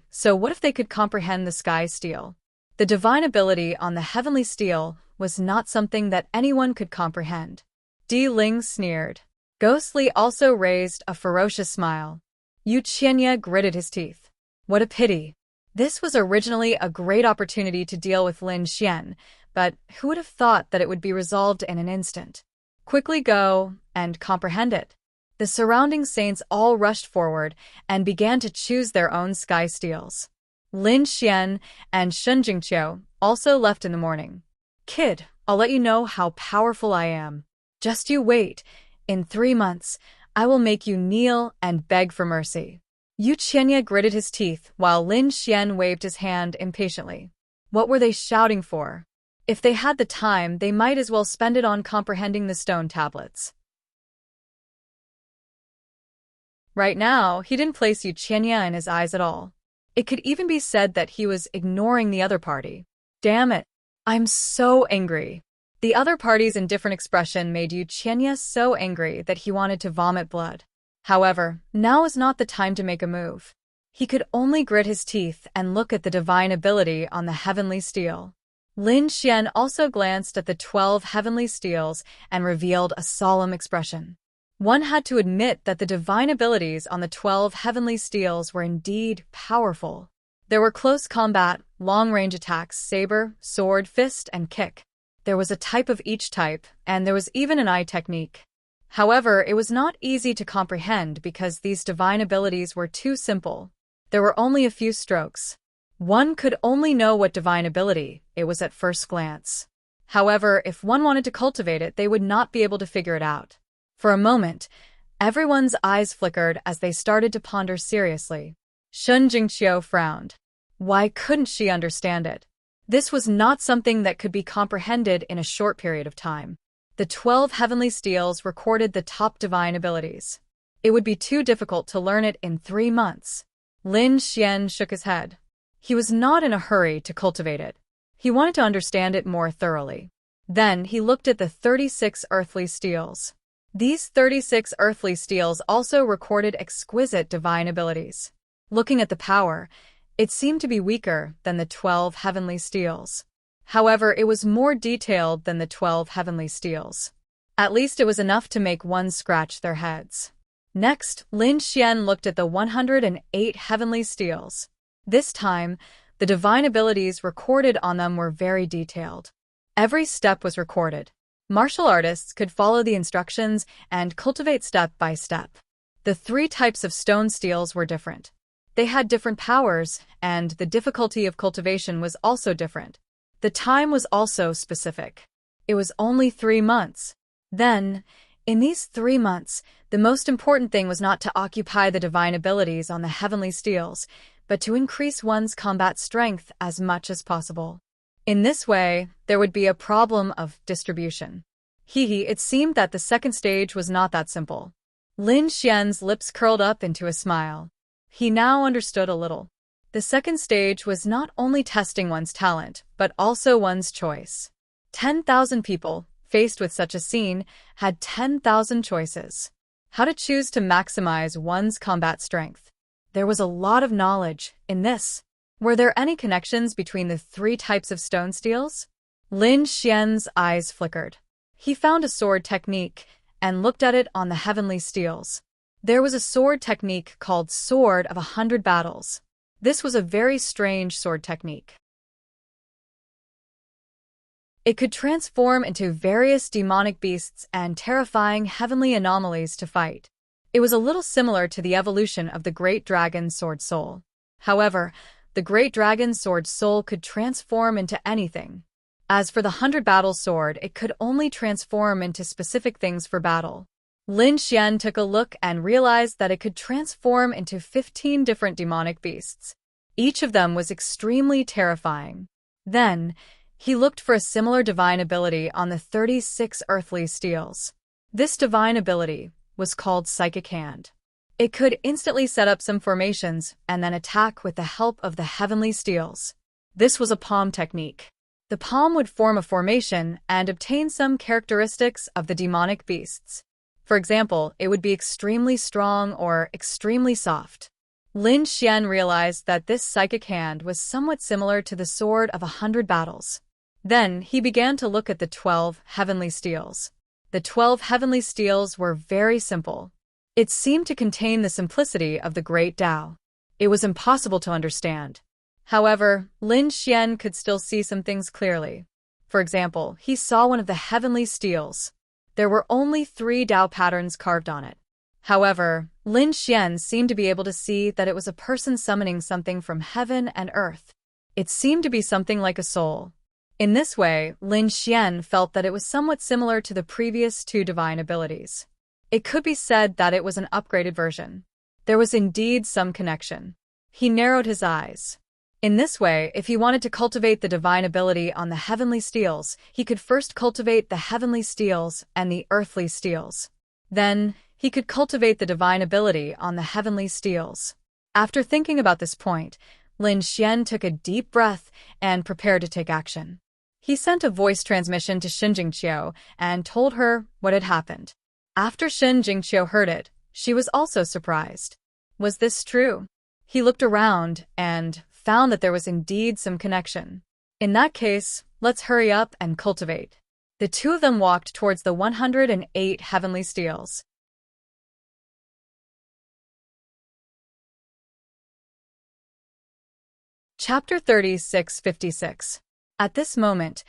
So what if they could comprehend the sky steel? The divine ability on the heavenly steel was not something that anyone could comprehend. Di Ling sneered. Ghost Li also raised a ferocious smile. Yu Qinya gritted his teeth. What a pity. This was originally a great opportunity to deal with Lin Xian, but who would have thought that it would be resolved in an instant? Quickly go and comprehend it. The surrounding saints all rushed forward and began to choose their own sky steels. Lin Xian and Shun Jingqiu also left in the morning. Kid, I'll let you know how powerful I am. Just you wait. In 3 months, I will make you kneel and beg for mercy. Yu Qinya gritted his teeth while Lin Xian waved his hand impatiently. What were they shouting for? If they had the time, they might as well spend it on comprehending the stone tablets. Right now, he didn't place Yuchenya in his eyes at all. It could even be said that he was ignoring the other party. Damn it. I'm so angry. The other party's indifferent expression made Yuchenya so angry that he wanted to vomit blood. However, now is not the time to make a move. He could only grit his teeth and look at the divine ability on the heavenly steel. Lin Xian also glanced at the 12 heavenly steels and revealed a solemn expression. One had to admit that the divine abilities on the 12 heavenly steels were indeed powerful. There were close combat, long-range attacks, saber, sword, fist, and kick. There was a type of each type, and there was even an eye technique. However, it was not easy to comprehend because these divine abilities were too simple. There were only a few strokes. One could only know what divine ability it was at first glance. However, if one wanted to cultivate it, they would not be able to figure it out. For a moment, everyone's eyes flickered as they started to ponder seriously. Shun Jingqiu frowned. Why couldn't she understand it? This was not something that could be comprehended in a short period of time. The 12 heavenly steels recorded the top divine abilities. It would be too difficult to learn it in 3 months. Lin Xian shook his head. He was not in a hurry to cultivate it. He wanted to understand it more thoroughly. Then he looked at the 36 earthly steels. These 36 earthly steels also recorded exquisite divine abilities. Looking at the power, it seemed to be weaker than the 12 heavenly steels. However, it was more detailed than the 12 heavenly steels. At least it was enough to make one scratch their heads. Next, Lin Xian looked at the 108 heavenly steels. This time, the divine abilities recorded on them were very detailed. Every step was recorded. Martial artists could follow the instructions and cultivate step by step. The 3 types of stone steels were different. They had different powers, and the difficulty of cultivation was also different. The time was also specific. It was only 3 months. Then, in these 3 months, the most important thing was not to occupy the divine abilities on the heavenly steels, but to increase one's combat strength as much as possible. In this way, there would be a problem of distribution. It seemed that the second stage was not that simple. Lin Xian's lips curled up into a smile. He now understood a little. The second stage was not only testing one's talent, but also one's choice. 10,000 people, faced with such a scene, had 10,000 choices. How to choose to maximize one's combat strength. There was a lot of knowledge in this. Were there any connections between the 3 types of stone steels? Lin Xian's eyes flickered. He found a sword technique and looked at it on the heavenly steels. There was a sword technique called Sword of 100 Battles. This was a very strange sword technique. It could transform into various demonic beasts and terrifying heavenly anomalies to fight. It was a little similar to the evolution of the Great Dragon Sword Soul. However, the Great Dragon Sword Soul could transform into anything. As for the 100 Battle Sword, it could only transform into specific things for battle. Lin Xian took a look and realized that it could transform into 15 different demonic beasts. Each of them was extremely terrifying. Then, he looked for a similar divine ability on the 36 earthly steels. This divine ability was called Psychic Hand. It could instantly set up some formations and then attack with the help of the heavenly steels. This was a palm technique. The palm would form a formation and obtain some characteristics of the demonic beasts. For example, it would be extremely strong or extremely soft. Lin Xian realized that this psychic hand was somewhat similar to the Sword of 100 Battles. Then he began to look at the 12 heavenly steels. The 12 heavenly steels were very simple. It seemed to contain the simplicity of the Great Tao. It was impossible to understand. However, Lin Xian could still see some things clearly. For example, he saw one of the heavenly steels. There were only 3 Tao patterns carved on it. However, Lin Xian seemed to be able to see that it was a person summoning something from heaven and earth. It seemed to be something like a soul. In this way, Lin Xian felt that it was somewhat similar to the previous 2 divine abilities. It could be said that it was an upgraded version. There was indeed some connection. He narrowed his eyes. In this way, if he wanted to cultivate the divine ability on the heavenly steels, he could first cultivate the heavenly steels and the earthly steels. Then, he could cultivate the divine ability on the heavenly steels. After thinking about this point, Lin Xian took a deep breath and prepared to take action. He sent a voice transmission to Xin Jingqiu and told her what had happened. After Xin Jingqiu heard it, she was also surprised. Was this true? He looked around and found that there was indeed some connection. In that case, let's hurry up and cultivate. The two of them walked towards the 108 heavenly steels. Chapter 36:56. At this moment,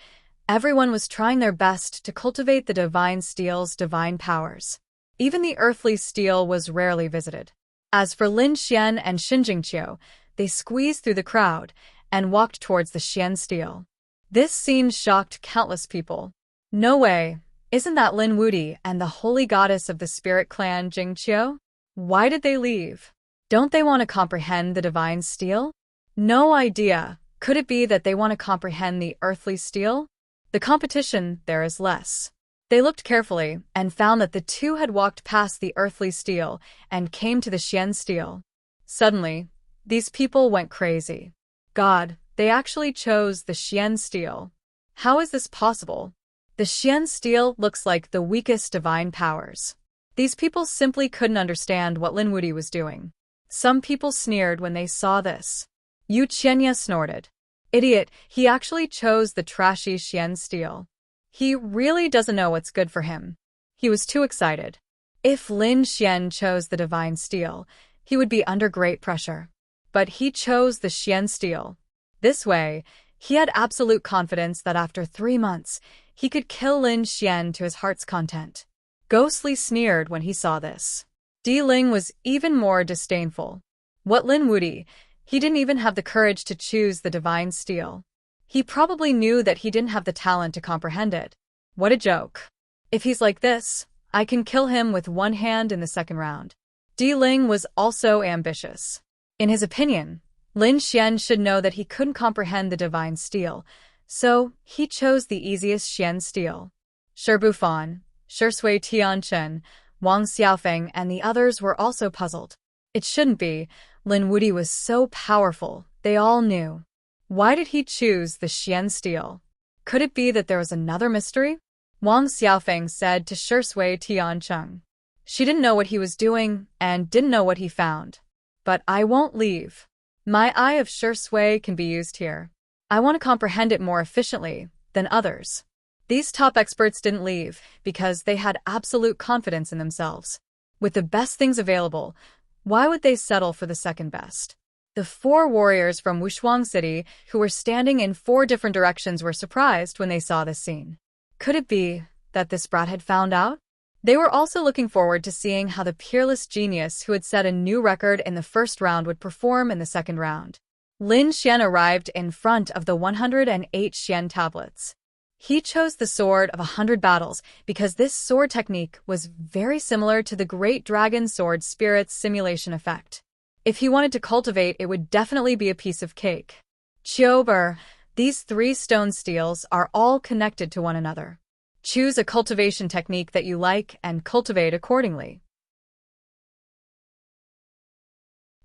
everyone was trying their best to cultivate the divine steel's divine powers. Even the earthly steel was rarely visited. As for Lin Xian and Xin Jingqiu, they squeezed through the crowd and walked towards the Xian steel. This scene shocked countless people. No way! Isn't that Lin Wuti and the holy goddess of the spirit clan Jingqiu? Why did they leave? Don't they want to comprehend the divine steel? No idea. Could it be that they want to comprehend the earthly steel? The competition there is less. They looked carefully and found that the two had walked past the earthly steel and came to the Xian steel. Suddenly, these people went crazy. God, they actually chose the Xian steel. How is this possible? The Xian steel looks like the weakest divine powers. These people simply couldn't understand what Lin Wuti was doing. Some people sneered when they saw this. Yu Qianya snorted. Idiot, he actually chose the trashy Xian steel. He really doesn't know what's good for him. He was too excited. If Lin Xian chose the divine steel, he would be under great pressure. But he chose the Xian steel. This way, he had absolute confidence that after 3 months, he could kill Lin Xian to his heart's content. Ghostly sneered when he saw this. Di Ling was even more disdainful. What Lin Wuti? He didn't even have the courage to choose the divine steel. He probably knew that he didn't have the talent to comprehend it. What a joke. If he's like this, I can kill him with one hand in the second round. Di Ling was also ambitious. In his opinion, Lin Xian should know that he couldn't comprehend the divine steel, so he chose the easiest Xian steel. Shi Bufan, Shi Sui Tianchen, Wang Xiaofeng and the others were also puzzled. It shouldn't be. Lin Wuti was so powerful, they all knew. Why did he choose the Xian steel? Could it be that there was another mystery? Wang Xiaofeng said to Shi Sui Tiancheng. She didn't know what he was doing and didn't know what he found. But I won't leave. My eye of Shi Sui can be used here. I want to comprehend it more efficiently than others. These top experts didn't leave because they had absolute confidence in themselves. With the best things available, why would they settle for the second best? The 4 warriors from Wushuang City who were standing in 4 different directions were surprised when they saw this scene. Could it be that this brat had found out? They were also looking forward to seeing how the peerless genius who had set a new record in the first round would perform in the second round. Lin Xian arrived in front of the 108 Xian tablets. He chose the sword of 100 battles because this sword technique was very similar to the Great Dragon Sword Spirit's simulation effect. If he wanted to cultivate, it would definitely be a piece of cake. Chiober, these 3 stone steels are all connected to one another. Choose a cultivation technique that you like and cultivate accordingly.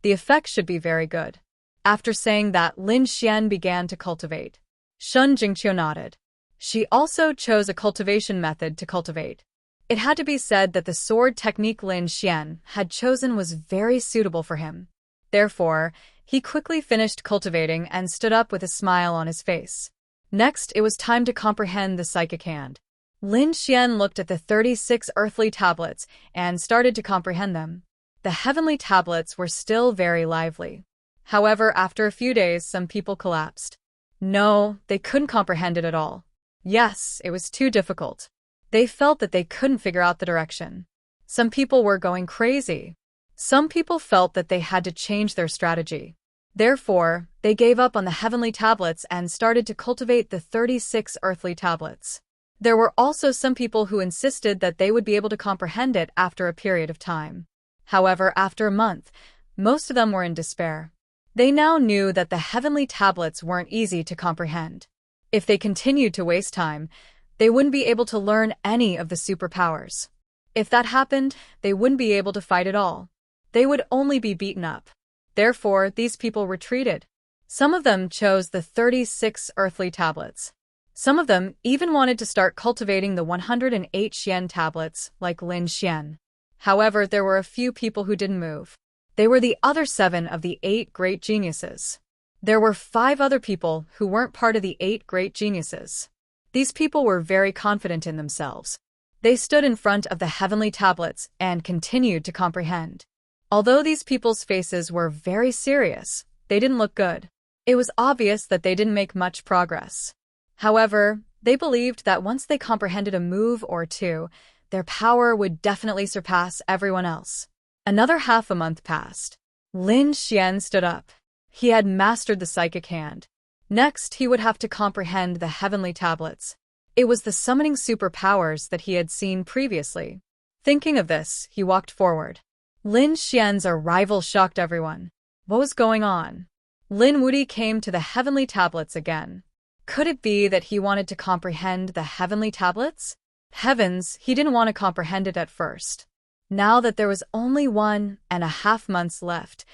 The effect should be very good. After saying that, Lin Xian began to cultivate. Shun Jingqiu nodded. She also chose a cultivation method to cultivate. It had to be said that the sword technique Lin Xian had chosen was very suitable for him. Therefore, he quickly finished cultivating and stood up with a smile on his face. Next, it was time to comprehend the psychic hand. Lin Xian looked at the 36 earthly tablets and started to comprehend them. The heavenly tablets were still very lively. However, after a few days, some people collapsed. No, they couldn't comprehend it at all. Yes, it was too difficult. They felt that they couldn't figure out the direction. Some people were going crazy. Some people felt that they had to change their strategy. Therefore, they gave up on the heavenly tablets and started to cultivate the 36 earthly tablets. There were also some people who insisted that they would be able to comprehend it after a period of time. However, after a month, most of them were in despair. They now knew that the heavenly tablets weren't easy to comprehend. If they continued to waste time, they wouldn't be able to learn any of the superpowers. If that happened, they wouldn't be able to fight at all. They would only be beaten up. Therefore, these people retreated. Some of them chose the 36 earthly tablets. Some of them even wanted to start cultivating the 108 Xian tablets, like Lin Xian. However, there were a few people who didn't move. They were the other 7 of the 8 great geniuses. There were 5 other people who weren't part of the 8 great geniuses. These people were very confident in themselves. They stood in front of the heavenly tablets and continued to comprehend. Although these people's faces were very serious, they didn't look good. It was obvious that they didn't make much progress. However, they believed that once they comprehended a move or two, their power would definitely surpass everyone else. Another half a month passed. Lin Xian stood up. He had mastered the psychic hand. Next, he would have to comprehend the heavenly tablets. It was the summoning superpowers that he had seen previously. Thinking of this, he walked forward. Lin Xian's arrival shocked everyone. What was going on? Lin Wuyi came to the heavenly tablets again. Could it be that he wanted to comprehend the heavenly tablets? Heavens, he didn't want to comprehend it at first. Now that there was only 1.5 months left,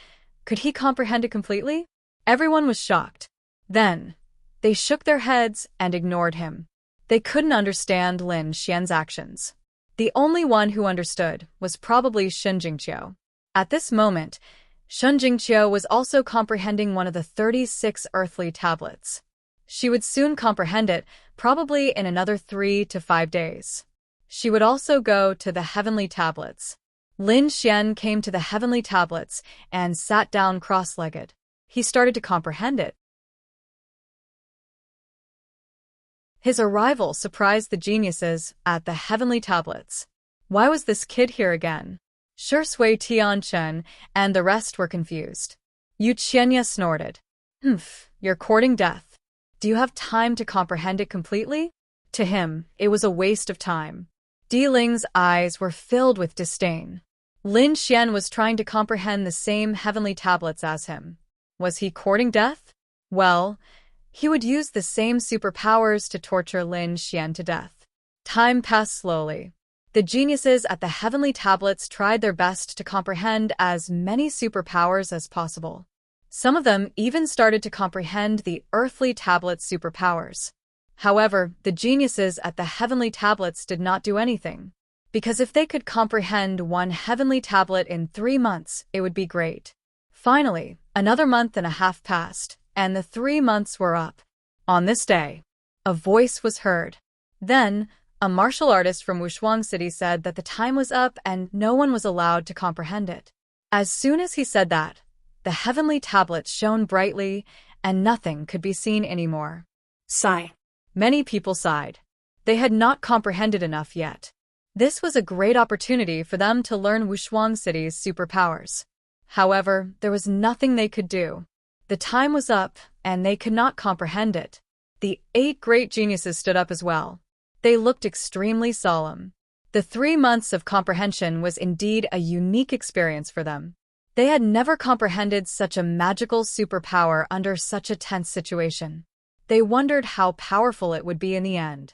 could he comprehend it completely? Everyone was shocked. Then, they shook their heads and ignored him. They couldn't understand Lin Xian's actions. The only one who understood was probably Shun Jingqiu. At this moment, Shun Jingqiu was also comprehending one of the 36 earthly tablets. She would soon comprehend it, probably in another 3 to 5 days. She would also go to the heavenly tablets. Lin Xian came to the heavenly tablets and sat down cross-legged. He started to comprehend it. His arrival surprised the geniuses at the heavenly tablets. Why was this kid here again? Shi Sui Tianchen and the rest were confused. Yu Qianya snorted. You're courting death. Do you have time to comprehend it completely? To him, it was a waste of time. Di Ling's eyes were filled with disdain. Lin Xian was trying to comprehend the same heavenly tablets as him. Was he courting death? Well, he would use the same superpowers to torture Lin Xian to death. Time passed slowly. The geniuses at the heavenly tablets tried their best to comprehend as many superpowers as possible. Some of them even started to comprehend the earthly tablet's superpowers. However, the geniuses at the heavenly tablets did not do anything. Because if they could comprehend one heavenly tablet in 3 months, it would be great. Finally, another 1.5 months passed, and the 3 months were up. On this day, a voice was heard. Then, a martial artist from Wushuang City said that the time was up and no one was allowed to comprehend it. As soon as he said that, the heavenly tablets shone brightly and nothing could be seen anymore. Sigh. Many people sighed. They had not comprehended enough yet. This was a great opportunity for them to learn Wushuang City's superpowers. However, there was nothing they could do. The time was up, and they could not comprehend it. The 8 great geniuses stood up as well. They looked extremely solemn. The 3 months of comprehension was indeed a unique experience for them. They had never comprehended such a magical superpower under such a tense situation. They wondered how powerful it would be in the end.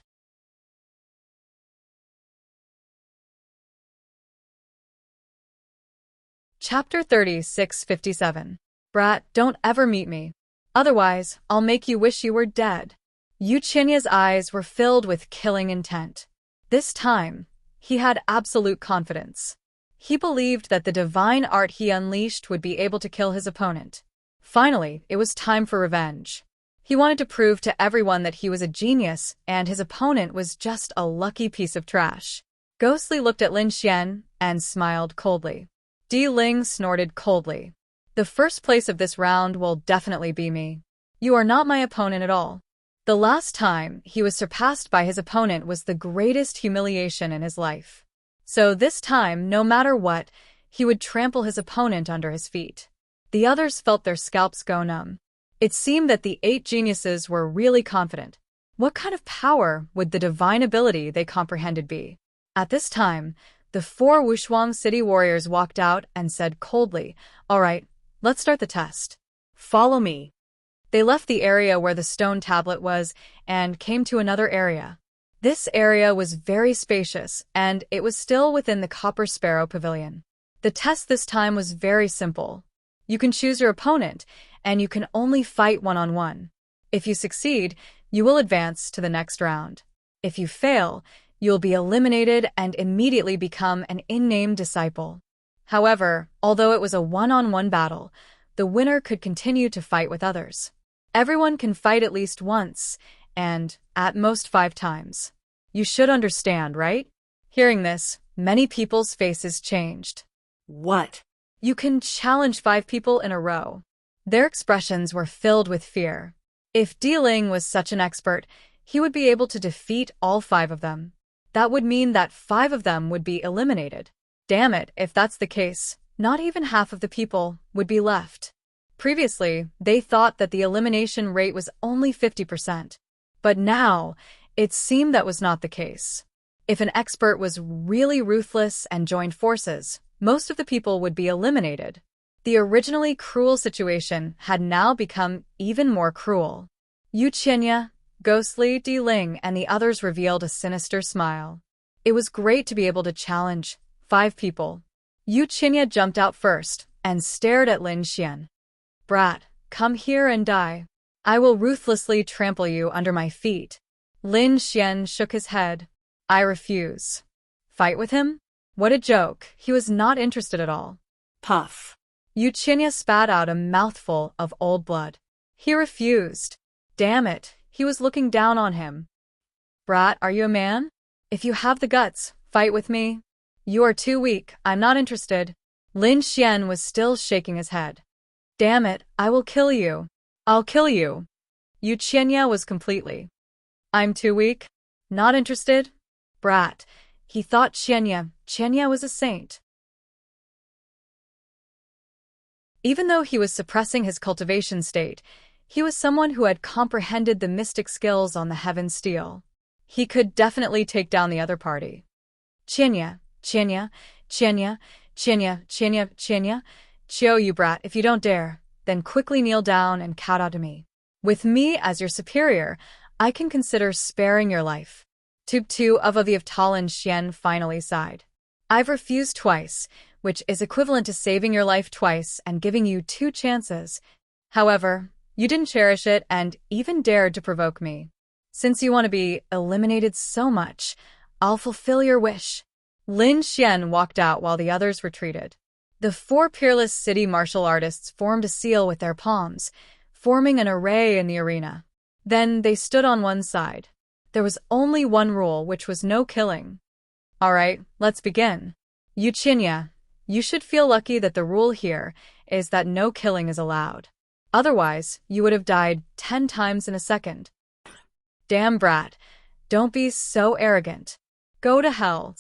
Chapter 3657. Brat, don't ever meet me. Otherwise, I'll make you wish you were dead. Yu Qianya's eyes were filled with killing intent. This time, he had absolute confidence. He believed that the divine art he unleashed would be able to kill his opponent. Finally, it was time for revenge. He wanted to prove to everyone that he was a genius and his opponent was just a lucky piece of trash. Ghostly looked at Lin Xian and smiled coldly. Di Ling snorted coldly. The first place of this round will definitely be me. You are not my opponent at all. The last time he was surpassed by his opponent was the greatest humiliation in his life. So this time, no matter what, he would trample his opponent under his feet. The others felt their scalps go numb. It seemed that the 8 geniuses were really confident. What kind of power would the divine ability they comprehended be? At this time, the 4 Wushuang City warriors walked out and said coldly, "All right, let's start the test." Follow me. They left the area where the stone tablet was and came to another area. This area was very spacious, and it was still within the Copper Sparrow Pavilion. The test this time was very simple. You can choose your opponent, and you can only fight one-on-one. If you succeed, you will advance to the next round. If you fail, you'll be eliminated and immediately become an in-name disciple. However, although it was a one-on-one battle, the winner could continue to fight with others. Everyone can fight at least once, and at most 5 times. You should understand, right? Hearing this, many people's faces changed. What? You can challenge 5 people in a row. Their expressions were filled with fear. If Dealing was such an expert, he would be able to defeat all 5 of them. That would mean that 5 of them would be eliminated. Damn it, if that's the case, not even half of the people would be left. Previously, they thought that the elimination rate was only 50%. But now, it seemed that was not the case. If an expert was really ruthless and joined forces, most of the people would be eliminated. The originally cruel situation had now become even more cruel. Yu Qinya, Ghostly, Di Ling, and the others revealed a sinister smile. It was great to be able to challenge 5 people. Yu Qinya jumped out first and stared at Lin Xian. Brat, come here and die. I will ruthlessly trample you under my feet. Lin Xian shook his head. I refuse. Fight with him? What a joke. He was not interested at all. Puff. Yu Qinya spat out a mouthful of old blood. He refused. Damn it, he was looking down on him. Brat, are you a man? If you have the guts, fight with me. You are too weak, I'm not interested. Lin Xian was still shaking his head. Damn it, I will kill you. I'll kill you. Yu Qinya was completely. I'm too weak? Not interested? Brat. He thought Qianya was a saint. Even though he was suppressing his cultivation state, he was someone who had comprehended the mystic skills on the heaven steel. He could definitely take down the other party. Qianya. Chio, you brat, if you don't dare, then quickly kneel down and kowtow to me. With me as your superior, I can consider sparing your life. Tube 2 of Talin Xian finally sighed. I've refused twice, which is equivalent to saving your life twice and giving you 2 chances. However, you didn't cherish it and even dared to provoke me. Since you want to be eliminated so much, I'll fulfill your wish. Lin Xian walked out while the others retreated. The 4 peerless city martial artists formed a seal with their palms, forming an array in the arena. Then they stood on one side. There was only one rule, which was no killing. All right, let's begin. Yu Qinya, you should feel lucky that the rule here is that no killing is allowed. Otherwise, you would have died 10 times in a second. Damn brat, don't be so arrogant. Go to hell.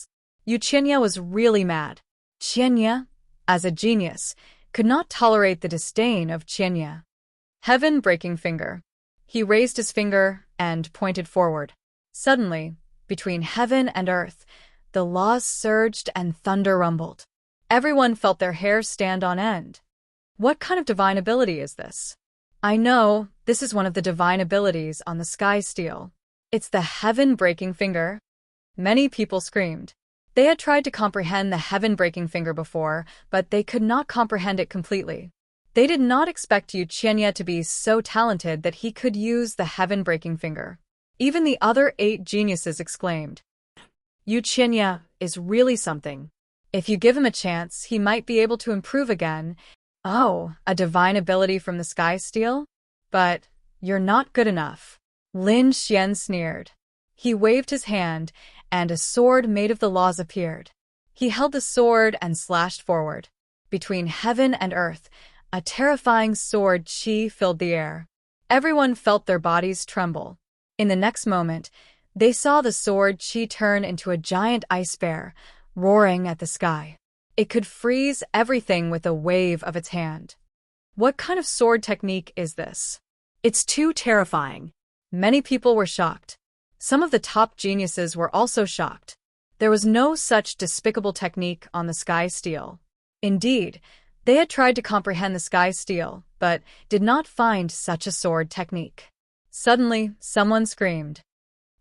Yu Qinya was really mad. Qianya, as a genius, could not tolerate the disdain of Qianya. Heaven-breaking finger. He raised his finger and pointed forward. Suddenly, between heaven and earth, the laws surged and thunder rumbled. Everyone felt their hair stand on end. What kind of divine ability is this? I know, this is one of the divine abilities on the sky steel. It's the heaven-breaking finger. Many people screamed. They had tried to comprehend the heaven-breaking finger before, but they could not comprehend it completely. They did not expect Yu Qianya to be so talented that he could use the heaven-breaking finger. Even the other 8 geniuses exclaimed. Yu Qianya is really something. If you give him a chance, he might be able to improve again. Oh, a divine ability from the sky steel? But you're not good enough. Lin Xian sneered. He waved his hand, and a sword made of the laws appeared. He held the sword and slashed forward. Between heaven and earth, a terrifying sword chi filled the air. Everyone felt their bodies tremble. In the next moment, they saw the sword chi turn into a giant ice bear, roaring at the sky. It could freeze everything with a wave of its hand. What kind of sword technique is this? It's too terrifying. Many people were shocked. Some of the top geniuses were also shocked. There was no such despicable technique on the sky steel. Indeed, they had tried to comprehend the sky steel, but did not find such a sword technique. Suddenly, someone screamed.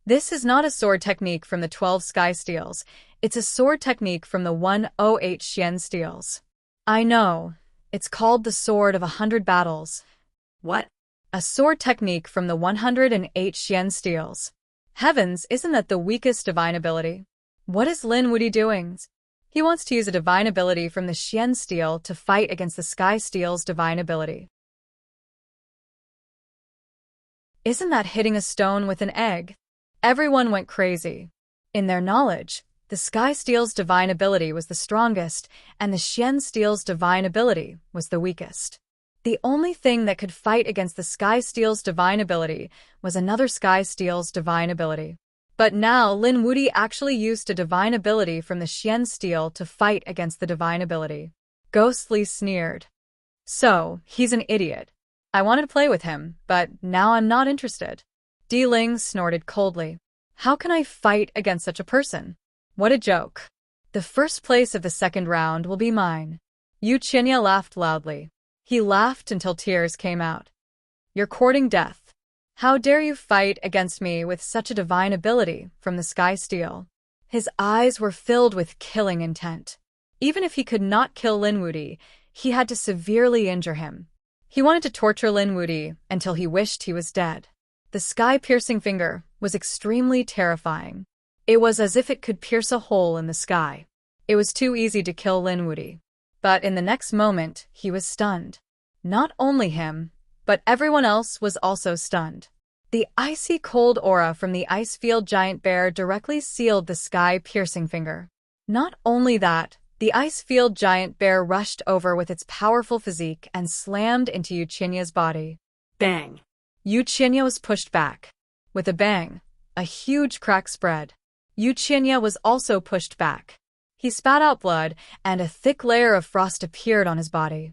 This is not a sword technique from the 12 sky steels. It's a sword technique from the 108 Xian steels. I know. It's called the Sword of 100 Battles. What? A sword technique from the 108 Xian steels. Heavens, isn't that the weakest divine ability? What is Lin Wuti doing? He wants to use a divine ability from the Xian steel to fight against the sky steel's divine ability. Isn't that hitting a stone with an egg? Everyone went crazy. In their knowledge, the Sky Steel's divine ability was the strongest, and the Xian Steel's divine ability was the weakest. The only thing that could fight against the Sky Steel's divine ability was another Sky Steel's divine ability. But now Lin Wuti actually used a divine ability from the Xian Steel to fight against the divine ability. Ghostly sneered. So, he's an idiot. I wanted to play with him, but now I'm not interested. Di Ling snorted coldly. How can I fight against such a person? What a joke. The first place of the second round will be mine. Yu Qinya laughed loudly. He laughed until tears came out. You're courting death. How dare you fight against me with such a divine ability from the Sky Steel? His eyes were filled with killing intent. Even if he could not kill Lin Wuti, he had to severely injure him. He wanted to torture Lin Wuti until he wished he was dead. The sky-piercing finger was extremely terrifying. It was as if it could pierce a hole in the sky. It was too easy to kill Lin Wuti. But in the next moment, he was stunned. Not only him, but everyone else was also stunned. The icy cold aura from the ice field giant bear directly sealed the sky-piercing finger. Not only that, the ice field giant bear rushed over with its powerful physique and slammed into Yu Qinya's body. Bang! Yu Qinya was pushed back. With a bang, a huge crack spread. Yu Qinya was also pushed back. He spat out blood, and a thick layer of frost appeared on his body.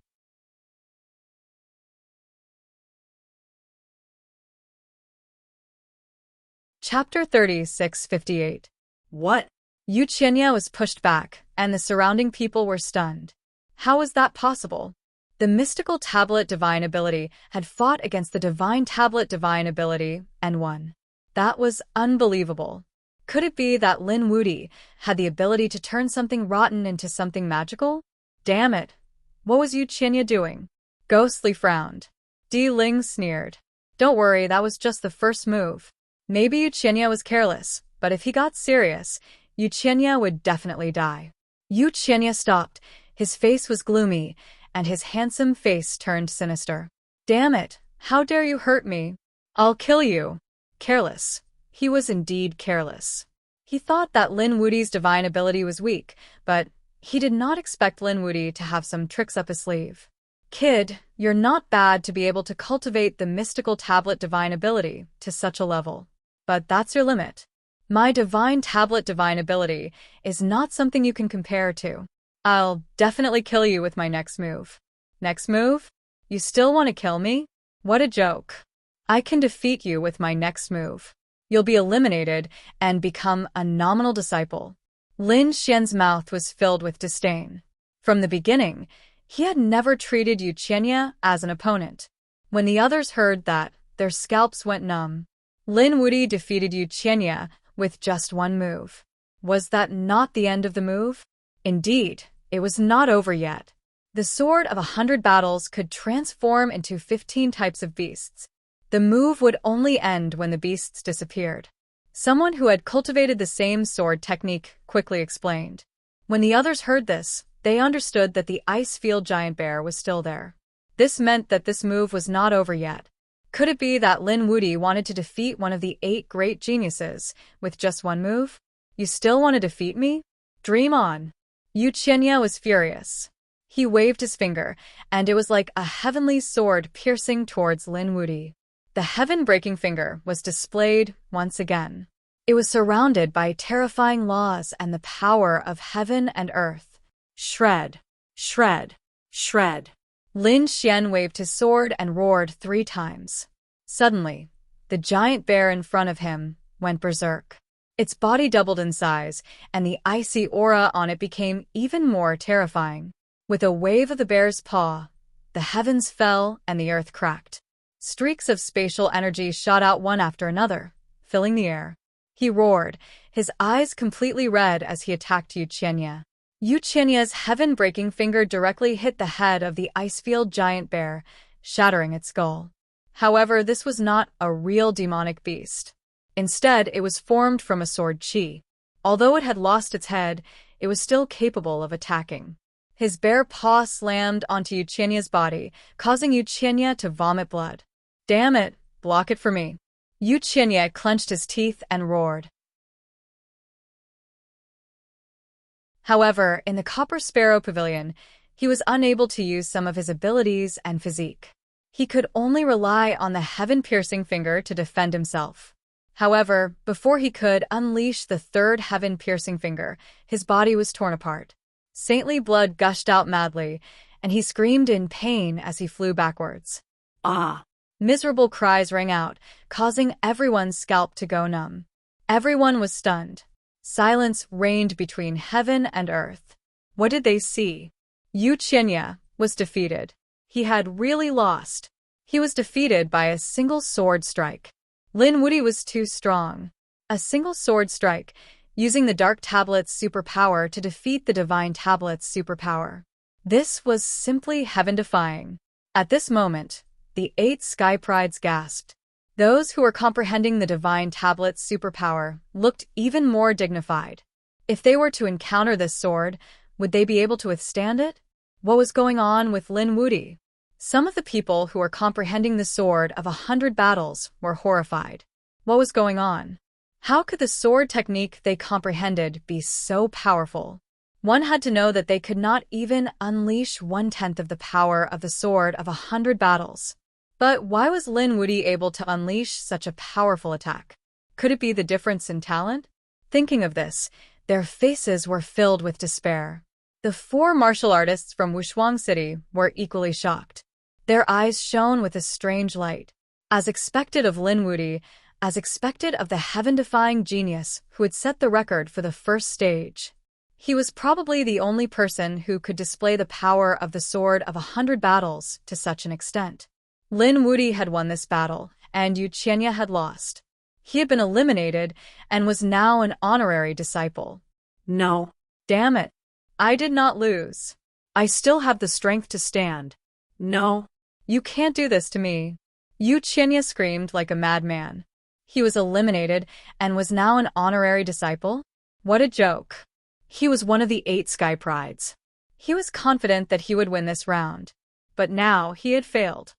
Chapter 36:58. What? Yu Qinya was pushed back, and the surrounding people were stunned. How was that possible? The mystical tablet divine ability had fought against the divine tablet divine ability and won. That was unbelievable. Could it be that Lin Wuti had the ability to turn something rotten into something magical? Damn it. What was Yu Qinya doing? Ghostly frowned. Di Ling sneered. Don't worry, that was just the first move. Maybe Yu Qinya was careless, but if he got serious, Yu Qinya would definitely die. Yu Qinya stopped. His face was gloomy, and his handsome face turned sinister. Damn it, how dare you hurt me? I'll kill you. Careless. He was indeed careless. He thought that Lin Wuti's divine ability was weak, but he did not expect Lin Wuti to have some tricks up his sleeve. Kid, you're not bad to be able to cultivate the mystical tablet divine ability to such a level. But that's your limit. My divine tablet divine ability is not something you can compare to. I'll definitely kill you with my next move. Next move? You still want to kill me? What a joke. I can defeat you with my next move. You'll be eliminated and become a nominal disciple. Lin Xian's mouth was filled with disdain. From the beginning, he had never treated Yu Qinya as an opponent. When the others heard that, their scalps went numb. Lin Wuti defeated Yu Qinya with just one move. Was that not the end of the move? Indeed, it was not over yet. The Sword of 100 Battles could transform into 15 types of beasts. The move would only end when the beasts disappeared. Someone who had cultivated the same sword technique quickly explained. When the others heard this, they understood that the ice field giant bear was still there. This meant that this move was not over yet. Could it be that Lin Wuti wanted to defeat one of the 8 great geniuses with just one move? You still want to defeat me? Dream on. Yu Qinya was furious. He waved his finger, and it was like a heavenly sword piercing towards Lin Wuti. The heaven-breaking finger was displayed once again. It was surrounded by terrifying laws and the power of heaven and earth. Shred, shred, shred. Lin Xian waved his sword and roared 3 times. Suddenly, the giant bear in front of him went berserk. Its body doubled in size, and the icy aura on it became even more terrifying. With a wave of the bear's paw, the heavens fell and the earth cracked. Streaks of spatial energy shot out one after another, filling the air. He roared, his eyes completely red as he attacked Yuqianya. Yuqianya's heaven-breaking finger directly hit the head of the icefield giant bear, shattering its skull. However, this was not a real demonic beast. Instead, it was formed from a sword chi. Although it had lost its head, it was still capable of attacking. His bare paw slammed onto Yuqianya's body, causing Yuqianya to vomit blood. "Damn it, block it for me." Yuqianya clenched his teeth and roared. However, in the Copper Sparrow Pavilion, he was unable to use some of his abilities and physique. He could only rely on the heaven-piercing finger to defend himself. However, before he could unleash the third heaven-piercing finger, his body was torn apart. Saintly blood gushed out madly, and he screamed in pain as he flew backwards. Ah! Miserable cries rang out, causing everyone's scalp to go numb. Everyone was stunned. Silence reigned between heaven and earth. What did they see? Yuqianya was defeated. He had really lost. He was defeated by a single sword strike. Lin Wuti was too strong. A single sword strike, using the Dark Tablet's superpower to defeat the Divine Tablet's superpower. This was simply heaven-defying. At this moment, the 8 Sky Prides gasped. Those who were comprehending the Divine Tablet's superpower looked even more dignified. If they were to encounter this sword, would they be able to withstand it? What was going on with Lin Wuti? Some of the people who were comprehending the sword of 100 battles were horrified. What was going on? How could the sword technique they comprehended be so powerful? One had to know that they could not even unleash 1/10 of the power of the sword of 100 battles. But why was Lin Wuti able to unleash such a powerful attack? Could it be the difference in talent? Thinking of this, their faces were filled with despair. The 4 martial artists from Wushuang City were equally shocked. Their eyes shone with a strange light. As expected of Lin Wuti, as expected of the heaven-defying genius who had set the record for the first stage. He was probably the only person who could display the power of the sword of 100 battles to such an extent. Lin Wuti had won this battle, and Yuqianya had lost. He had been eliminated and was now an honorary disciple. No. Damn it. I did not lose. I still have the strength to stand. No. You can't do this to me. Yuqianya screamed like a madman. He was eliminated and was now an honorary disciple? What a joke. He was one of the 8 Sky Prides. He was confident that he would win this round. But now he had failed.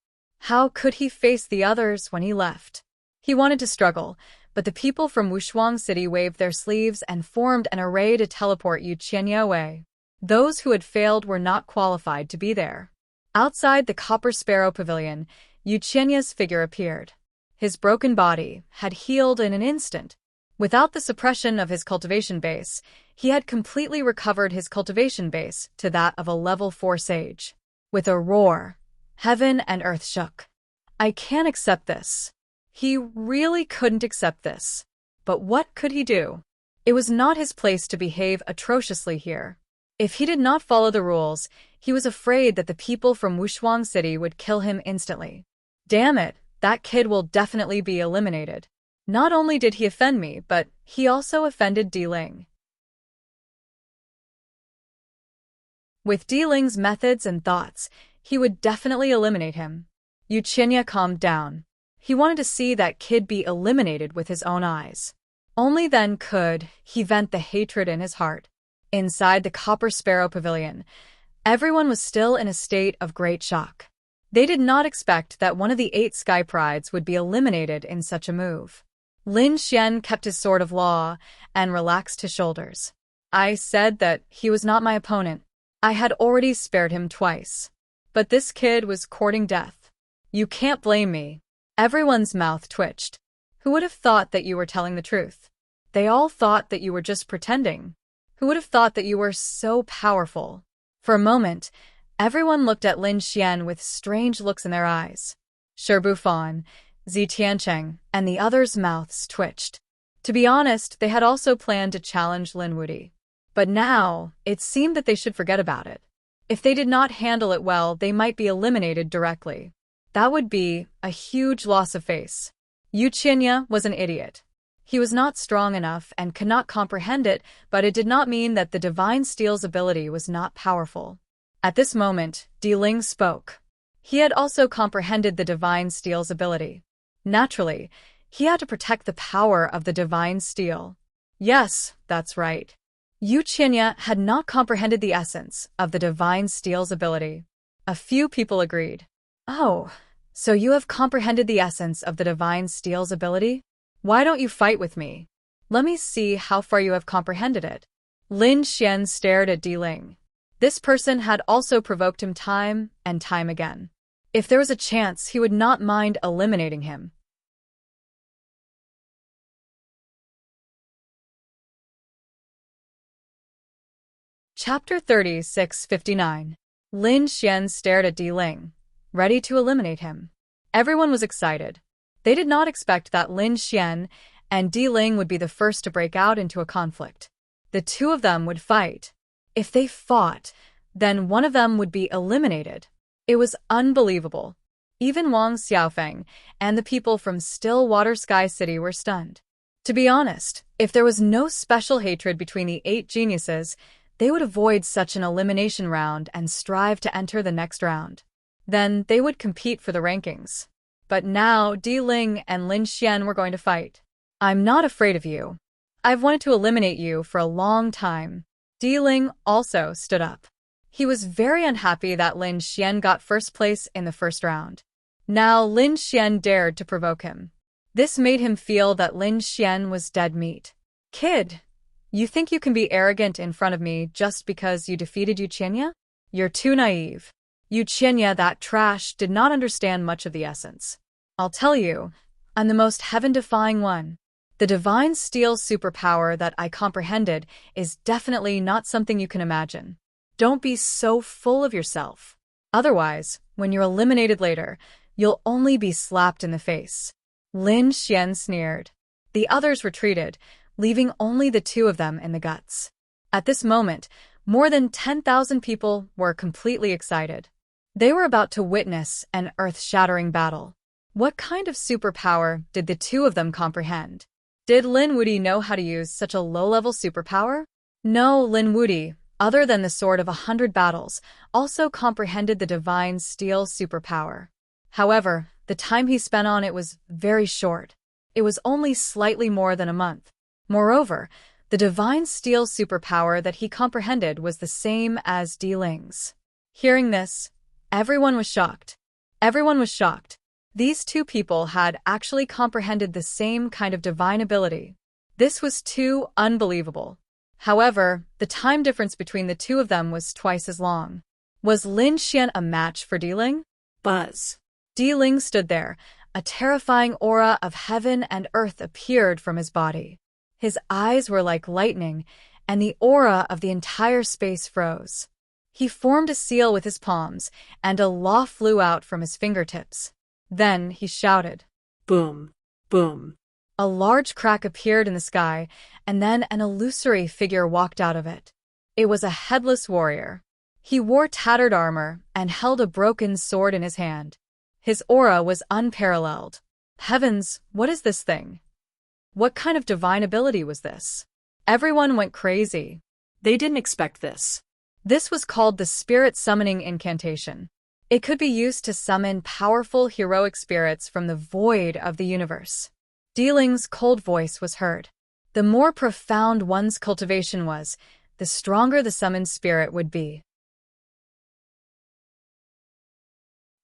How could he face the others when he left? He wanted to struggle, but the people from Wushuang City waved their sleeves and formed an array to teleport Yuqianya away. Those who had failed were not qualified to be there. Outside the Copper Sparrow Pavilion, Yuqianya's figure appeared. His broken body had healed in an instant. Without the suppression of his cultivation base, he had completely recovered his cultivation base to that of a level 4 sage. With a roar, heaven and earth shook. I can't accept this. He really couldn't accept this. But what could he do? It was not his place to behave atrociously here. If he did not follow the rules, he was afraid that the people from Wushuang City would kill him instantly. Damn it, that kid will definitely be eliminated. Not only did he offend me, but he also offended Di Ling. With Di Ling's methods and thoughts, he would definitely eliminate him. Yuqianya calmed down. He wanted to see that kid be eliminated with his own eyes. Only then could he vent the hatred in his heart. Inside the Copper Sparrow Pavilion, everyone was still in a state of great shock. They did not expect that one of the 8 Sky Prides would be eliminated in such a move. Lin Xian kept his sword of law and relaxed his shoulders. I said that he was not my opponent. I had already spared him twice. But this kid was courting death. You can't blame me. Everyone's mouth twitched. Who would have thought that you were telling the truth? They all thought that you were just pretending. Who would have thought that you were so powerful? For a moment, everyone looked at Lin Xian with strange looks in their eyes. Shi Bufan, Zi Tiancheng, and the others' mouths twitched. To be honest, they had also planned to challenge Lin Wuti. But now, it seemed that they should forget about it. If they did not handle it well, they might be eliminated directly. That would be a huge loss of face. Yu Qinya was an idiot. He was not strong enough and could not comprehend it, but it did not mean that the divine steel's ability was not powerful. At this moment, Di Ling spoke. He had also comprehended the divine steel's ability. Naturally, he had to protect the power of the divine steel. Yes, that's right. Yu Qinya had not comprehended the essence of the divine steel's ability. A few people agreed. Oh, so you have comprehended the essence of the divine steel's ability? Why don't you fight with me? Let me see how far you have comprehended it. Lin Xian stared at Di Ling. This person had also provoked him time and time again. If there was a chance, he would not mind eliminating him. Chapter 36:59. Lin Xian stared at Di Ling, ready to eliminate him. Everyone was excited. They did not expect that Lin Xian and Di Ling would be the first to break out into a conflict. The two of them would fight. If they fought, then one of them would be eliminated. It was unbelievable. Even Wang Xiaofeng and the people from Stillwater Sky City were stunned. To be honest, if there was no special hatred between the 8 geniuses, they would avoid such an elimination round and strive to enter the next round. Then they would compete for the rankings. But now Di Ling and Lin Xian were going to fight. I'm not afraid of you. I've wanted to eliminate you for a long time. Di Ling also stood up. He was very unhappy that Lin Xian got first place in the first round. Now Lin Xian dared to provoke him. This made him feel that Lin Xian was dead meat. Kid, you think you can be arrogant in front of me just because you defeated Yu Qinya? You're too naive. Yu Qinya, that trash, did not understand much of the essence. I'll tell you, I'm the most heaven-defying one. The divine steel superpower that I comprehended is definitely not something you can imagine. Don't be so full of yourself. Otherwise, when you're eliminated later, you'll only be slapped in the face. Lin Xian sneered. The others retreated, leaving only the two of them in the guts. At this moment, more than 10,000 people were completely excited. They were about to witness an earth-shattering battle. What kind of superpower did the two of them comprehend? Did Lin Wudi know how to use such a low-level superpower? No, Lin Wudi, other than the Sword of 100 Battles, also comprehended the divine steel superpower. However, the time he spent on it was very short. It was only slightly more than a month. Moreover, the divine steel superpower that he comprehended was the same as Di Ling's. Hearing this, everyone was shocked. Everyone was shocked. These two people had actually comprehended the same kind of divine ability. This was too unbelievable. However, the time difference between the two of them was twice as long. Was Lin Xian a match for Di Ling? Buzz. Di Ling stood there. A terrifying aura of heaven and earth appeared from his body. His eyes were like lightning, and the aura of the entire space froze. He formed a seal with his palms, and a law flew out from his fingertips. Then he shouted, "Boom! Boom!" A large crack appeared in the sky, and then an illusory figure walked out of it. It was a headless warrior. He wore tattered armor and held a broken sword in his hand. His aura was unparalleled. Heavens, what is this thing? What kind of divine ability was this? Everyone went crazy. They didn't expect this. This was called the Spirit Summoning Incantation. It could be used to summon powerful heroic spirits from the void of the universe. Di Ling's cold voice was heard. The more profound one's cultivation was, the stronger the summoned spirit would be.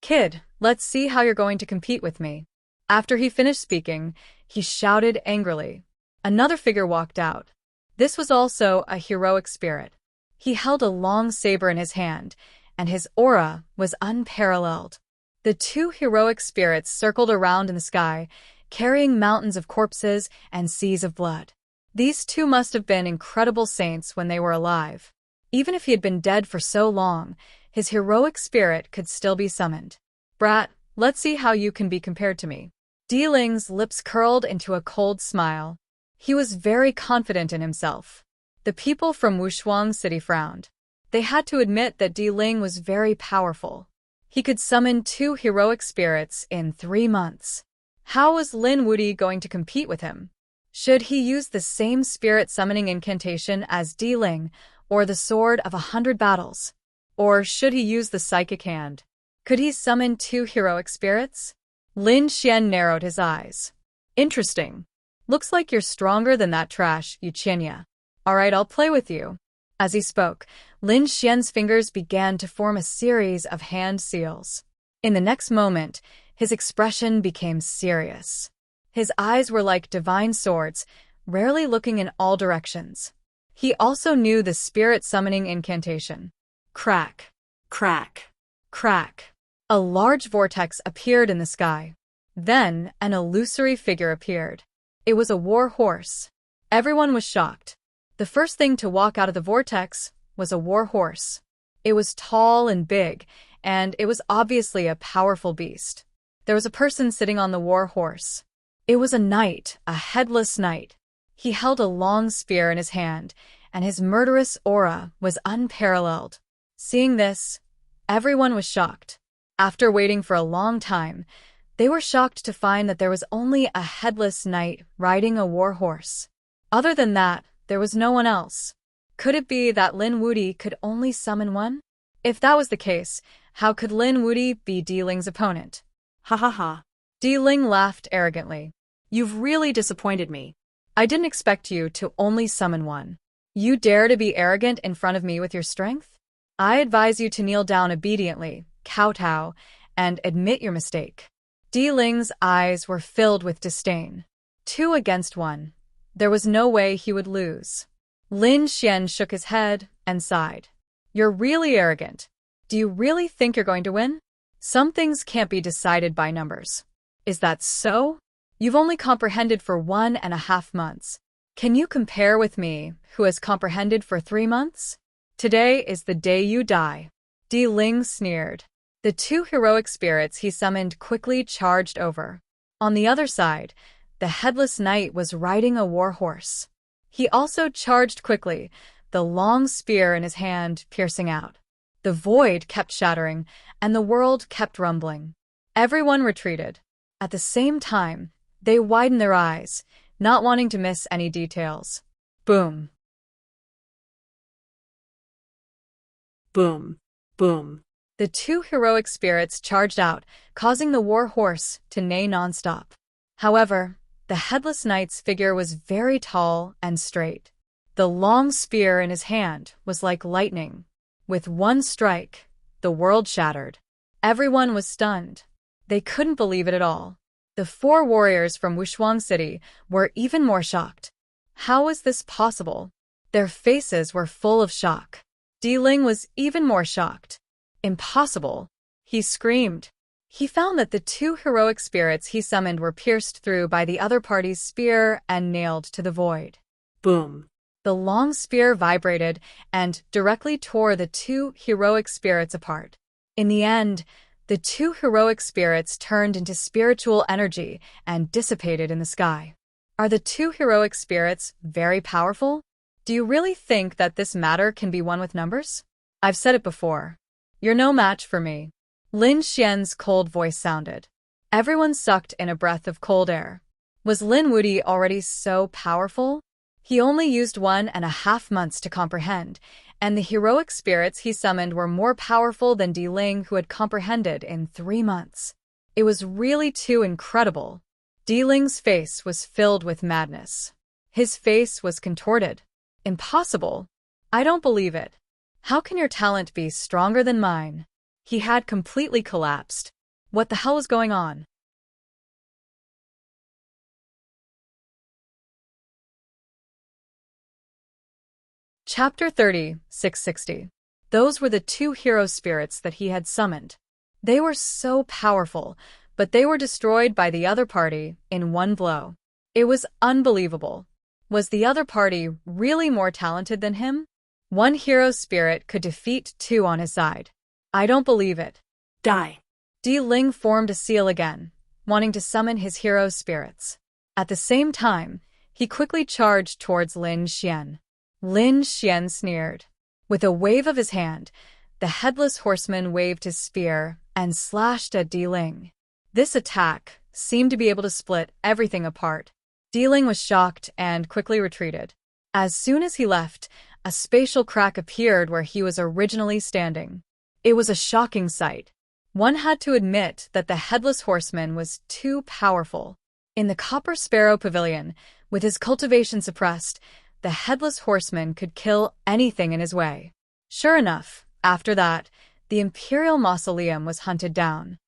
Kid, let's see how you're going to compete with me. After he finished speaking, he shouted angrily. Another figure walked out. This was also a heroic spirit. He held a long saber in his hand, and his aura was unparalleled. The two heroic spirits circled around in the sky, carrying mountains of corpses and seas of blood. These two must have been incredible saints when they were alive. Even if he had been dead for so long, his heroic spirit could still be summoned. Brat, let's see how you can be compared to me. Di Ling's lips curled into a cold smile. He was very confident in himself. The people from Wushuang City frowned. They had to admit that Di Ling was very powerful. He could summon 2 heroic spirits in 3 months. How was Lin Wuyi going to compete with him? Should he use the same spirit summoning incantation as Di Ling, or the Sword of 100 Battles? Or should he use the psychic hand? Could he summon 2 heroic spirits? Lin Xian narrowed his eyes. Interesting. Looks like you're stronger than that trash, Yuqinya. Alright, I'll play with you. As he spoke, Lin Xian's fingers began to form a series of hand seals. In the next moment, his expression became serious. His eyes were like divine swords, rarely looking in all directions. He also knew the spirit summoning incantation. Crack, Crack. crack. A large vortex appeared in the sky. Then, an illusory figure appeared. It was a war horse. Everyone was shocked. The first thing to walk out of the vortex was a war horse. It was tall and big, and it was obviously a powerful beast. There was a person sitting on the war horse. It was a knight, a headless knight. He held a long spear in his hand, and his murderous aura was unparalleled. Seeing this, everyone was shocked. After waiting for a long time, they were shocked to find that there was only a headless knight riding a war horse. Other than that, there was no one else. Could it be that Lin Wuyi could only summon one? If that was the case, how could Lin Wuyi be Di Ling's opponent? Ha ha ha. Di Ling laughed arrogantly. You've really disappointed me. I didn't expect you to only summon one. You dare to be arrogant in front of me with your strength? I advise you to kneel down obediently, kowtow, and admit your mistake. Di Ling's eyes were filled with disdain. 2 against 1. There was no way he would lose. Lin Xian shook his head and sighed. You're really arrogant. Do you really think you're going to win? Some things can't be decided by numbers. Is that so? You've only comprehended for 1.5 months. Can you compare with me, who has comprehended for 3 months? Today is the day you die. Di Ling sneered. The 2 heroic spirits he summoned quickly charged over. On the other side, the headless knight was riding a war horse. He also charged quickly, the long spear in his hand piercing out. The void kept shattering, and the world kept rumbling. Everyone retreated. At the same time, they widened their eyes, not wanting to miss any details. Boom. Boom. Boom. The 2 heroic spirits charged out, causing the war horse to neigh nonstop. However, the headless knight's figure was very tall and straight. The long spear in his hand was like lightning. With one strike, the world shattered. Everyone was stunned. They couldn't believe it at all. The 4 warriors from Wushuang City were even more shocked. How was this possible? Their faces were full of shock. Di Ling was even more shocked. Impossible! He screamed. He found that the 2 heroic spirits he summoned were pierced through by the other party's spear and nailed to the void. Boom. The long spear vibrated and directly tore the 2 heroic spirits apart. In the end, the 2 heroic spirits turned into spiritual energy and dissipated in the sky. Are the 2 heroic spirits very powerful? Do you really think that this matter can be won with numbers? I've said it before. You're no match for me. Lin Xian's cold voice sounded. Everyone sucked in a breath of cold air. Was Lin Wuyi already so powerful? He only used 1.5 months to comprehend, and the heroic spirits he summoned were more powerful than Di Ling, who had comprehended in 3 months. It was really too incredible. Di Ling's face was filled with madness. His face was contorted. Impossible. I don't believe it. How can your talent be stronger than mine? He had completely collapsed. What the hell is going on? Chapter 30, 660. Those were the 2 hero spirits that he had summoned. They were so powerful, but they were destroyed by the other party in one blow. It was unbelievable. Was the other party really more talented than him? 1 hero spirit could defeat 2 on his side. I don't believe it. Die. Di Ling formed a seal again, wanting to summon his hero spirits. At the same time, he quickly charged towards Lin Xian. Lin Xian sneered. With a wave of his hand, the headless horseman waved his spear and slashed at Di Ling. This attack seemed to be able to split everything apart. Di Ling was shocked and quickly retreated. As soon as he left, a spatial crack appeared where he was originally standing. It was a shocking sight. One had to admit that the headless horseman was too powerful. In the Copper Sparrow Pavilion, with his cultivation suppressed, the headless horseman could kill anything in his way. Sure enough, after that, the Imperial Mausoleum was hunted down.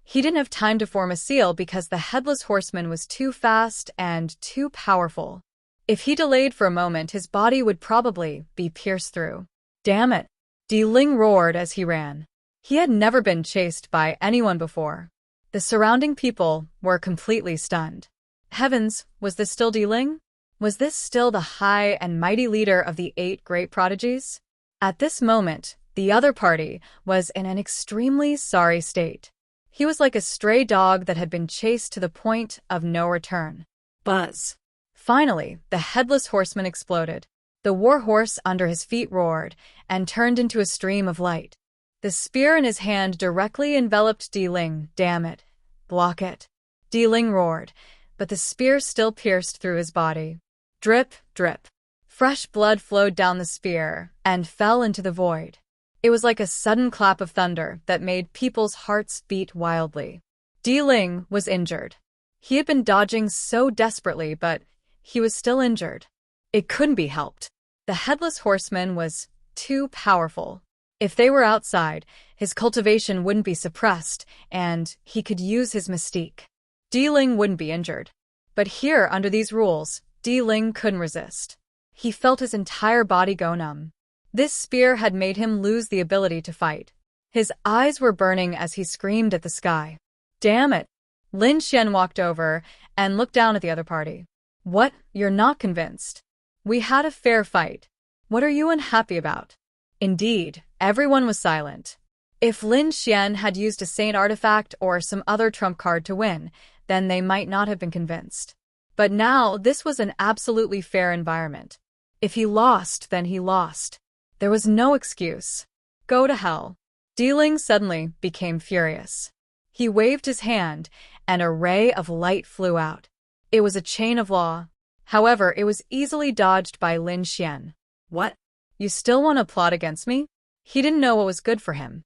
He didn't have time to form a seal because the headless horseman was too fast and too powerful. If he delayed for a moment, his body would probably be pierced through. Damn it! Di Ling roared as he ran. He had never been chased by anyone before. The surrounding people were completely stunned. Heavens, was this still Di Ling? Was this still the high and mighty leader of the 8 great prodigies? At this moment, the other party was in an extremely sorry state. He was like a stray dog that had been chased to the point of no return. Buzz. Finally, the headless horseman exploded. The war horse under his feet roared and turned into a stream of light. The spear in his hand directly enveloped Di Ling. Damn it. Block it. Di Ling roared, but the spear still pierced through his body. Drip, drip. Fresh blood flowed down the spear and fell into the void. It was like a sudden clap of thunder that made people's hearts beat wildly. Di Ling was injured. He had been dodging so desperately, but he was still injured. It couldn't be helped. The headless horseman was too powerful. If they were outside, his cultivation wouldn't be suppressed, and he could use his mystique. Di Ling wouldn't be injured. But here, under these rules, Di Ling couldn't resist. He felt his entire body go numb. This spear had made him lose the ability to fight. His eyes were burning as he screamed at the sky. Damn it! Lin Xian walked over and looked down at the other party. What? You're not convinced? We had a fair fight. What are you unhappy about? Indeed, everyone was silent. If Lin Xian had used a saint artifact or some other trump card to win, then they might not have been convinced. But now, this was an absolutely fair environment. If he lost, then he lost. There was no excuse. Go to hell. Di Ling suddenly became furious. He waved his hand, and a ray of light flew out. It was a chain of law. However, it was easily dodged by Lin Xian. What? You still want to plot against me? He didn't know what was good for him.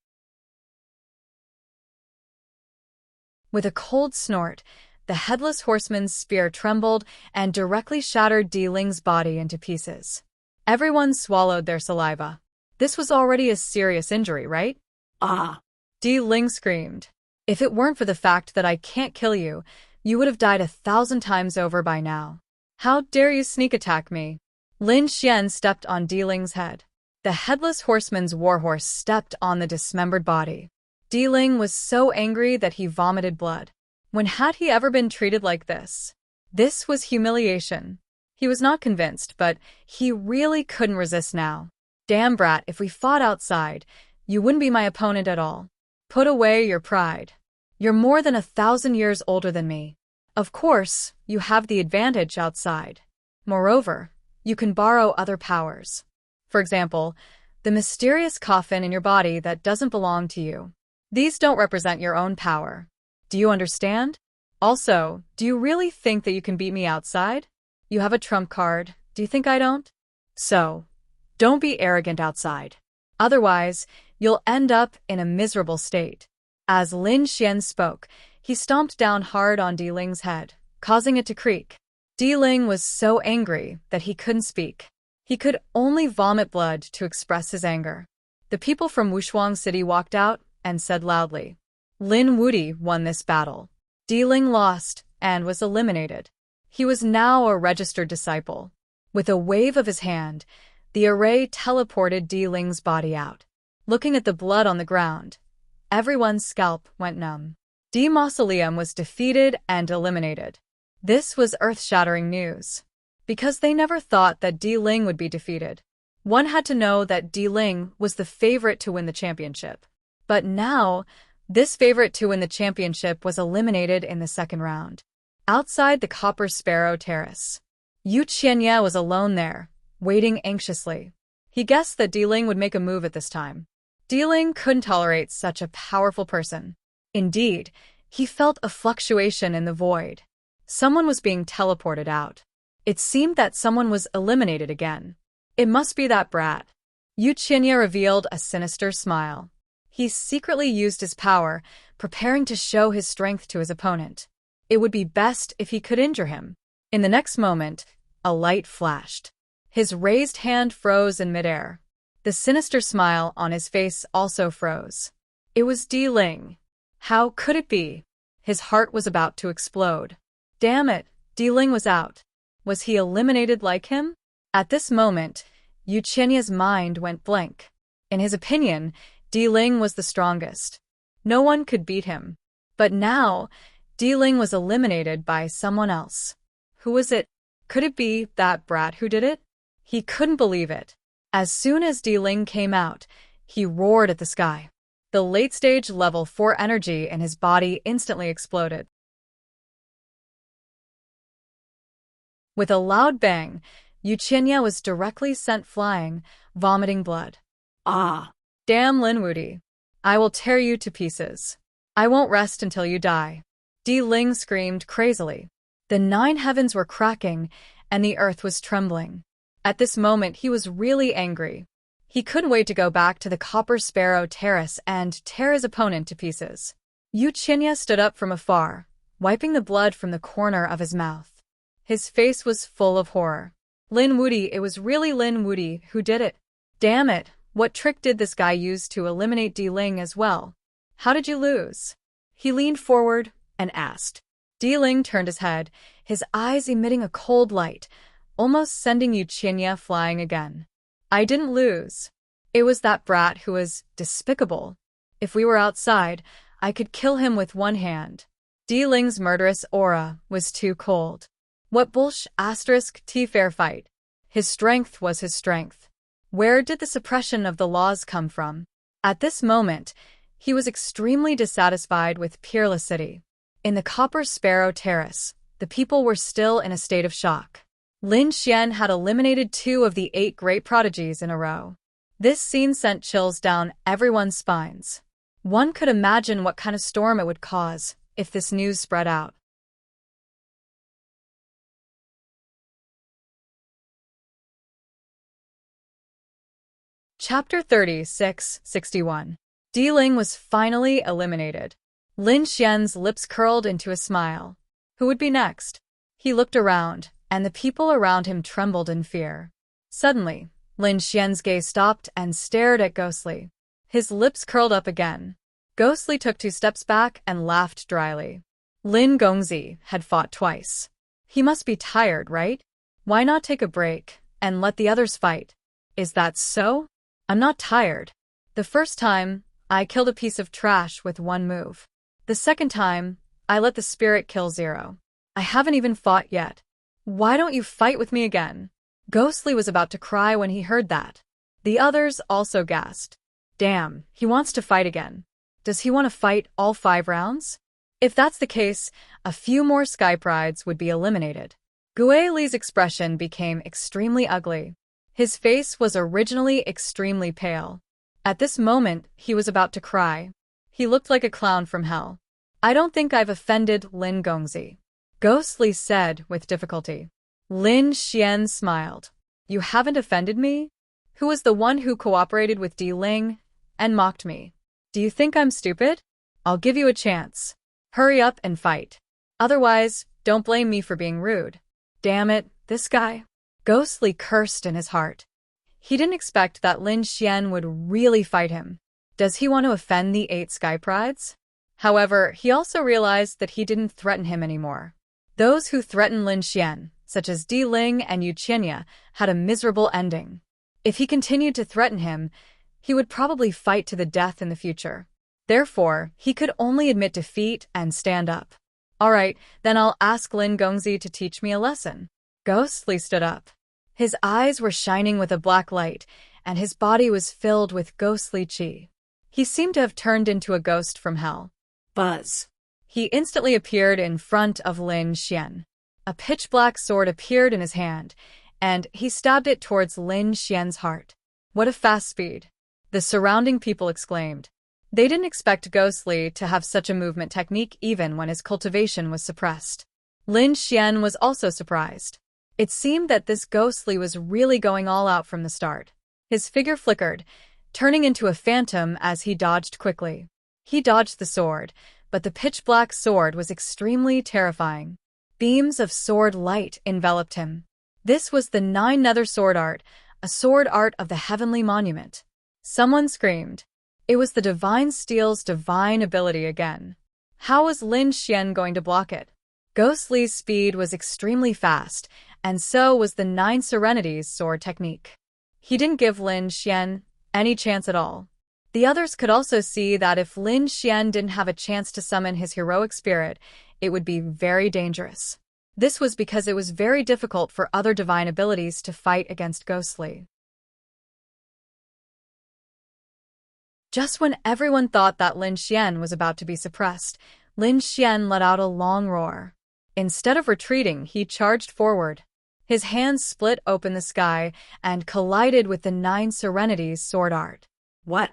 With a cold snort, the headless horseman's spear trembled and directly shattered Di Ling's body into pieces. Everyone swallowed their saliva. This was already a serious injury, right? Ah! Di Ling screamed. If it weren't for the fact that I can't kill you, you would have died 1,000 times over by now. How dare you sneak attack me? Lin Xian stepped on Di Ling's head. The headless horseman's warhorse stepped on the dismembered body. Di Ling was so angry that he vomited blood. When had he ever been treated like this? This was humiliation. He was not convinced, but he really couldn't resist now. Damn brat, if we fought outside, you wouldn't be my opponent at all. Put away your pride. You're more than 1,000 years older than me. Of course, you have the advantage outside. Moreover, you can borrow other powers. For example, the mysterious coffin in your body that doesn't belong to you. These don't represent your own power. Do you understand? Also, do you really think that you can beat me outside? You have a trump card. Do you think I don't? So, don't be arrogant outside. Otherwise, you'll end up in a miserable state. As Lin Xian spoke, he stomped down hard on Di Ling's head, causing it to creak. Di Ling was so angry that he couldn't speak. He could only vomit blood to express his anger. The people from Wushuang City walked out and said loudly, Lin Wudi won this battle. Di Ling lost and was eliminated. He was now a registered disciple. With a wave of his hand, the array teleported Di Ling's body out. Looking at the blood on the ground, everyone's scalp went numb. Di Mausoleum was defeated and eliminated. This was earth-shattering news. Because they never thought that Di Ling would be defeated. One had to know that Di Ling was the favorite to win the championship. But now, this favorite to win the championship was eliminated in the second round. Outside the Copper Sparrow Terrace, Yu Qianye was alone there, waiting anxiously. He guessed that Ling would make a move at this time. Ling couldn't tolerate such a powerful person. Indeed, he felt a fluctuation in the void. Someone was being teleported out. It seemed that someone was eliminated again. It must be that brat. Yuchinya revealed a sinister smile. He secretly used his power, preparing to show his strength to his opponent. It would be best if he could injure him. In the next moment, a light flashed. His raised hand froze in midair. The sinister smile on his face also froze. It was Ling. How could it be? His heart was about to explode. Damn it, Ling was out. Was he eliminated like him? At this moment, Yuchinya's mind went blank. In his opinion, Ling was the strongest. No one could beat him. But now, Ling was eliminated by someone else. Who was it? Could it be that brat who did it? He couldn't believe it. As soon as Ling came out, he roared at the sky. The late-stage level 4 energy in his body instantly exploded. With a loud bang, Yuchinya was directly sent flying, vomiting blood. Ah! Damn Linwoody. I will tear you to pieces. I won't rest until you die. Ling screamed crazily. The 9 heavens were cracking, and the earth was trembling. At this moment he was really angry. He couldn't wait to go back to the Copper Sparrow Terrace and tear his opponent to pieces. Yuchinya stood up from afar, wiping the blood from the corner of his mouth. His face was full of horror. Linwoody, it was really Linwoody who did it. Damn it, what trick did this guy use to eliminate Ling as well? How did you lose? He leaned forward and asked. Ling turned his head, his eyes emitting a cold light, almost sending Yuchinya flying again. I didn't lose. It was that brat who was despicable. If we were outside, I could kill him with one hand. Ling's murderous aura was too cold. What *T fair fight? His strength was his strength. Where did the suppression of the laws come from? At this moment, he was extremely dissatisfied with Peerless City. In the Copper Sparrow Terrace, the people were still in a state of shock. Lin Xian had eliminated 2 of the 8 great prodigies in a row. This scene sent chills down everyone's spines. One could imagine what kind of storm it would cause if this news spread out. Chapter 36-61. Ling was finally eliminated. Lin Xian's lips curled into a smile. Who would be next? He looked around, and the people around him trembled in fear. Suddenly, Lin Xian's gaze stopped and stared at Ghostly. His lips curled up again. Ghostly took 2 steps back and laughed dryly. Lin Gongzi had fought twice. He must be tired, right? Why not take a break and let the others fight? Is that so? I'm not tired. The first time, I killed a piece of trash with 1 move. The second time, I let the spirit kill 0. I haven't even fought yet. Why don't you fight with me again? Ghostly was about to cry when he heard that. The others also gasped. Damn, he wants to fight again. Does he want to fight all 5 rounds? If that's the case, a few more Sky Prides would be eliminated. Gue Li's expression became extremely ugly. His face was originally extremely pale. At this moment, he was about to cry. He looked like a clown from hell. I don't think I've offended Lin Gongzi, Ghostly said with difficulty. Lin Xian smiled. You haven't offended me? Who was the one who cooperated with Ling and mocked me? Do you think I'm stupid? I'll give you a chance. Hurry up and fight. Otherwise, don't blame me for being rude. Damn it, this guy. Ghostly cursed in his heart. He didn't expect that Lin Xian would really fight him. Does he want to offend the 8 Sky Prides? However, he also realized that he didn't threaten him anymore. Those who threatened Lin Xian, such as Ling and Yuchinya, had a miserable ending. If he continued to threaten him, he would probably fight to the death in the future. Therefore, he could only admit defeat and stand up. Alright, then I'll ask Lin Gongzi to teach me a lesson. Ghostly stood up. His eyes were shining with a black light, and his body was filled with ghostly chi. He seemed to have turned into a ghost from hell. Buzz. He instantly appeared in front of Lin Xian. A pitch-black sword appeared in his hand, and he stabbed it towards Lin Xian's heart. What a fast speed! The surrounding people exclaimed. They didn't expect Ghostly to have such a movement technique even when his cultivation was suppressed. Lin Xian was also surprised. It seemed that this Ghostly was really going all out from the start. His figure flickered, turning into a phantom as he dodged quickly. He dodged the sword, but the pitch-black sword was extremely terrifying. Beams of sword light enveloped him. This was the Nine Nether Sword Art, a sword art of the Heavenly Monument. Someone screamed. It was the Divine Steel's divine ability again. How was Lin Xian going to block it? Ghostly's speed was extremely fast, and so was the Nine Serenities sword technique. He didn't give Lin Xian any chance at all. The others could also see that if Lin Xian didn't have a chance to summon his heroic spirit, it would be very dangerous. This was because it was very difficult for other divine abilities to fight against Ghostly. Just when everyone thought that Lin Xian was about to be suppressed, Lin Xian let out a long roar. Instead of retreating, he charged forward. His hands split open the sky and collided with the Nine Serenities sword art. What?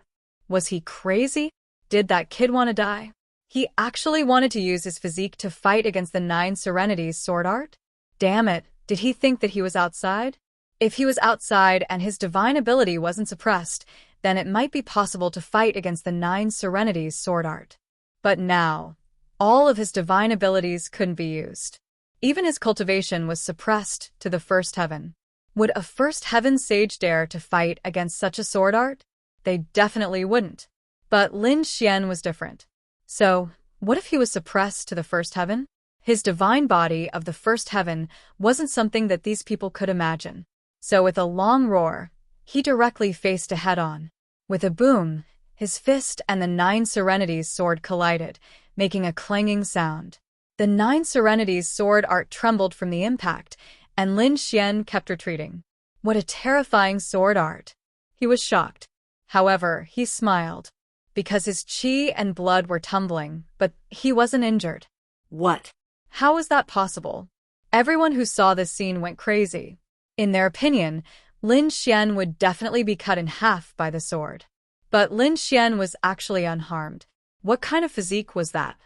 Was he crazy? Did that kid want to die? He actually wanted to use his physique to fight against the Nine Serenities sword art? Damn it, did he think that he was outside? If he was outside and his divine ability wasn't suppressed, then it might be possible to fight against the Nine Serenities sword art. But now, all of his divine abilities couldn't be used. Even his cultivation was suppressed to the first heaven. Would a first heaven sage dare to fight against such a sword art? They definitely wouldn't. But Lin Xian was different. So, what if he was suppressed to the first heaven? His divine body of the first heaven wasn't something that these people could imagine. So with a long roar, he directly faced a head-on. With a boom, his fist and the Nine Serenities sword collided, making a clanging sound. The Nine Serenities sword art trembled from the impact, and Lin Xian kept retreating. What a terrifying sword art! He was shocked. However, he smiled, because his qi and blood were tumbling, but he wasn't injured. What? How was that possible? Everyone who saw this scene went crazy. In their opinion, Lin Xian would definitely be cut in half by the sword. But Lin Xian was actually unharmed. What kind of physique was that?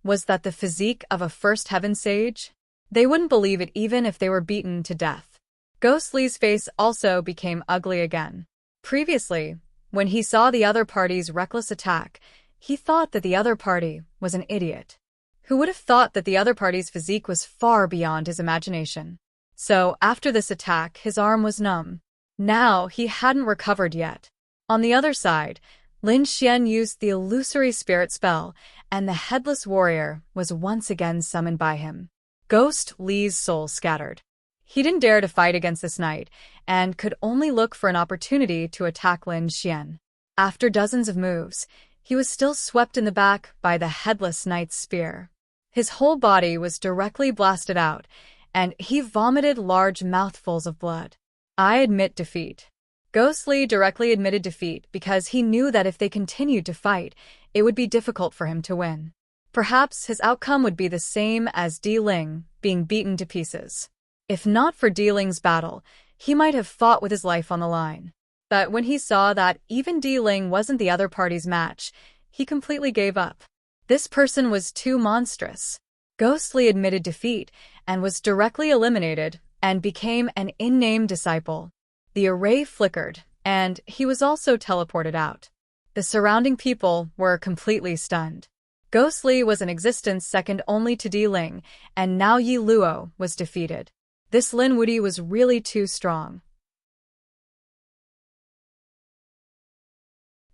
Was that the physique of a first heaven sage? They wouldn't believe it even if they were beaten to death. Ghostly's face also became ugly again. Previously, when he saw the other party's reckless attack, he thought that the other party was an idiot. Who would have thought that the other party's physique was far beyond his imagination? So, after this attack, his arm was numb. Now, he hadn't recovered yet. On the other side, Lin Xian used the illusory spirit spell, and the headless warrior was once again summoned by him. Ghost Li's soul scattered. He didn't dare to fight against this knight, and could only look for an opportunity to attack Lin Xian. After dozens of moves, he was still swept in the back by the headless knight's spear. His whole body was directly blasted out, and he vomited large mouthfuls of blood. I admit defeat. Ghostly directly admitted defeat because he knew that if they continued to fight, it would be difficult for him to win. Perhaps his outcome would be the same as Di Ling being beaten to pieces. If not for Di Ling's battle, he might have fought with his life on the line. But when he saw that even Di Ling wasn't the other party's match, he completely gave up. This person was too monstrous. Ghostly admitted defeat and was directly eliminated and became an in-name disciple. The array flickered, and he was also teleported out. The surrounding people were completely stunned. Ghostly was in existence second only to Di Ling, and now Yi Luo was defeated. This Lin Wudi was really too strong.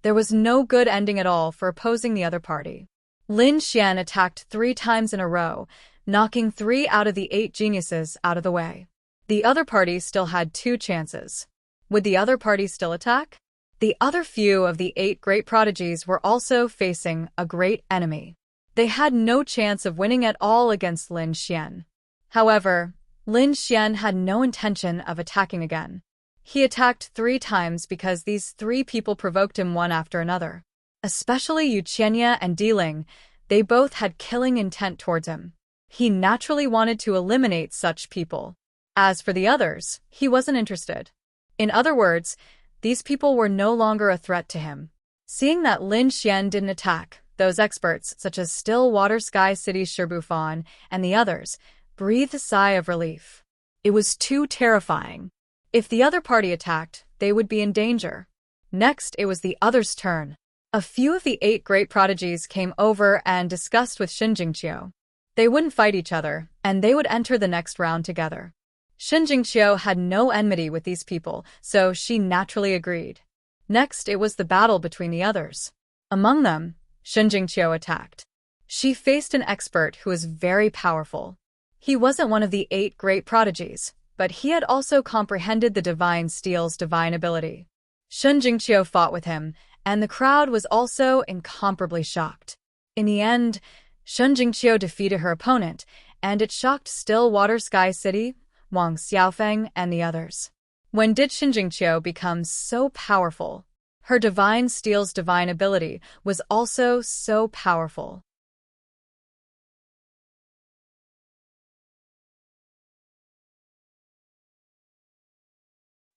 There was no good ending at all for opposing the other party. Lin Xian attacked 3 times in a row, knocking 3 out of the 8 geniuses out of the way. The other party still had 2 chances. Would the other party still attack? The other few of the 8 great prodigies were also facing a great enemy. They had no chance of winning at all against Lin Xian. However, Lin Xian had no intention of attacking again. He attacked 3 times because these 3 people provoked him one after another. Especially Yu Qianya and Di Ling, they both had killing intent towards him. He naturally wanted to eliminate such people. As for the others, he wasn't interested. In other words, These people were no longer a threat to him. Seeing that Lin Xian didn't attack, those experts, such as Stillwater Sky City's Shirbufan and the others, breathed a sigh of relief. It was too terrifying. If the other party attacked, they would be in danger. Next, it was the others' turn. A few of the 8 great prodigies came over and discussed with Xinjingqiu. They wouldn't fight each other, and they would enter the next round together. Xinjingqiu had no enmity with these people, so she naturally agreed. Next, it was the battle between the others. Among them, Xinjingqiu attacked. She faced an expert who was very powerful. He wasn't one of the 8 great prodigies, but he had also comprehended the divine steel's divine ability. Xinjingqiu fought with him, and the crowd was also incomparably shocked. In the end, Xinjingqiu defeated her opponent, and it shocked Stillwater Sky City, Wang Xiaofeng, and the others. When did Xinjingqiu become so powerful? Her divine steel's divine ability was also so powerful.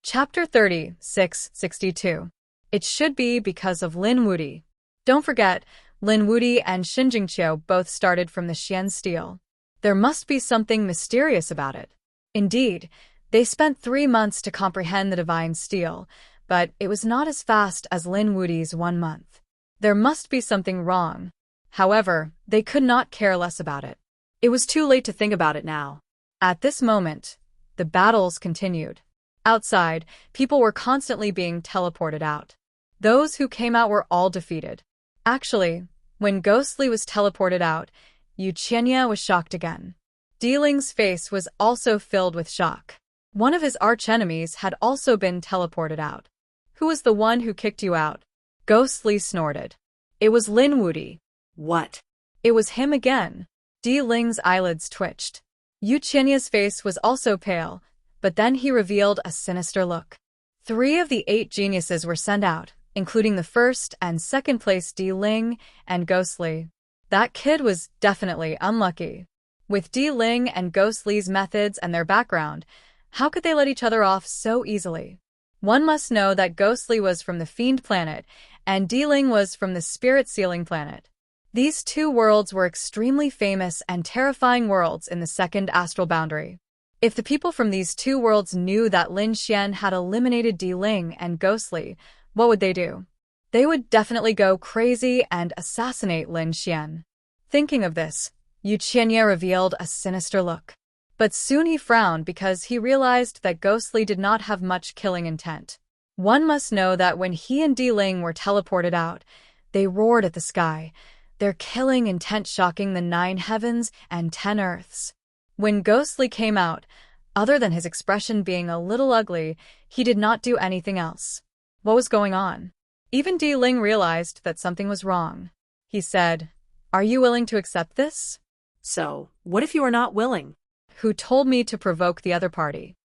Chapter 3662. It should be because of Lin Wudi. Don't forget, Lin Wudi and Xinjingqiu both started from the Xian steel. There must be something mysterious about it. Indeed, they spent 3 months to comprehend the divine steel, but it was not as fast as Lin Wudi's 1 month. There must be something wrong. However, they could not care less about it. It was too late to think about it now. At this moment, the battles continued. Outside, people were constantly being teleported out. Those who came out were all defeated. Actually, when Ghostly was teleported out, Yu Qianya was shocked again. Ling's face was also filled with shock. One of his archenemies had also been teleported out. Who was the one who kicked you out? Ghostly snorted. It was Lin Wudi. What? It was him again. Ling's eyelids twitched. Yu Qianya's face was also pale, but then he revealed a sinister look. 3 of the 8 geniuses were sent out, including the first and second place Ling and Ghostly. That kid was definitely unlucky. With Ling and Ghostly's methods and their background, how could they let each other off so easily? One must know that Ghostly was from the Fiend planet, and Ling was from the Spirit Sealing planet. These 2 worlds were extremely famous and terrifying worlds in the second astral boundary. If the people from these 2 worlds knew that Lin Xian had eliminated Ling and Ghostly, what would they do? They would definitely go crazy and assassinate Lin Xian. Thinking of this, Yu Qianya revealed a sinister look. But soon he frowned because he realized that Ghostly did not have much killing intent. One must know that when he and Ling were teleported out, they roared at the sky, their killing intent shocking the 9 heavens and 10 earths. When Ghostly came out, other than his expression being a little ugly, he did not do anything else. What was going on? Even Ling realized that something was wrong. He said, "Are you willing to accept this?" So, what if you are not willing? Who told me to provoke the other party?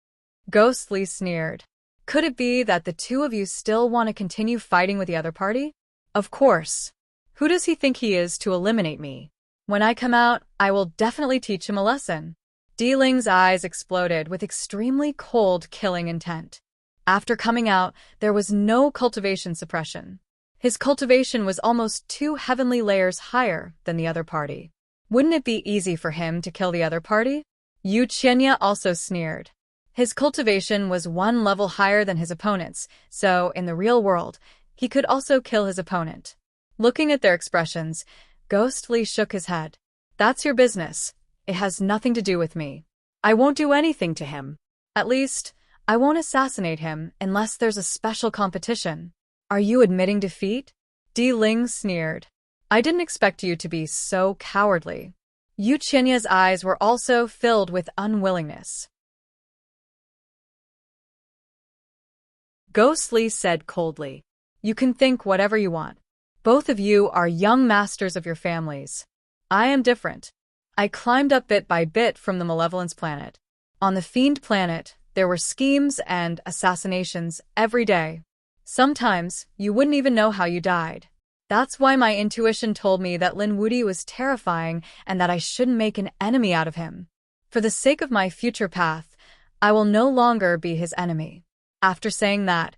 Ghostly sneered. Could it be that the 2 of you still want to continue fighting with the other party? Of course. Who does he think he is to eliminate me? When I come out, I will definitely teach him a lesson. Ling's eyes exploded with extremely cold killing intent. After coming out, there was no cultivation suppression. His cultivation was almost 2 heavenly layers higher than the other party. Wouldn't it be easy for him to kill the other party? Yu Qianya also sneered. His cultivation was 1 level higher than his opponent's, so in the real world, he could also kill his opponent. Looking at their expressions, Ghostly shook his head. That's your business. It has nothing to do with me. I won't do anything to him. At least, I won't assassinate him unless there's a special competition. Are you admitting defeat? Ling sneered. I didn't expect you to be so cowardly. Yu Qianya's eyes were also filled with unwillingness. Ghostly said coldly, "You can think whatever you want. Both of you are young masters of your families. I am different. I climbed up bit by bit from the Malevolence planet. On the Fiend planet, there were schemes and assassinations every day. Sometimes, you wouldn't even know how you died. That's why my intuition told me that Lin Wudi was terrifying and that I shouldn't make an enemy out of him. For the sake of my future path, I will no longer be his enemy." After saying that,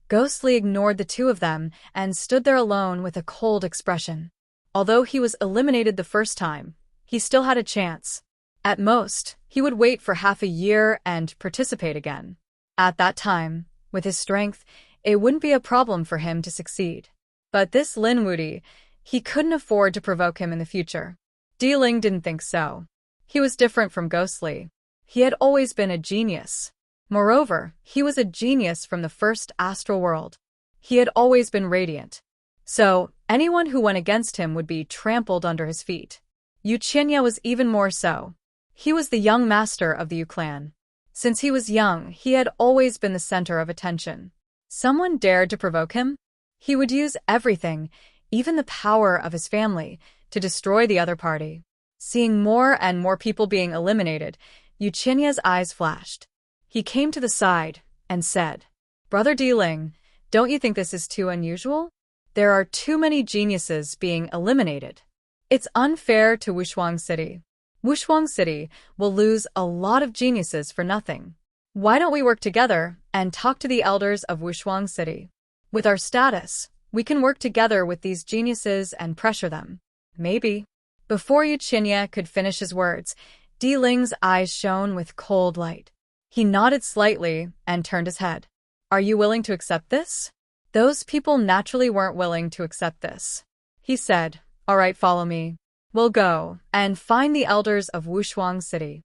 Ghostly ignored the two of them and stood there alone with a cold expression. Although he was eliminated the first time, he still had a chance. At most, he would wait for half a year and participate again. At that time, with his strength, it wouldn't be a problem for him to succeed. But this Lin Wudi, he couldn't afford to provoke him in the future. Di Ling didn't think so. He was different from Ghostly. He had always been a genius. Moreover, he was a genius from the first astral world. He had always been radiant. So, anyone who went against him would be trampled under his feet. Yu Qinya was even more so. He was the young master of the Yu clan. Since he was young, he had always been the center of attention. Someone dared to provoke him? He would use everything, even the power of his family, to destroy the other party. Seeing more and more people being eliminated, Yu Qinya's eyes flashed. He came to the side and said, "Brother Di Ling, don't you think this is too unusual? There are too many geniuses being eliminated. It's unfair to Wushuang City. Wushuang City will lose a lot of geniuses for nothing. Why don't we work together and talk to the elders of Wushuang City? With our status, we can work together with these geniuses and pressure them. Maybe." Before Yu Qinya could finish his words, Di Ling's eyes shone with cold light. He nodded slightly and turned his head. "Are you willing to accept this?" Those people naturally weren't willing to accept this. He said, "All right, follow me. We'll go and find the elders of Wushuang City."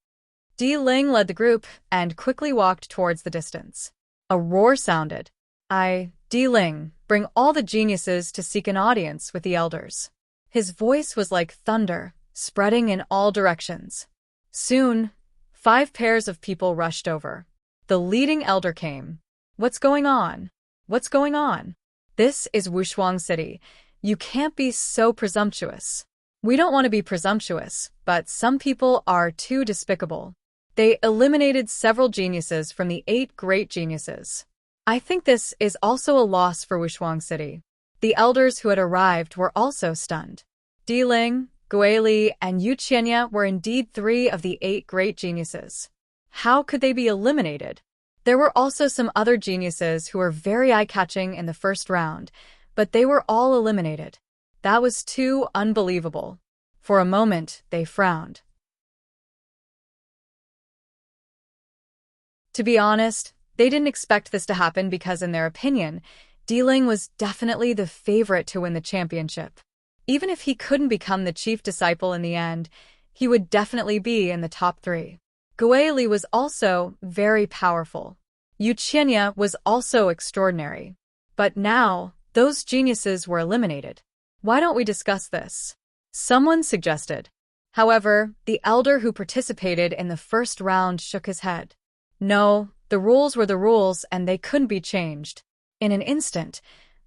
Di Ling led the group and quickly walked towards the distance. A roar sounded. Di Ling, bring all the geniuses to seek an audience with the elders." His voice was like thunder, spreading in all directions. Soon, 5 pairs of people rushed over. The leading elder came. "What's going on? What's going on? This is Wushuang City. You can't be so presumptuous." "We don't want to be presumptuous, but some people are too despicable. They eliminated several geniuses from the 8 great geniuses. I think this is also a loss for Wushuang City." The elders who had arrived were also stunned. Di Ling, Guili, and Yu Qinya were indeed 3 of the 8 great geniuses. How could they be eliminated? There were also some other geniuses who were very eye-catching in the first round, but they were all eliminated. That was too unbelievable. For a moment, they frowned. To be honest, they didn't expect this to happen because, in their opinion, Di Ling was definitely the favorite to win the championship. Even if he couldn't become the chief disciple in the end, he would definitely be in the top 3. Guili was also very powerful. Yu Qinya was also extraordinary. But now, those geniuses were eliminated. "Why don't we discuss this?" someone suggested. However, the elder who participated in the first round shook his head. No, the rules were the rules and they couldn't be changed. In an instant,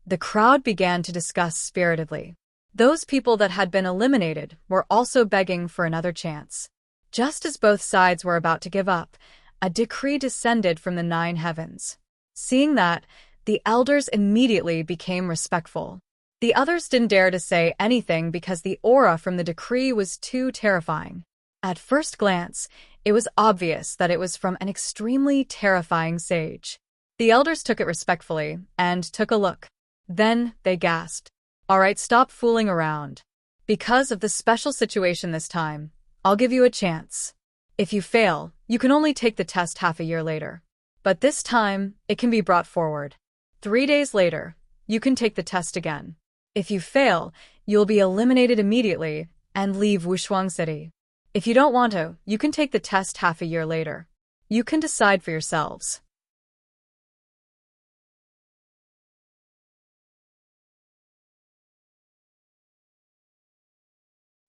the crowd began to discuss spiritedly. Those people that had been eliminated were also begging for another chance. Just as both sides were about to give up, a decree descended from the 9 heavens. Seeing that, the elders immediately became respectful. The others didn't dare to say anything because the aura from the decree was too terrifying. At first glance, it was obvious that it was from an extremely terrifying sage. The elders took it respectfully and took a look. Then they gasped. "All right, stop fooling around. Because of the special situation this time, I'll give you a chance. If you fail, you can only take the test half a year later. But this time, it can be brought forward. 3 days later, you can take the test again. If you fail, you'll be eliminated immediately and leave Wushuang City. If you don't want to, you can take the test half a year later. You can decide for yourselves."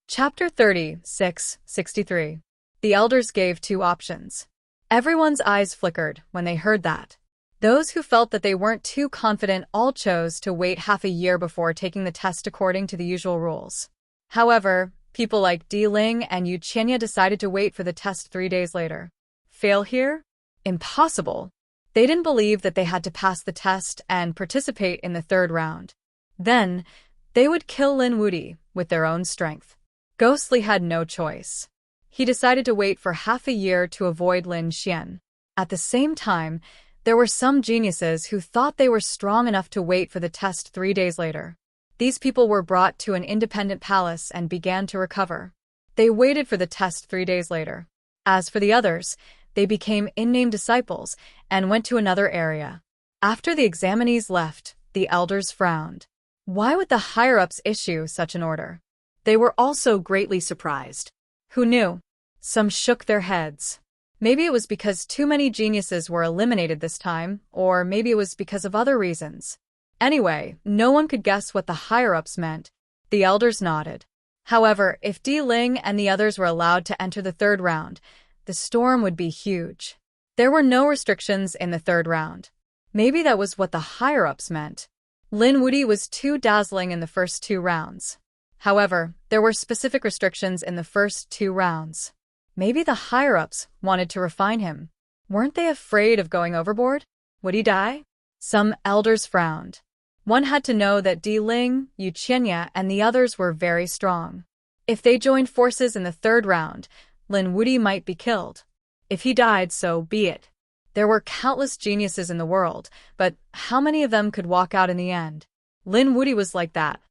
Chapter 36:63. The elders gave 2 options. Everyone's eyes flickered when they heard that. Those who felt that they weren't too confident all chose to wait half a year before taking the test according to the usual rules. However, people like Di Ling and Yu Qinya decided to wait for the test 3 days later. Fail here? Impossible. They didn't believe that they had to pass the test and participate in the 3rd round. Then, they would kill Lin Wudi with their own strength. Ghostly had no choice. He decided to wait for half a year to avoid Lin Xian. At the same time, There were some geniuses who thought they were strong enough to wait for the test 3 days later. These people were brought to an independent palace and began to recover. They waited for the test 3 days later. As for the others, they became unnamed disciples and went to another area. After the examinees left, the elders frowned. Why would the higher-ups issue such an order? They were also greatly surprised. Who knew? Some shook their heads. Maybe it was because too many geniuses were eliminated this time, or maybe it was because of other reasons. Anyway, no one could guess what the higher-ups meant. The elders nodded. However, if Di Ling and the others were allowed to enter the third round, the storm would be huge. There were no restrictions in the third round. Maybe that was what the higher-ups meant. Lin Wuti was too dazzling in the first 2 rounds. However, there were specific restrictions in the first 2 rounds. Maybe the higher-ups wanted to refine him. Weren't they afraid of going overboard? Would he die? Some elders frowned. One had to know that Di Ling, Yu Qianya, and the others were very strong. If they joined forces in the third round, Lin Wuti might be killed. If he died, so be it. There were countless geniuses in the world, but how many of them could walk out in the end? Lin Wuti was like that.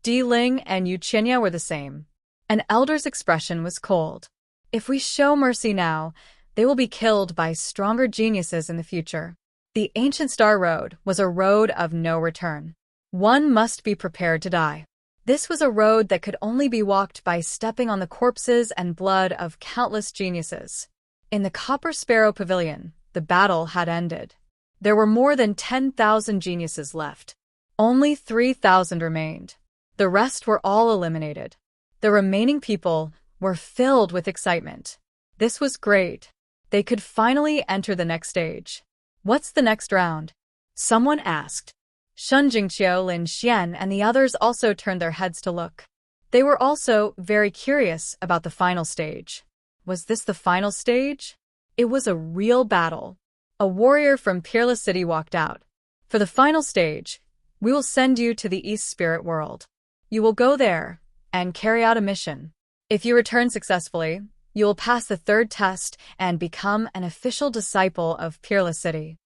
Di Ling and Yu Qianya were the same. An elder's expression was cold. If we show mercy now, they will be killed by stronger geniuses in the future. The ancient Star Road was a road of no return. One must be prepared to die. This was a road that could only be walked by stepping on the corpses and blood of countless geniuses. In the Copper Sparrow Pavilion, the battle had ended. There were more than 10,000 geniuses left. Only 3,000 remained. The rest were all eliminated. The remaining people were filled with excitement. This was great. They could finally enter the next stage. What's the next round? Someone asked. Shun Jingqiu, Lin Xian, and the others also turned their heads to look. They were also very curious about the final stage. Was this the final stage? It was a real battle. A warrior from Peerless City walked out. For the final stage, we will send you to the East Spirit World. You will go there and carry out a mission. If you return successfully, you will pass the third test and become an official disciple of Peerless City.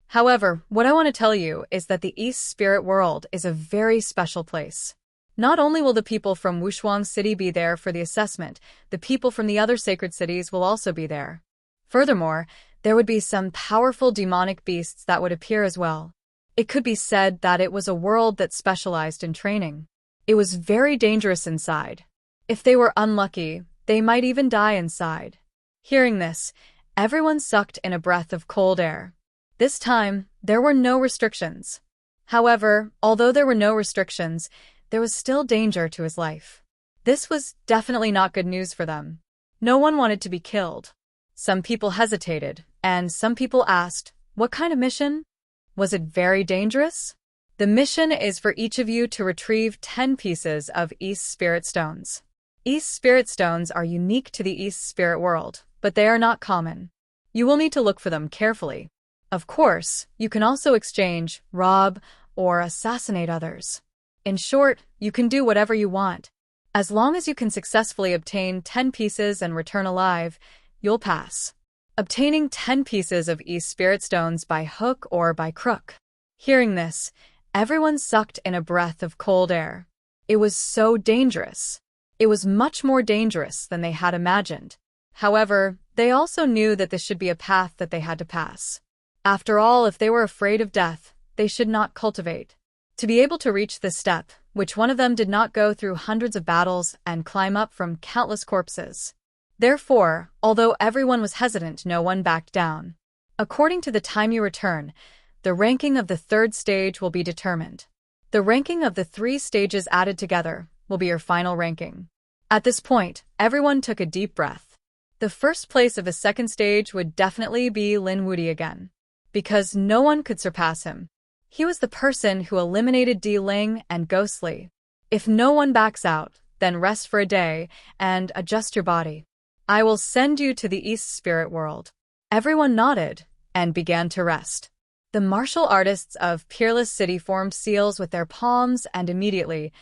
However, what I want to tell you is that the East Spirit World is a very special place. Not only will the people from Wushuang City be there for the assessment, the people from the other sacred cities will also be there. Furthermore, there would be some powerful demonic beasts that would appear as well. It could be said that it was a world that specialized in training. It was very dangerous inside. If they were unlucky, they might even die inside. Hearing this, everyone sucked in a breath of cold air. This time, there were no restrictions. However, although there were no restrictions, there was still danger to his life. This was definitely not good news for them. No one wanted to be killed. Some people hesitated, and some people asked, what kind of mission? Was it very dangerous? The mission is for each of you to retrieve 10 pieces of East Spirit Stones. East Spirit Stones are unique to the East Spirit World, but they are not common. You will need to look for them carefully. Of course, you can also exchange, rob, or assassinate others. In short, you can do whatever you want. As long as you can successfully obtain 10 pieces and return alive, you'll pass. Obtaining 10 pieces of East Spirit Stones by hook or by crook. Hearing this, everyone sucked in a breath of cold air. It was so dangerous. It was much more dangerous than they had imagined. However, they also knew that this should be a path that they had to pass. After all, if they were afraid of death, they should not cultivate. To be able to reach this step, which one of them did not go through hundreds of battles and climb up from countless corpses. Therefore, although everyone was hesitant, no one backed down. According to the time you return, the ranking of the third stage will be determined. The ranking of the 3 stages added together will be your final ranking. At this point, everyone took a deep breath. The first place of the second stage would definitely be Lin Wuti again, because no one could surpass him. He was the person who eliminated Di Ling and Ghostly. If no one backs out, then rest for a day and adjust your body. I will send you to the East Spirit World. Everyone nodded and began to rest. The martial artists of Peerless City formed seals with their palms, and immediately,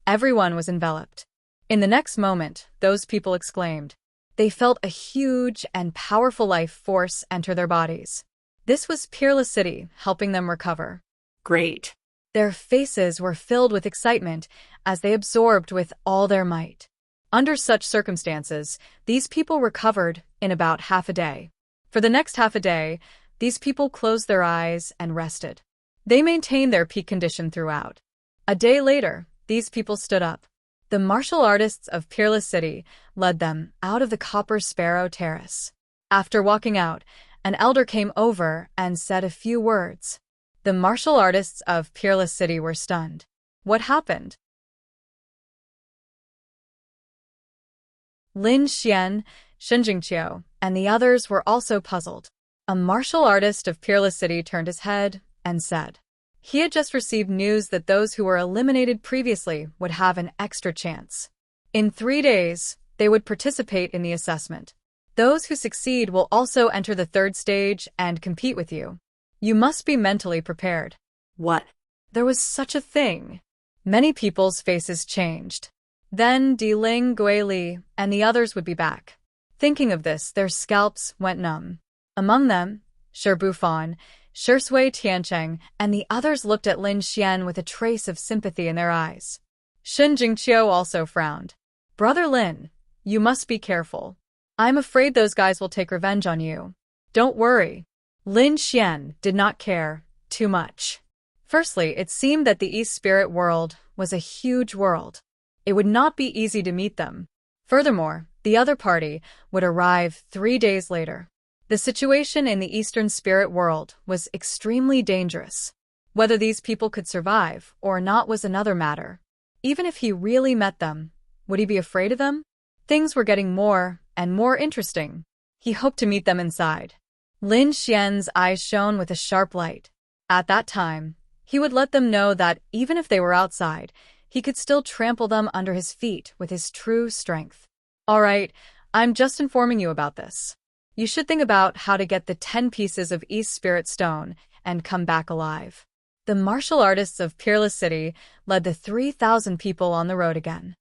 everyone was enveloped. In the next moment, those people exclaimed, They felt a huge and powerful life force enter their bodies. This was Peerless City helping them recover. Great. Their faces were filled with excitement as they absorbed with all their might. Under such circumstances, these people recovered in about half a day. For the next half a day, these people closed their eyes and rested. They maintained their peak condition throughout. A day later, these people stood up. The martial artists of Peerless City led them out of the Copper Sparrow Terrace. After walking out, an elder came over and said a few words. The martial artists of Peerless City were stunned. What happened? Lin Xian, Shen Jingqiu, and the others were also puzzled. A martial artist of Peerless City turned his head and said, he had just received news that those who were eliminated previously would have an extra chance. In 3 days, they would participate in the assessment. Those who succeed will also enter the 3rd stage and compete with you. You must be mentally prepared. What? There was such a thing. Many people's faces changed. Then Di Ling, Guili, and the others would be back. Thinking of this, their scalps went numb. Among them, Shi Bufan, Shi Sui Tiancheng, and the others looked at Lin Xian with a trace of sympathy in their eyes. Shen Jingqiu also frowned. Brother Lin, you must be careful. I'm afraid those guys will take revenge on you. Don't worry. Lin Xian did not care too much. Firstly, it seemed that the East Spirit world was a huge world. It would not be easy to meet them. Furthermore, the other party would arrive 3 days later. The situation in the Eastern Spirit world was extremely dangerous. Whether these people could survive or not was another matter. Even if he really met them, would he be afraid of them? Things were getting more and more interesting. He hoped to meet them inside. Lin Xian's eyes shone with a sharp light. At that time, he would let them know that even if they were outside, he could still trample them under his feet with his true strength. All right, I'm just informing you about this. You should think about how to get the 10 pieces of East Spirit Stone and come back alive. The martial artists of Peerless City led the 3,000 people on the road again.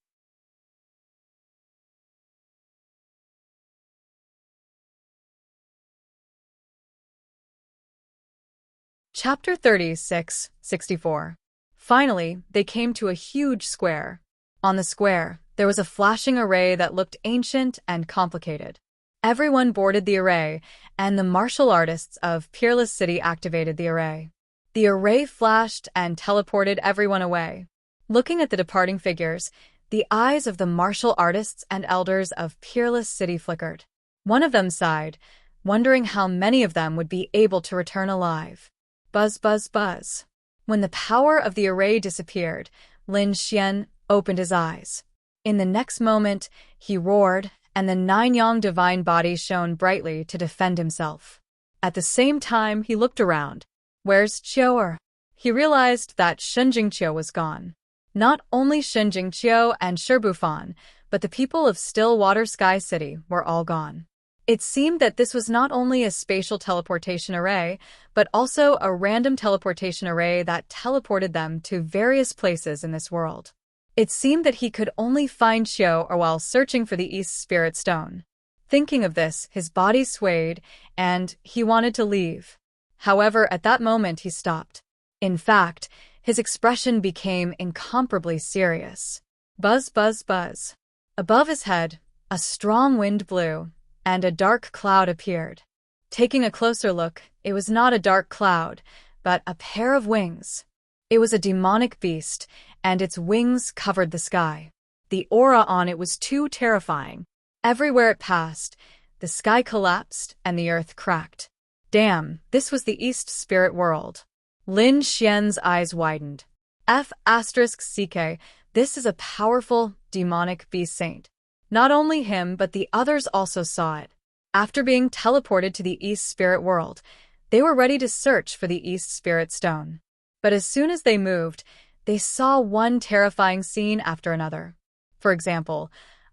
Chapter 36-64. Finally, they came to a huge square. On the square, there was a flashing array that looked ancient and complicated. Everyone boarded the array, and the martial artists of Peerless City activated the array. The array flashed and teleported everyone away. Looking at the departing figures, the eyes of the martial artists and elders of Peerless City flickered. One of them sighed, wondering how many of them would be able to return alive. Buzz, buzz, buzz. When the power of the array disappeared, Lin Xian opened his eyes. In the next moment, he roared, and the 9 Yang divine body shone brightly to defend himself. At the same time, he looked around. Where's Qiu? He realized that Shen Jingqiu was gone. Not only Shen Jingqiu and Shi Bufan, but the people of Stillwater Sky City were all gone. It seemed that this was not only a spatial teleportation array, but also a random teleportation array that teleported them to various places in this world. It seemed that he could only find Qiu while searching for the East Spirit Stone. Thinking of this, his body swayed, and he wanted to leave. However, at that moment he stopped. In fact, his expression became incomparably serious. Buzz, buzz, buzz. Above his head, a strong wind blew, and a dark cloud appeared. Taking a closer look, it was not a dark cloud, but a pair of wings. It was a demonic beast, and its wings covered the sky. The aura on it was too terrifying. Everywhere it passed, the sky collapsed and the earth cracked. Damn, this was the East Spirit world. Lin Xian's eyes widened. F***CK, this is a powerful, demonic beast saint. Not only him, but the others also saw it. After being teleported to the East Spirit world, they were ready to search for the East Spirit Stone. But as soon as they moved, they saw one terrifying scene after another. For example,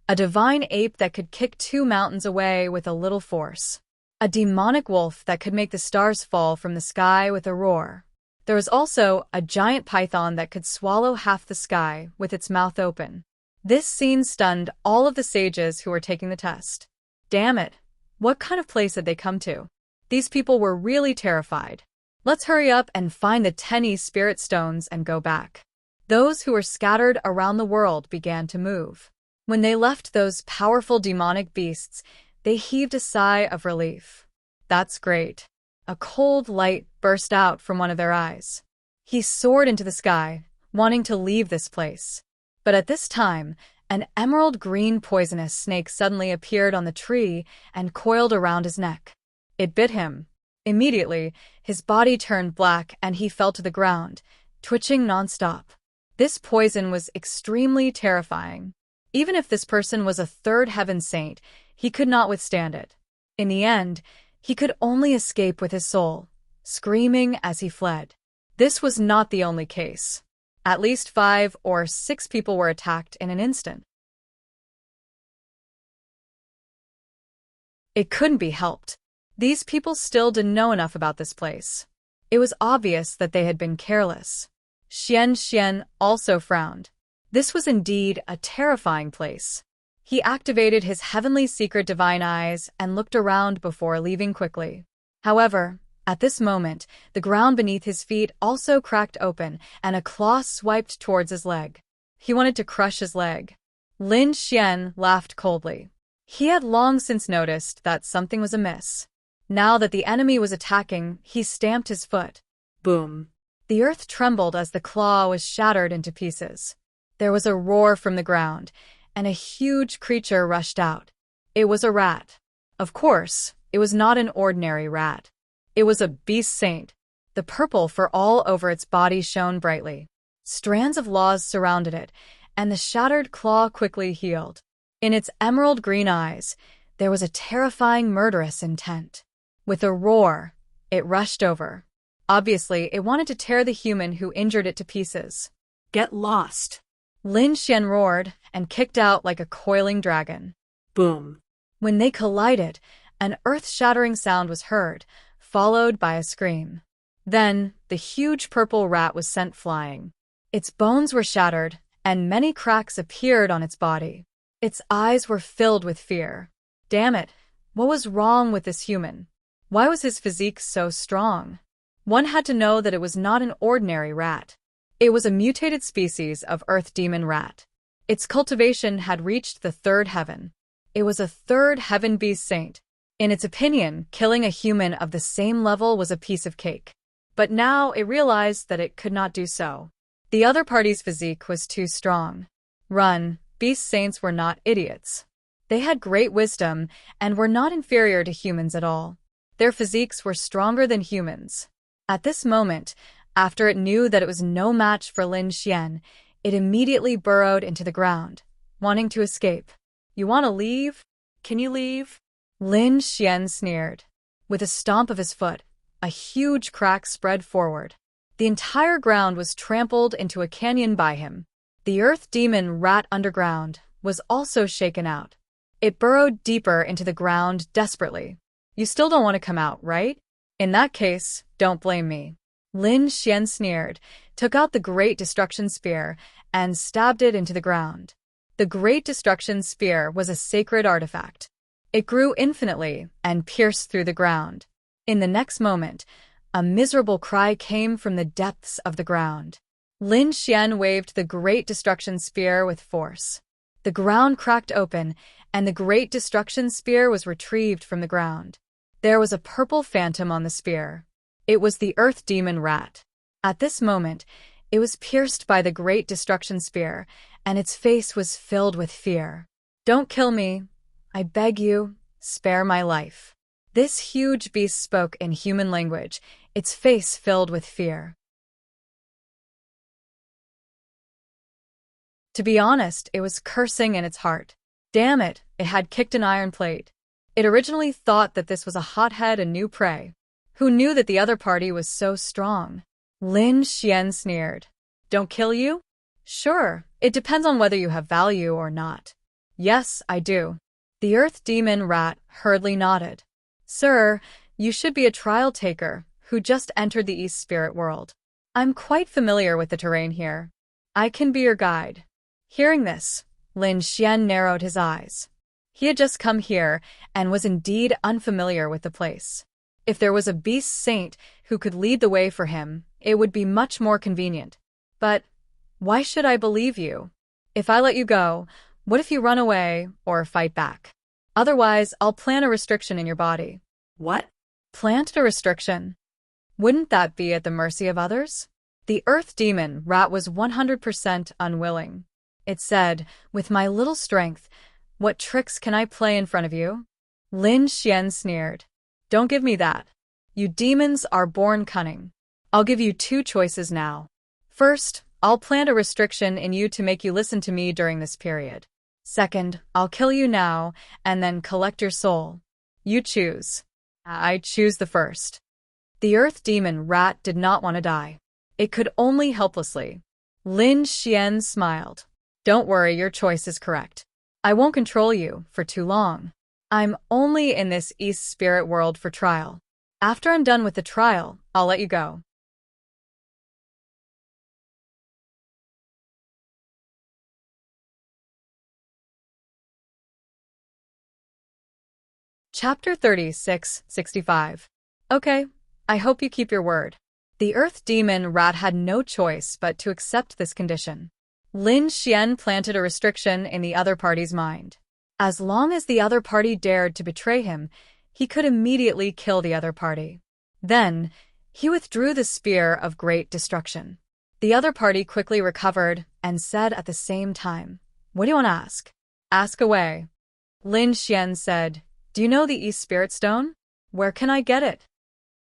a divine ape that could kick 2 mountains away with a little force. A demonic wolf that could make the stars fall from the sky with a roar. There was also a giant python that could swallow half the sky with its mouth open. This scene stunned all of the sages who were taking the test. Damn it. What kind of place had they come to? These people were really terrified. Let's hurry up and find the 10 East Spirit Stones and go back. Those who were scattered around the world began to move. When they left those powerful demonic beasts, they heaved a sigh of relief. That's great. A cold light burst out from one of their eyes. He soared into the sky, wanting to leave this place. But at this time, an emerald green poisonous snake suddenly appeared on the tree and coiled around his neck. It bit him. Immediately, his body turned black and he fell to the ground, twitching nonstop. This poison was extremely terrifying. Even if this person was a third heaven saint, he could not withstand it. In the end, he could only escape with his soul, screaming as he fled. This was not the only case. At least 5 or 6 people were attacked in an instant. It couldn't be helped. These people still didn't know enough about this place. It was obvious that they had been careless. Xian also frowned. This was indeed a terrifying place. He activated his heavenly secret divine eyes and looked around before leaving quickly. However, at this moment, the ground beneath his feet also cracked open and a claw swiped towards his leg. He wanted to crush his leg. Lin Xian laughed coldly. He had long since noticed that something was amiss. Now that the enemy was attacking, he stamped his foot. Boom. The earth trembled as the claw was shattered into pieces. There was a roar from the ground, and a huge creature rushed out. It was a rat. Of course, it was not an ordinary rat. It was a beast saint. The purple fur all over its body shone brightly. Strands of laws surrounded it, and the shattered claw quickly healed. In its emerald green eyes, there was a terrifying murderous intent. With a roar, it rushed over. Obviously, it wanted to tear the human who injured it to pieces. Get lost. Lin Xian roared and kicked out like a coiling dragon. Boom. When they collided, an earth-shattering sound was heard, followed by a scream. Then, the huge purple rat was sent flying. Its bones were shattered, and many cracks appeared on its body. Its eyes were filled with fear. Damn it, what was wrong with this human? Why was his physique so strong? One had to know that it was not an ordinary rat. It was a mutated species of earth demon rat. Its cultivation had reached the 3rd heaven. It was a 3rd heaven beast saint. In its opinion, killing a human of the same level was a piece of cake. But now it realized that it could not do so. The other party's physique was too strong. Run, beast saints were not idiots. They had great wisdom and were not inferior to humans at all. Their physiques were stronger than humans. At this moment, after it knew that it was no match for Lin Xian, it immediately burrowed into the ground, wanting to escape. You want to leave? Can you leave? Lin Xian sneered. With a stomp of his foot, a huge crack spread forward. The entire ground was trampled into a canyon by him. The earth demon rat underground was also shaken out. It burrowed deeper into the ground desperately. You still don't want to come out, right? In that case, don't blame me. Lin Xian sneered, took out the Great Destruction Spear, and stabbed it into the ground. The Great Destruction Spear was a sacred artifact. It grew infinitely and pierced through the ground. In the next moment, a miserable cry came from the depths of the ground. Lin Xian waved the Great Destruction Spear with force. The ground cracked open, and the Great Destruction Spear was retrieved from the ground. There was a purple phantom on the spear. It was the Earth Demon Rat. At this moment, it was pierced by the Great Destruction Spear, and its face was filled with fear. Don't kill me. I beg you, spare my life. This huge beast spoke in human language, its face filled with fear. To be honest, it was cursing in its heart. Damn it, it had kicked an iron plate. It originally thought that this was a hothead and new prey. Who knew that the other party was so strong? Lin Xian sneered. Don't kill you? Sure, it depends on whether you have value or not. Yes, I do. The Earth Demon Rat hurriedly nodded. Sir, you should be a trial taker who just entered the East Spirit World. I'm quite familiar with the terrain here. I can be your guide. Hearing this, Lin Xian narrowed his eyes. He had just come here and was indeed unfamiliar with the place. If there was a beast saint who could lead the way for him, it would be much more convenient. But why should I believe you? If I let you go, what if you run away or fight back? Otherwise, I'll plant a restriction in your body. What? Plant a restriction? Wouldn't that be at the mercy of others? The earth demon rat was 100% unwilling. It said, "With my little strength, what tricks can I play in front of you?" Lin Xian sneered. "Don't give me that. You demons are born cunning. I'll give you two choices now. First, I'll plant a restriction in you to make you listen to me during this period. Second, I'll kill you now and then collect your soul. You choose." "I choose the first." The earth demon rat did not want to die. It could only helplessly. Lin Xian smiled. "Don't worry, your choice is correct. I won't control you for too long. I'm only in this East spirit world for trial. After I'm done with the trial, I'll let you go." Chapter 3665. Okay, I hope you keep your word. The earth demon rat had no choice but to accept this condition. Lin Xian planted a restriction in the other party's mind. As long as the other party dared to betray him, he could immediately kill the other party. Then, he withdrew the spear of great destruction. The other party quickly recovered and said at the same time, "What do you want to ask?" "Ask away." Lin Xian said, "Do you know the East Spirit Stone? Where can I get it?"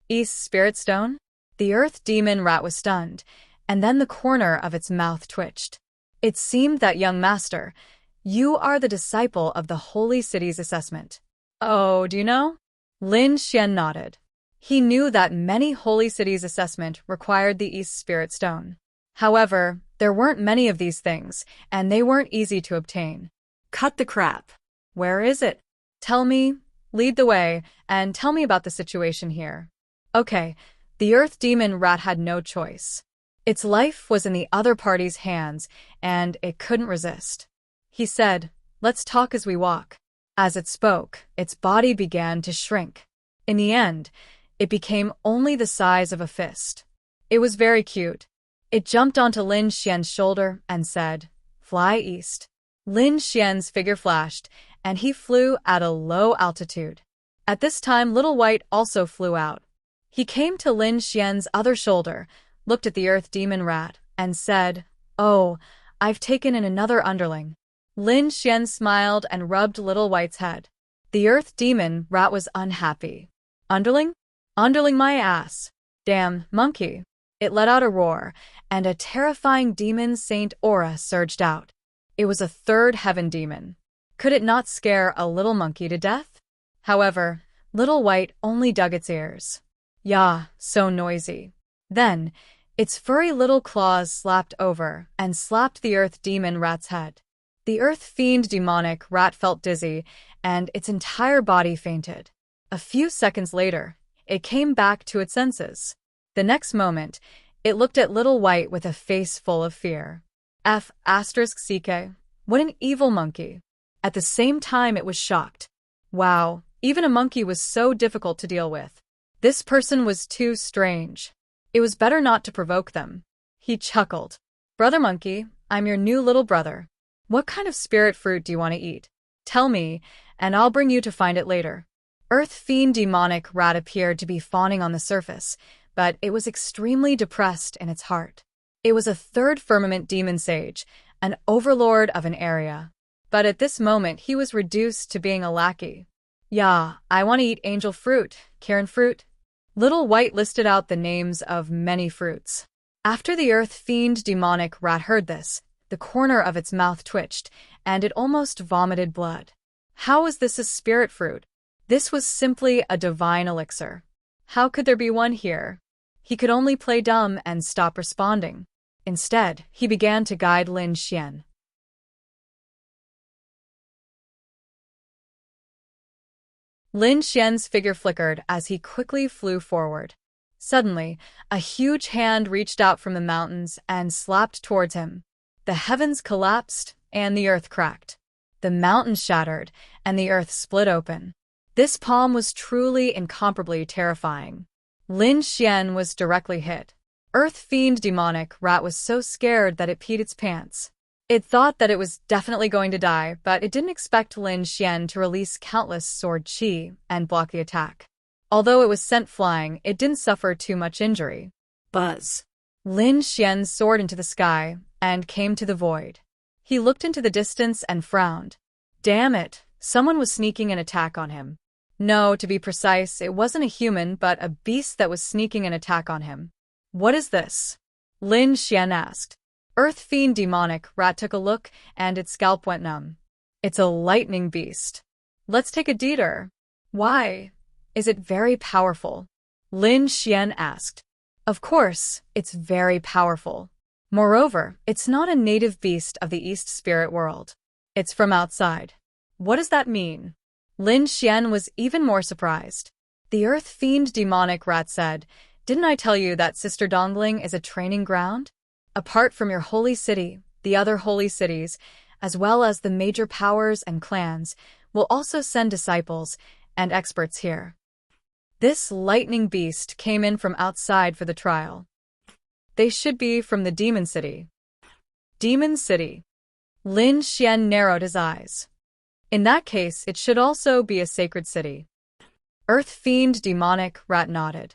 "East Spirit Stone?" The earth demon rat was stunned, and then the corner of its mouth twitched. "It seemed that, young master, you are the disciple of the Holy City's assessment." "Oh, do you know?" Lin Xian nodded. He knew that many Holy Cities' assessment required the East Spirit Stone. However, there weren't many of these things, and they weren't easy to obtain. Cut the crap. "Where is it? Tell me, lead the way, and tell me about the situation here." Okay, the earth demon rat had no choice. Its life was in the other party's hands, and it couldn't resist. He said, "Let's talk as we walk." As it spoke, its body began to shrink. In the end, it became only the size of a fist. It was very cute. It jumped onto Lin Xian's shoulder and said, "Fly east." Lin Xian's figure flashed, and he flew at a low altitude. At this time, Little White also flew out. He came to Lin Xian's other shoulder, looked at the earth demon rat, and said, "Oh, I've taken in another underling." Lin Xian smiled and rubbed Little White's head. The earth demon rat was unhappy. "Underling? Underling my ass. Damn monkey." It let out a roar, and a terrifying demon saint aura surged out. It was a third heaven demon. Could it not scare a little monkey to death? However, Little White only dug its ears. "Yah, so noisy." Then, its furry little claws slapped over and slapped the earth demon rat's head. The earth fiend demonic rat felt dizzy, and its entire body fainted. A few seconds later, it came back to its senses. The next moment, it looked at Little White with a face full of fear. F***CK, what an evil monkey. At the same time, it was shocked. Wow, even a monkey was so difficult to deal with. This person was too strange. It was better not to provoke them. He chuckled. "Brother Monkey, I'm your new little brother. What kind of spirit fruit do you want to eat? Tell me, and I'll bring you to find it later." Earth fiend demonic rat appeared to be fawning on the surface, but it was extremely depressed in its heart. It was a third firmament demon sage, an overlord of an area. But at this moment he was reduced to being a lackey. "Yeah, I want to eat angel fruit, Karen fruit." Little White listed out the names of many fruits. After the earth fiend demonic rat heard this, the corner of its mouth twitched, and it almost vomited blood. How was this a spirit fruit? This was simply a divine elixir. How could there be one here? He could only play dumb and stop responding. Instead, he began to guide Lin Xian. Lin Xian's figure flickered as he quickly flew forward. Suddenly, a huge hand reached out from the mountains and slapped towards him. The heavens collapsed, and the earth cracked. The mountain shattered, and the earth split open. This palm was truly incomparably terrifying. Lin Xian was directly hit. Earth Fiend Demonic Rat was so scared that it peed its pants. It thought that it was definitely going to die, but it didn't expect Lin Xian to release countless sword chi and block the attack. Although it was sent flying, it didn't suffer too much injury. Buzz. Lin Xian soared into the sky and came to the void. He looked into the distance and frowned. Damn it, someone was sneaking an attack on him. No, to be precise, it wasn't a human, but a beast that was sneaking an attack on him. What is this? Lin Xian asked. Earth Fiend Demonic Rat took a look, and its scalp went numb. It's a lightning beast. Let's take a detour. Why? Is it very powerful? Lin Xian asked. Of course, it's very powerful. Moreover, it's not a native beast of the East Spirit world. It's from outside. What does that mean? Lin Xian was even more surprised. The Earth Fiend Demonic Rat said, Didn't I tell you that Sister Dongling is a training ground? Apart from your holy city, the other holy cities, as well as the major powers and clans, will also send disciples and experts here. This lightning beast came in from outside for the trial. They should be from the Demon City. Demon City. Lin Xian narrowed his eyes. In that case, it should also be a sacred city. Earth Fiend Demonic Rat nodded.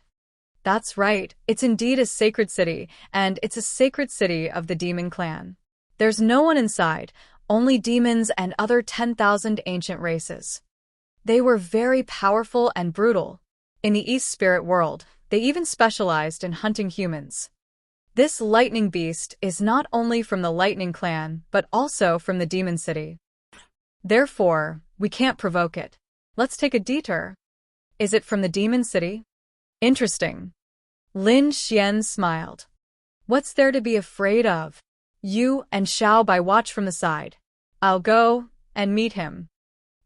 That's right, it's indeed a sacred city, and it's a sacred city of the demon clan. There's no one inside, only demons and other 10,000 ancient races. They were very powerful and brutal. In the East Spirit world, they even specialized in hunting humans. This lightning beast is not only from the Lightning Clan, but also from the Demon City. Therefore, we can't provoke it. Let's take a detour. Is it from the Demon City? Interesting. Lin Xian smiled. What's there to be afraid of? You and Xiao Bai watch from the side. I'll go and meet him.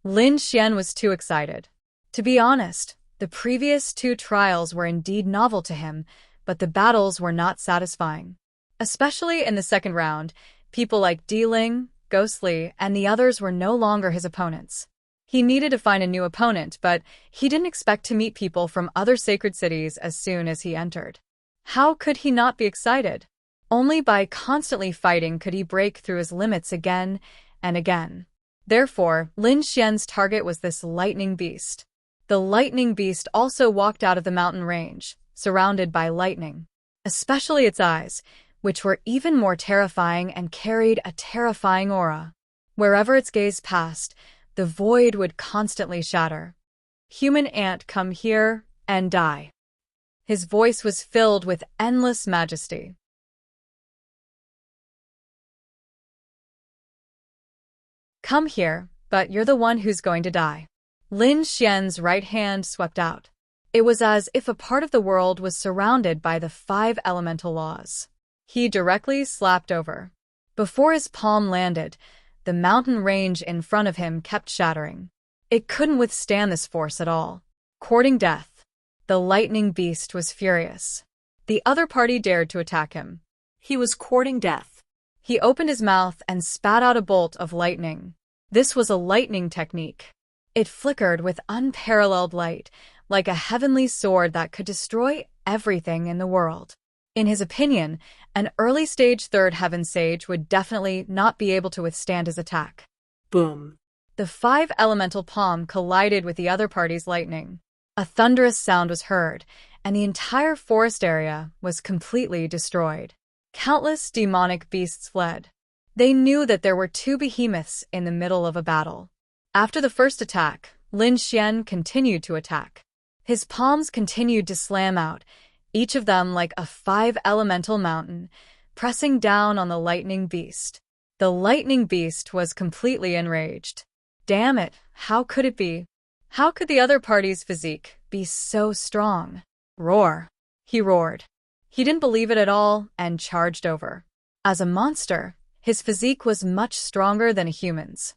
Lin Xian was too excited. To be honest, the previous two trials were indeed novel to him, but the battles were not satisfying. Especially in the second round, people like Di Ling, Ghostly, and the others were no longer his opponents. He needed to find a new opponent, but he didn't expect to meet people from other sacred cities as soon as he entered. How could he not be excited? Only by constantly fighting could he break through his limits again and again. Therefore, Lin Xian's target was this lightning beast. The lightning beast also walked out of the mountain range, surrounded by lightning, especially its eyes, which were even more terrifying and carried a terrifying aura. Wherever its gaze passed, the void would constantly shatter. Human ant, come here and die. His voice was filled with endless majesty. Come here, but you're the one who's going to die. Lin Xian's right hand swept out. It was as if a part of the world was surrounded by the 5 elemental laws. He directly slapped over. Before his palm landed, the mountain range in front of him kept shattering. It couldn't withstand this force at all. Courting death. The lightning beast was furious. The other party dared to attack him. He was courting death. He opened his mouth and spat out a bolt of lightning. This was a lightning technique. It flickered with unparalleled light, like a heavenly sword that could destroy everything in the world. In his opinion, an early-stage third heaven sage would definitely not be able to withstand his attack. Boom. The 5 elemental palm collided with the other party's lightning. A thunderous sound was heard, and the entire forest area was completely destroyed. Countless demonic beasts fled. They knew that there were 2 behemoths in the middle of a battle. After the first attack, Lin Xian continued to attack. His palms continued to slam out, each of them like a 5 elemental mountain, pressing down on the lightning beast. The lightning beast was completely enraged. Damn it, how could it be? How could the other party's physique be so strong? Roar. He roared. He didn't believe it at all and charged over. As a monster, his physique was much stronger than a human's.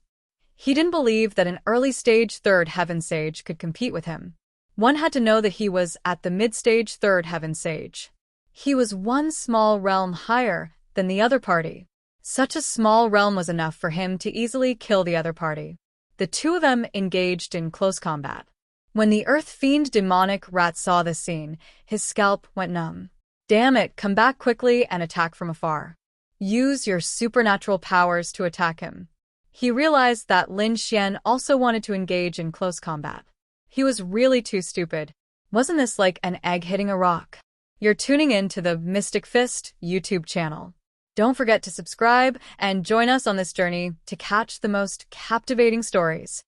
He didn't believe that an early-stage third heaven sage could compete with him. One had to know that he was at the mid-stage third heaven sage. He was 1 small realm higher than the other party. Such a small realm was enough for him to easily kill the other party. The two of them engaged in close combat. When the Earth Fiend demonic rat saw this scene, his scalp went numb. Damn it, come back quickly and attack from afar. Use your supernatural powers to attack him. He realized that Lin Xian also wanted to engage in close combat. He was really too stupid. Wasn't this like an egg hitting a rock? You're tuning in to the Mystic Fist YouTube channel. Don't forget to subscribe and join us on this journey to catch the most captivating stories.